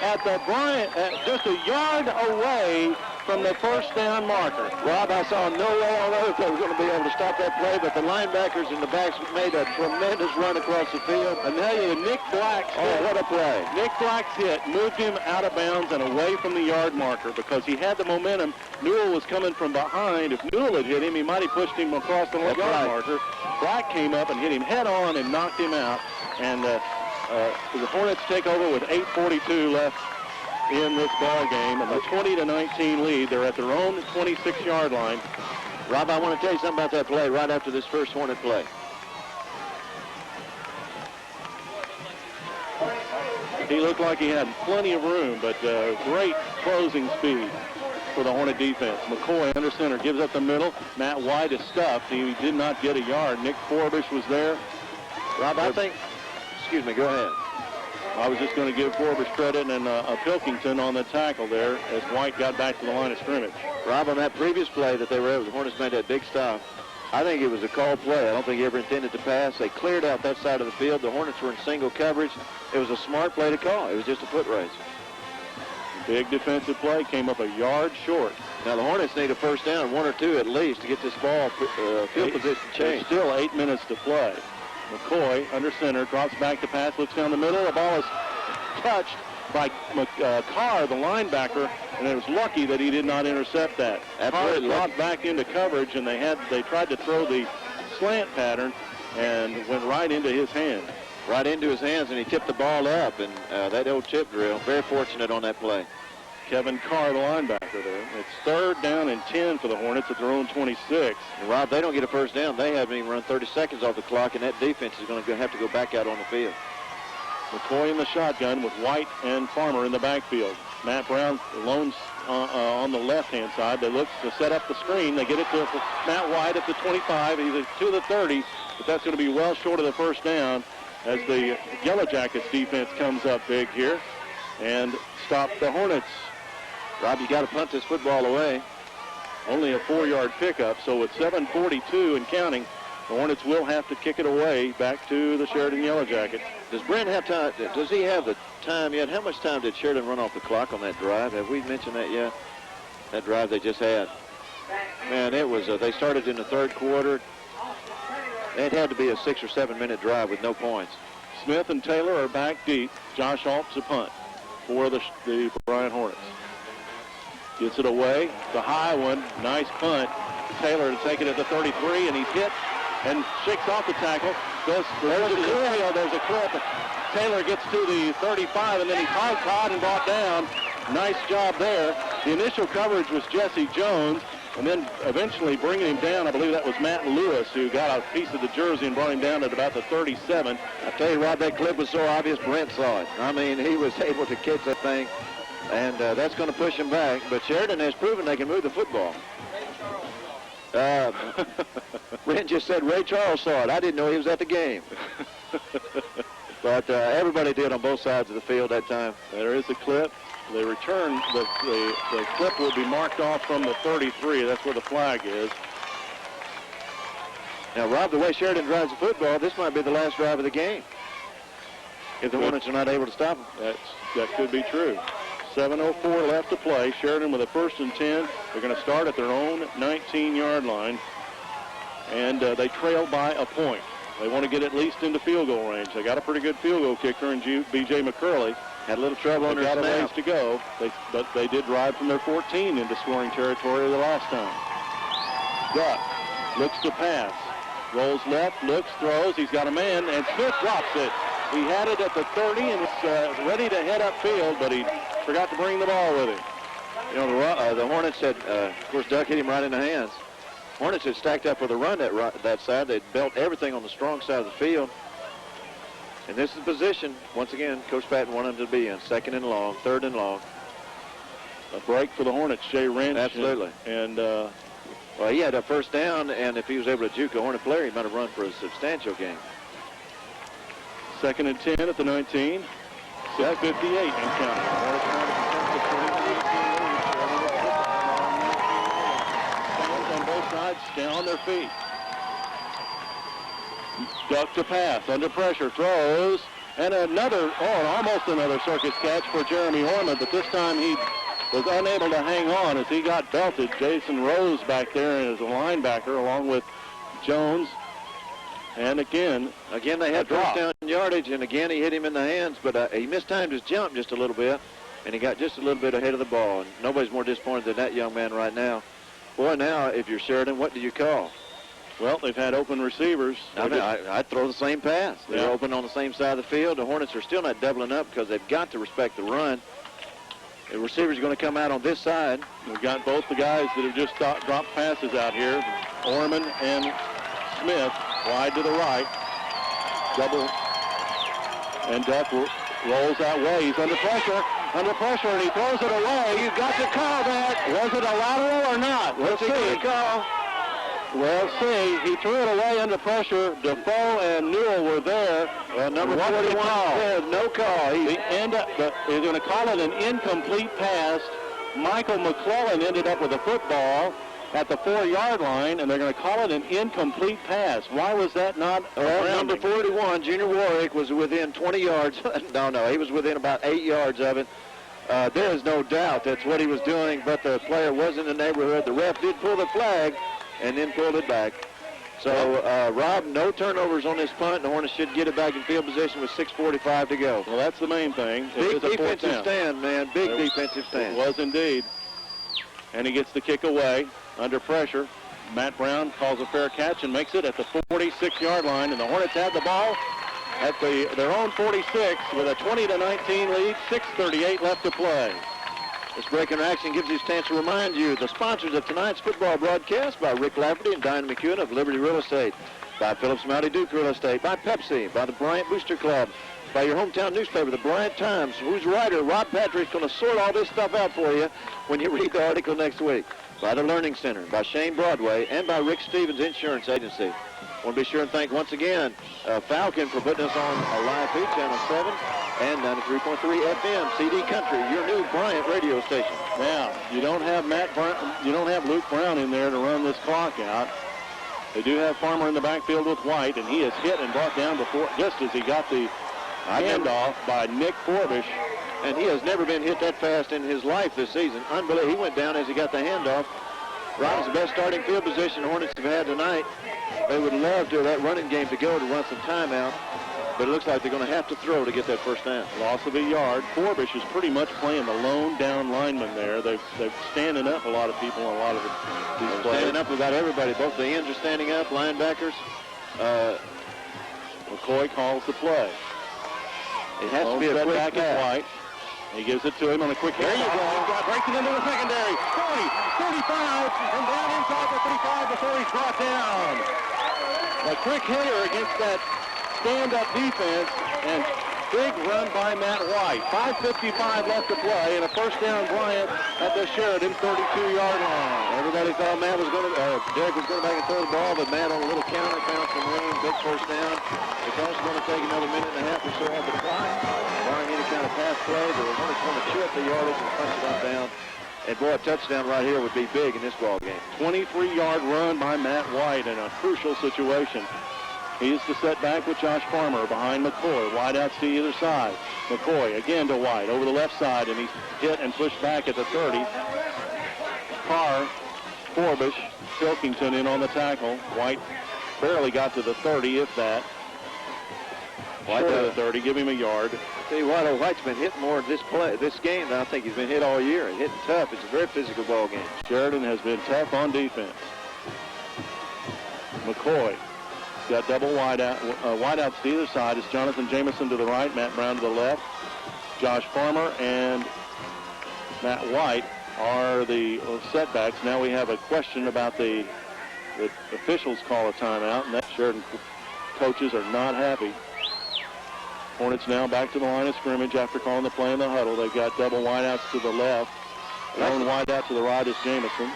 at the Bryant, just a yard away from the first down marker. Rob, I saw no way on earth they were going to be able to stop that play, but the linebackers and the backs made a tremendous run across the field. And now Nick Black's hit. What a play. Nick Black's hit moved him out of bounds and away from the yard marker because he had the momentum. Newell was coming from behind. If Newell had hit him, he might have pushed him across the yard marker. Black came up and hit him head on and knocked him out. And the Hornets take over with 8:42 left in this ball game, and the 20-19 lead. They're at their own 26-yard line. Rob, I want to tell you something about that play right after this first Hornet play. He looked like he had plenty of room, but great closing speed for the Hornet defense. McCoy under center gives up the middle. Matt White is stuffed. He did not get a yard. Nick Forbush was there. Rob, I think, excuse me, go ahead. I was just going to give Forbush credit and Pilkington on the tackle there as White got back to the line of scrimmage. Rob, on that previous play that they were able, the Hornets made that big stop. I think it was a called play. I don't think he ever intended to pass. They cleared out that side of the field. The Hornets were in single coverage. It was a smart play to call. It was just a foot race. Big defensive play, came up a yard short. Now the Hornets need a first down, 1 or 2 at least, to get this ball field position changed. There's still 8 minutes to play. McCoy under center, drops back to pass, looks down the middle. The ball is touched by Carr, the linebacker, and it was lucky that he did not intercept that. Carr dropped back into coverage, and they tried to throw the slant pattern and went right into his hand. Right into his hands, and he tipped the ball up, and that old tip drill. Very fortunate on that play. Kevin Carr, the linebacker there. It's 3rd down and 10 for the Hornets at their own 26. And Rob, they don't get a first down. They haven't even run 30 seconds off the clock, and that defense is going to have to go back out on the field. McCoy in the shotgun with White and Farmer in the backfield. Matt Brown loans on the left-hand side. They look to set up the screen. They get it to Matt White at the 25, either to the 30, but that's going to be well short of the first down as the Yellow Jackets defense comes up big here and stop the Hornets. Rob, you got to punt this football away. Only a 4-yard pickup, so with 7:42 and counting, the Hornets will have to kick it away back to the Sheridan Yellow Jackets. Does Brent have time? Does he have the time yet? How much time did Sheridan run off the clock on that drive? Have we mentioned that yet? That drive they just had. Man, it was. They started in the 3rd quarter. It had to be a 6 or 7 minute drive with no points. Smith and Taylor are back deep. Josh Halp's a punt for the Bryant Hornets. Gets it away. The high one. Nice punt. Taylor to take it at the 33, and he's hit and shakes off the tackle. There's a clip. Taylor gets to the 35, and then he's hog-tied and brought down. Nice job there. The initial coverage was Jesse Jones, and then eventually bringing him down, I believe that was Matt Lewis, who got a piece of the jersey and brought him down at about the 37. I tell you, Rob, that clip was so obvious, Brent saw it. I mean, he was able to catch that thing, and that's going to push him back. But Sheridan has proven they can move the football. Brent just said Ray Charles saw it. I didn't know he was at the game. But everybody did on both sides of the field that time. There is a clip. They return. The clip will be marked off from the 33. That's where the flag is. Now, Rob, the way Sheridan drives the football, this might be the last drive of the game. If the Hornets are not able to stop them. That could be true. 7:04 left to play. Sheridan with a 1st and 10. They're going to start at their own 19-yard line. And they trail by a point. They want to get at least into field goal range. They got a pretty good field goal kicker in B.J. McCurley. Had a little trouble on their snap. Got a ways to go, but they did drive from their 14 into scoring territory the last time. Duck looks to pass. Rolls left, looks, throws. He's got a man, and Smith drops it. He had it at the 30 and was ready to head upfield, but he forgot to bring the ball with him. You know, the Hornets had, of course, Duck hit him right in the hands. Hornets had stacked up for the run that side. They'd built everything on the strong side of the field. And this is the position, once again, Coach Patton wanted them to be in. 2nd and long, 3rd and long. A break for the Hornets, Jay Wrench. Absolutely. And well, he had a 1st down, and if he was able to juke a Hornet player, he might have run for a substantial gain. 2nd and 10 at the 19. 6:58 and counting. Hornets trying to on both sides, stay on their feet. Duck to pass, under pressure, throws, and almost another circus catch for Jeremy Horman, but this time he was unable to hang on as he got belted. Jason Rose back there as a linebacker along with Jones. And again they had 1st down yardage, and again he hit him in the hands, but he mistimed his jump just a little bit, and he got just a little bit ahead of the ball. And nobody's more disappointed than that young man right now. Boy, now, if you're Sheridan, what do you call? Well, they've had open receivers. I'd throw the same pass. They're open on the same side of the field. The Hornets are still not doubling up because they've got to respect the run. The receivers are going to come out on this side. We've got both the guys that have just dropped passes out here, Orman and Smith, wide to the right. Double. And Duck rolls that way. He's under pressure, and he throws it away. You've got to call that. Was it a lateral or not? Let's see. Well, he threw it away under pressure. Defoe and Newell were there. Number 41 said no call. He's going to call it an incomplete pass. Michael McClellan ended up with the football at the 4-yard line, and they're going to call it an incomplete pass. Why was that not? Number 41, Junior Warwick, was within 20 yards. No, he was within about 8 yards of it. There is no doubt that's what he was doing, but the player was in the neighborhood. The ref did pull the flag and then pulled it back. So, Rob, no turnovers on this punt. The Hornets should get it back in field position with 6:45 to go. Well, that's the main thing. Big defensive stand, man. Big defensive stand. It was indeed. And he gets the kick away under pressure. Matt Brown calls a fair catch and makes it at the 46-yard line. And the Hornets have the ball at their own 46 with a 20-19 lead. 6:38 left to play. This break in action gives you a chance to remind you the sponsors of tonight's football broadcast by Rick Lafferty and Diane McEwen of Liberty Real Estate, by Phillips Mounty Duke Real Estate, by Pepsi, by the Bryant Booster Club, by your hometown newspaper, the Bryant Times, whose writer, Rob Patrick's going to sort all this stuff out for you when you read the article next week, by the Learning Center, by Shane Broadway, and by Rick Stevens Insurance Agency. I want to be sure and thank once again Falcon for putting us on a live feed, Channel 7 and 93.3 FM, CD Country, your new Bryant radio station. Now, you don't have Luke Brown in there to run this clock out. They do have Farmer in the backfield with White, and he is hit and brought down before, just as he got the handoff by Nick Forbish. And he has never been hit that fast in his life this season. Unbelievable. He went down as he got the handoff. Rob's the best starting field position the Hornets have had tonight. They would love to have that running game to go to run some timeout, but it looks like they're going to have to throw to get that first down. Loss of a yard. Forbish is pretty much playing the lone down lineman there. They're standing up a lot of people on a lot of these plays. Standing up about everybody. Both the ends are standing up, linebackers. McCoy calls the play. It has to be a quick back at White. He gives it to him on a quick hit. There you go. Breaking into the secondary. 40, 35, and down inside the 35 before he's brought down. A quick hitter against that stand-up defense, and big run by Matt White. 5:55 left to play, and a first down Bryant at the Sheridan 32-yard line. Everybody thought Matt was going to, Derek was going to back and throw the ball, but Matt on a little counter found some room, big first down. It's also going to take another minute and a half or so off the clock. Barring any kind of pass play, the Hornets want to chip the yardage and punch it on down. And boy, a touchdown right here would be big in this ball game. 23-yard run by Matt White in a crucial situation. He's the setback with Josh Farmer behind McCoy. Wide outs to either side. McCoy again to White over the left side, and he's hit and pushed back at the 30. Carr, Forbish, Pilkington in on the tackle. White barely got to the 30, if that. White to the 30, give him a yard. I tell you what, old White's been hitting more this game than I think he's been hit all year. And hitting tough. It's a very physical ball game. Sheridan has been tough on defense. McCoy got double wide outs to either side. It's Jonathan Jameson to the right, Matt Brown to the left. Josh Farmer and Matt White are the setbacks. Now we have a question about the officials call a timeout, and that Sheridan coaches are not happy. Hornets now back to the line of scrimmage after calling the play in the huddle. They've got double wideouts to the left. Lone wideout to the right is Jameson.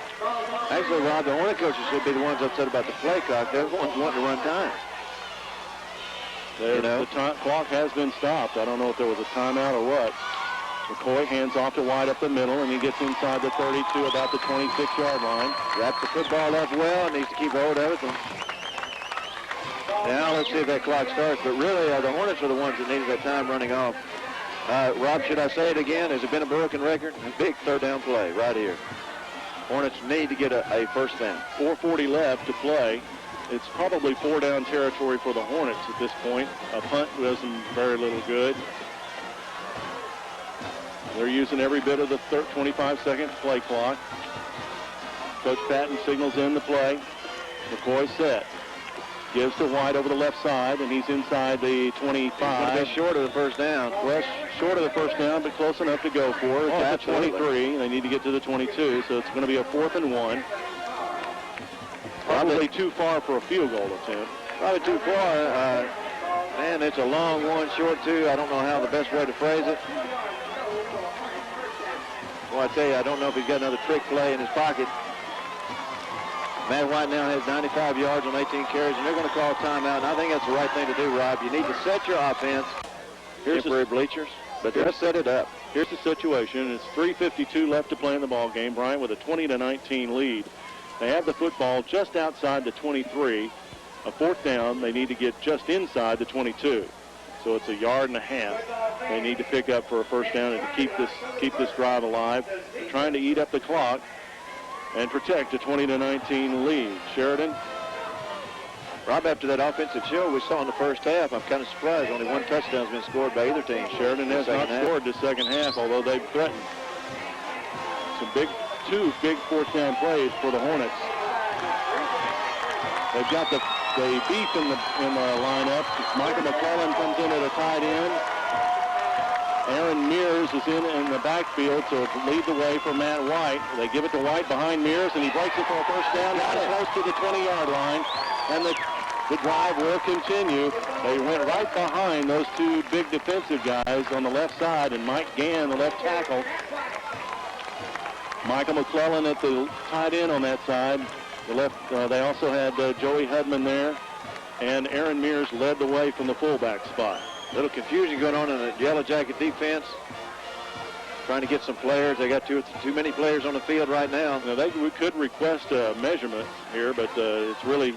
Actually, Rob, the Hornet coaches should be the ones upset about the play clock. They're the ones wanting to run time. The clock has been stopped. I don't know if there was a timeout or what. McCoy hands off to White up the middle, and he gets inside the 32, about the 26-yard line. Wraps the football up well, needs to keep hold of it. Now let's see if that clock starts. But really, the Hornets are the ones that needed that time running off. Rob, should I say it again? Has it been a broken record? A big third down play right here. Hornets need to get a first down. 4:40 left to play. It's probably 4-down territory for the Hornets at this point. A punt wasn't very little good. They're using every bit of the 25-second play clock. Coach Patton signals in the play. McCoy set. Gives to White over the left side, and he's inside the 25. He's going to be short of the first down. Well, short of the first down, but close enough to go for. It's at the 23. They need to get to the 22, so it's going to be a 4th and 1. Probably too far for a field goal attempt. Probably too far. Man, it's a long one, short two. I don't know how the best way to phrase it. Well, I tell you, I don't know if he's got another trick play in his pocket. Matt White now has 95 yards on 18 carries, and they're going to call a timeout, and I think that's the right thing to do, Rob. You need to set your offense. Here's temporary bleachers, but just set it up. Here's the situation. It's 3:52 left to play in the ball game. Bryant with a 20-19 lead. They have the football just outside the 23. A 4th down, they need to get just inside the 22. So it's a yard and a half. They need to pick up for a first down and to keep this drive alive. They're trying to eat up the clock and protect a 20-19 lead. Sheridan. Rob, after that offensive show we saw in the first half, I'm kind of surprised only one touchdown has been scored by either team. Sheridan has not scored the second half, although they've threatened. Two big 4th down plays for the Hornets. They've got the beef in the lineup. Michael McClellan comes in at a tight end. Aaron Mears is in the backfield to lead the way for Matt White. They give it to White behind Mears, and he breaks it for a first down. Now close to the 20-yard line, and the drive will continue. They went right behind those two big defensive guys on the left side, and Mike Gann, the left tackle. Michael McClellan at the tight end on that side. The left. They also had Joey Hudman there, and Aaron Mears led the way from the fullback spot. A little confusion going on in the Yellow Jacket defense. Trying to get some players. They got too many players on the field right now. Now we could request a measurement here, but it's really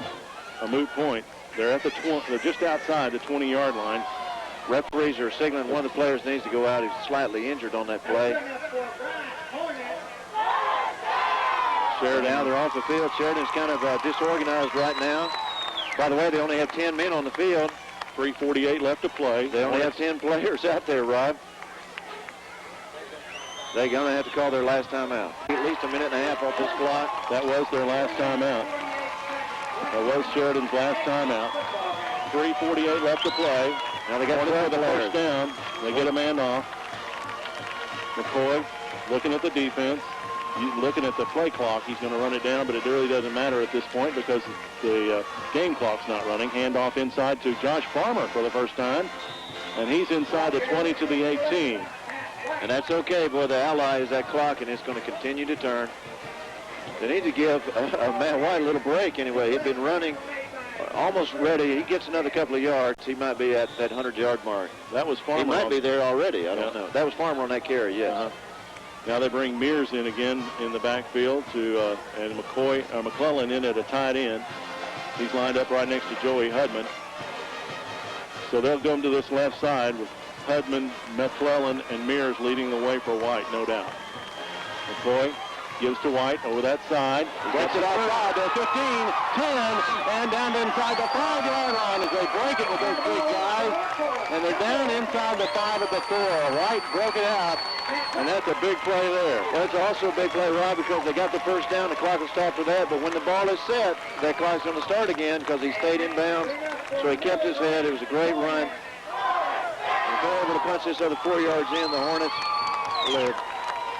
a moot point. They're at they're just outside the 20-yard line. Referees are signaling one of the players needs to go out. He's slightly injured on that play. Sheridan, now they're off the field. Sheridan's kind of disorganized right now. By the way, they only have 10 men on the field. 3:48 left to play. They only have 10 players out there, Rob. They're going to have to call their last timeout. At least a minute and a half off this clock. That was their last timeout. That was Sheridan's last timeout. 3:48 left to play. Now they got the first down. They get a man off. McCoy looking at the defense. Looking at the play clock, he's going to run it down, but it really doesn't matter at this point because the game clock's not running. Handoff inside to Josh Farmer for the first time, and he's inside the 20 to the 18. And that's okay, boy. The ally is that clock, and it's going to continue to turn. They need to give Matt White a little break anyway. He'd been running almost ready. He gets another couple of yards. He might be at that 100-yard mark. That was Farmer. He might be there already. I don't know. That was Farmer on that carry, yes. Now they bring Mears in again in the backfield and McClellan in at a tight end. He's lined up right next to Joey Hudman. So they'll go to this left side with Hudman, McClellan, and Mears leading the way for White, no doubt. McCoy gives to White over that side. Gets it outside to 15, 10, and down inside the 5-yard line as they break it with those big guys. And they're down inside the 5 at the 4. White broke it out, and that's a big play there. That's also a big play, Rob, because they got the first down. The clock will stop for that, but when the ball is set, that clock's going to start again because he stayed in bounds. So he kept his head. It was a great run. If they're able to punch this other 4 yards in, the Hornets will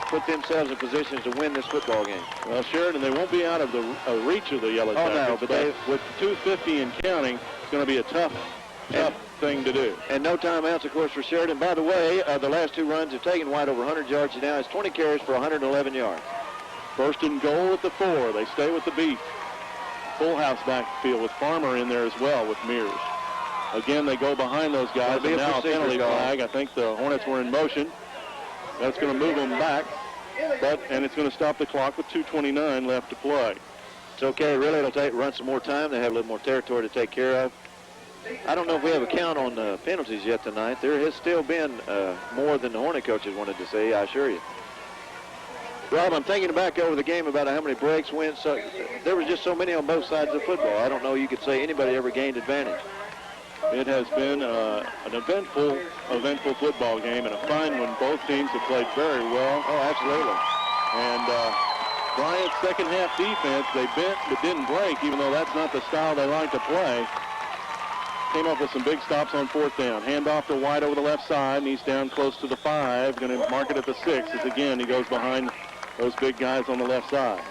put themselves in positions to win this football game. Well, Sheridan, they won't be out of the reach of the Yellow Jackets. Oh, no, but with 2:50 and counting, it's going to be a tough thing to do. And no timeouts, of course, for Sheridan. By the way, the last two runs have taken White over 100 yards. Now it's 20 carries for 111 yards. First and goal at the 4. They stay with the beat. Full house backfield with Farmer in there as well with Mears. Again, they go behind those guys. And now a penalty flag. I think the Hornets were in motion. That's going to move them back. And it's going to stop the clock with 2:29 left to play. It's okay. Really, it'll run some more time. They have a little more territory to take care of. I don't know if we have a count on penalties yet tonight. There has still been more than the Hornet coaches wanted to see, I assure you. Rob, I'm thinking back over the game about how many breaks went. So there was just so many on both sides of the football. I don't know you could say anybody ever gained advantage. It has been an eventful football game and a fun one. Both teams have played very well. Oh, absolutely. And Bryant's second half defense, they bent but didn't break, even though that's not the style they like to play. Came up with some big stops on 4th down. Handoff to White over the left side, and he's down close to the 5. Going to mark it at the 6 as again he goes behind those big guys on the left side.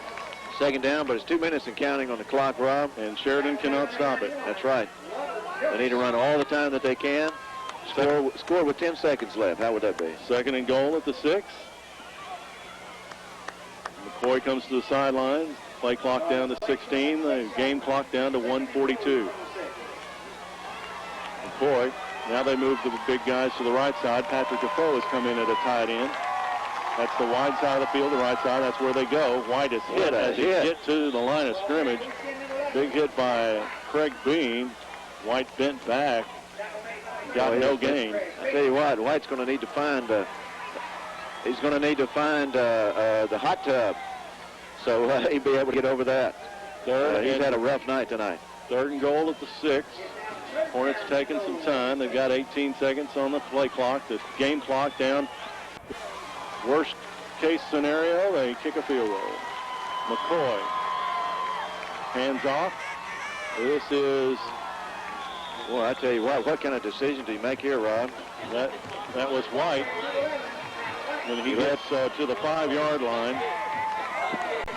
Second down, but it's 2 minutes and counting on the clock, Rob. And Sheridan cannot stop it. That's right. They need to run all the time that they can. Score with 10 seconds left. How would that be? Second and goal at the 6. McCoy comes to the sidelines. Play clock down to 16. The game clock down to 1:42. McCoy. Now they move the big guys to the right side. Patrick Defoe has come in at a tight end. That's the wide side of the field, the right side. That's where they go. White is hit as he gets to the line of scrimmage. Big hit by Craig Bean. White bent back. Got no gain. I tell you what, White's going to need to find. He's going to need to find the hot tub, so he'll be able to get over that. He's had a rough night tonight. Third and goal at the 6. Hornets taking some time. They've got 18 seconds on the play clock. The game clock down. Worst case scenario, they kick a field goal. McCoy. Hands off. This is Well, I tell you what kind of decision do you make here, Rob? That was White when he gets to the 5-yard line.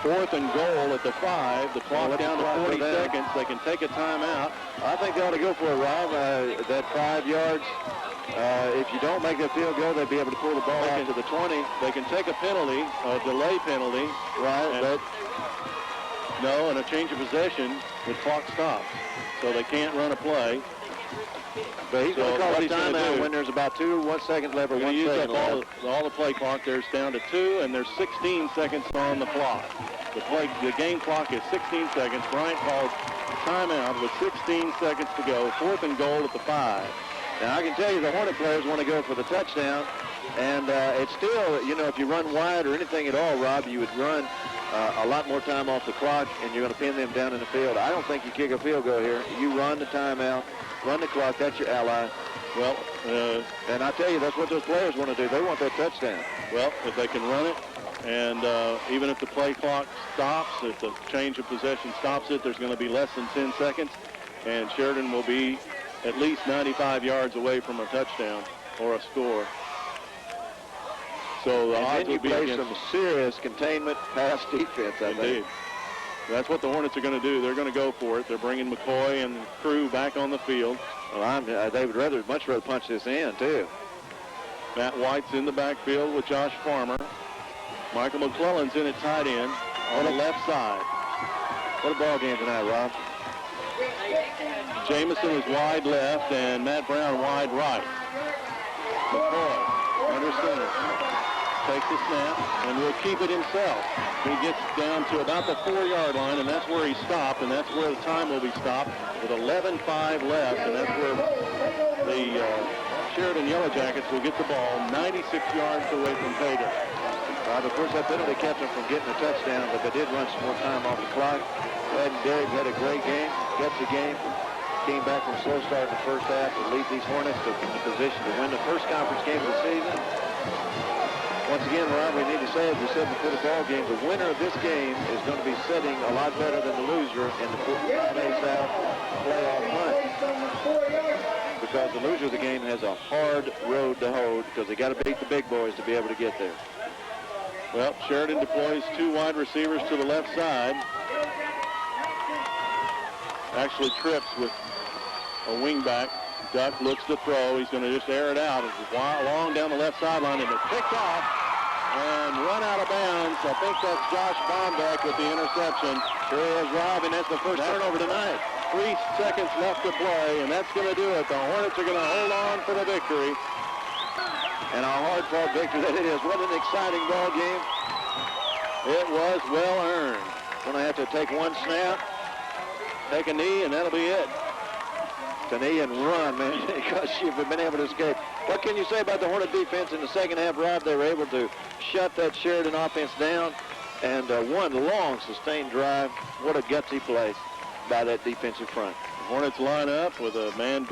4th and goal at the 5. The clock down to 40 seconds. They can take a timeout. I think they ought to go for it, Rob. That 5 yards. If you don't make that field goal, they'll be able to pull the ball out to the 20. They can take a penalty, a delay penalty. Right, but no, and a change of possession, the clock stops. So they can't run a play. But he's going to call a timeout when there's about 1 second left or 1 second left. All the play clock. There's down to 2, and there's 16 seconds on the clock. The game clock is 16 seconds. Bryant calls timeout with 16 seconds to go. 4th and goal at the 5. Now, I can tell you the Hornet players want to go for the touchdown. And it's still, you know, if you run wide or anything at all, Rob, you would run a lot more time off the clock, and you're going to pin them down in the field. I don't think you kick a field goal here. You run the timeout, run the clock. That's your ally. Well, and I tell you, that's what those players want to do. They want that touchdown. Well, if they can run it, and even if the play clock stops, if the change of possession stops it, there's going to be less than 10 seconds, and Sheridan will be at least 95 yards away from a touchdown or a score. So the odds will be play against some serious containment pass defense, I think. That's what the Hornets are going to do. They're going to go for it. They're bringing McCoy and crew back on the field. Well, they would much rather punch this in, too. Matt White's in the backfield with Josh Farmer. Michael McClellan's in at tight end on the left side. What a ball game tonight, Rob. Jamison is wide left and Matt Brown wide right. McCoy under center. Takes the snap and will keep it himself. He gets down to about the 4-yard line, and that's where he stopped, and that's where the time will be stopped with 11:05 left, and that's where the Sheridan Yellow Jackets will get the ball 96 yards away from pay dirt. Of course, that penalty kept them from getting a touchdown, but they did run some more time off the clock. Ed and Derek had a great game, gutsy game. Came back from a slow start in the first half to lead these Hornets to in the position to win the first conference game of the season. Once again, Rob, we need to say, as we said before the ball game, the winner of this game is going to be setting a lot better than the loser in the 4A South playoff hunt. Because the loser of the game has a hard road to hoe because they got to beat the big boys to be able to get there. Well, Sheridan deploys 2 wide receivers to the left side. Actually trips with a wingback. Duck looks to throw. He's going to just air it out. It's long down the left sideline, and it's picked off and run out of bounds. I think that's Josh Bombeck with the interception. Sure is, Rob, and that's the first turnover tonight. 3 seconds left to play, and that's going to do it. The Hornets are going to hold on for the victory. And a hard-fought victory that it is. What an exciting ball game. It was well earned. Going to have to take one snap, take a knee, and that'll be it. To knee and run, man, because you've been able to escape. What can you say about the Hornet defense in the second half, Rob? They were able to shut that Sheridan offense down, and one long, sustained drive. What a gutsy play by that defensive front. The Hornets line up with a man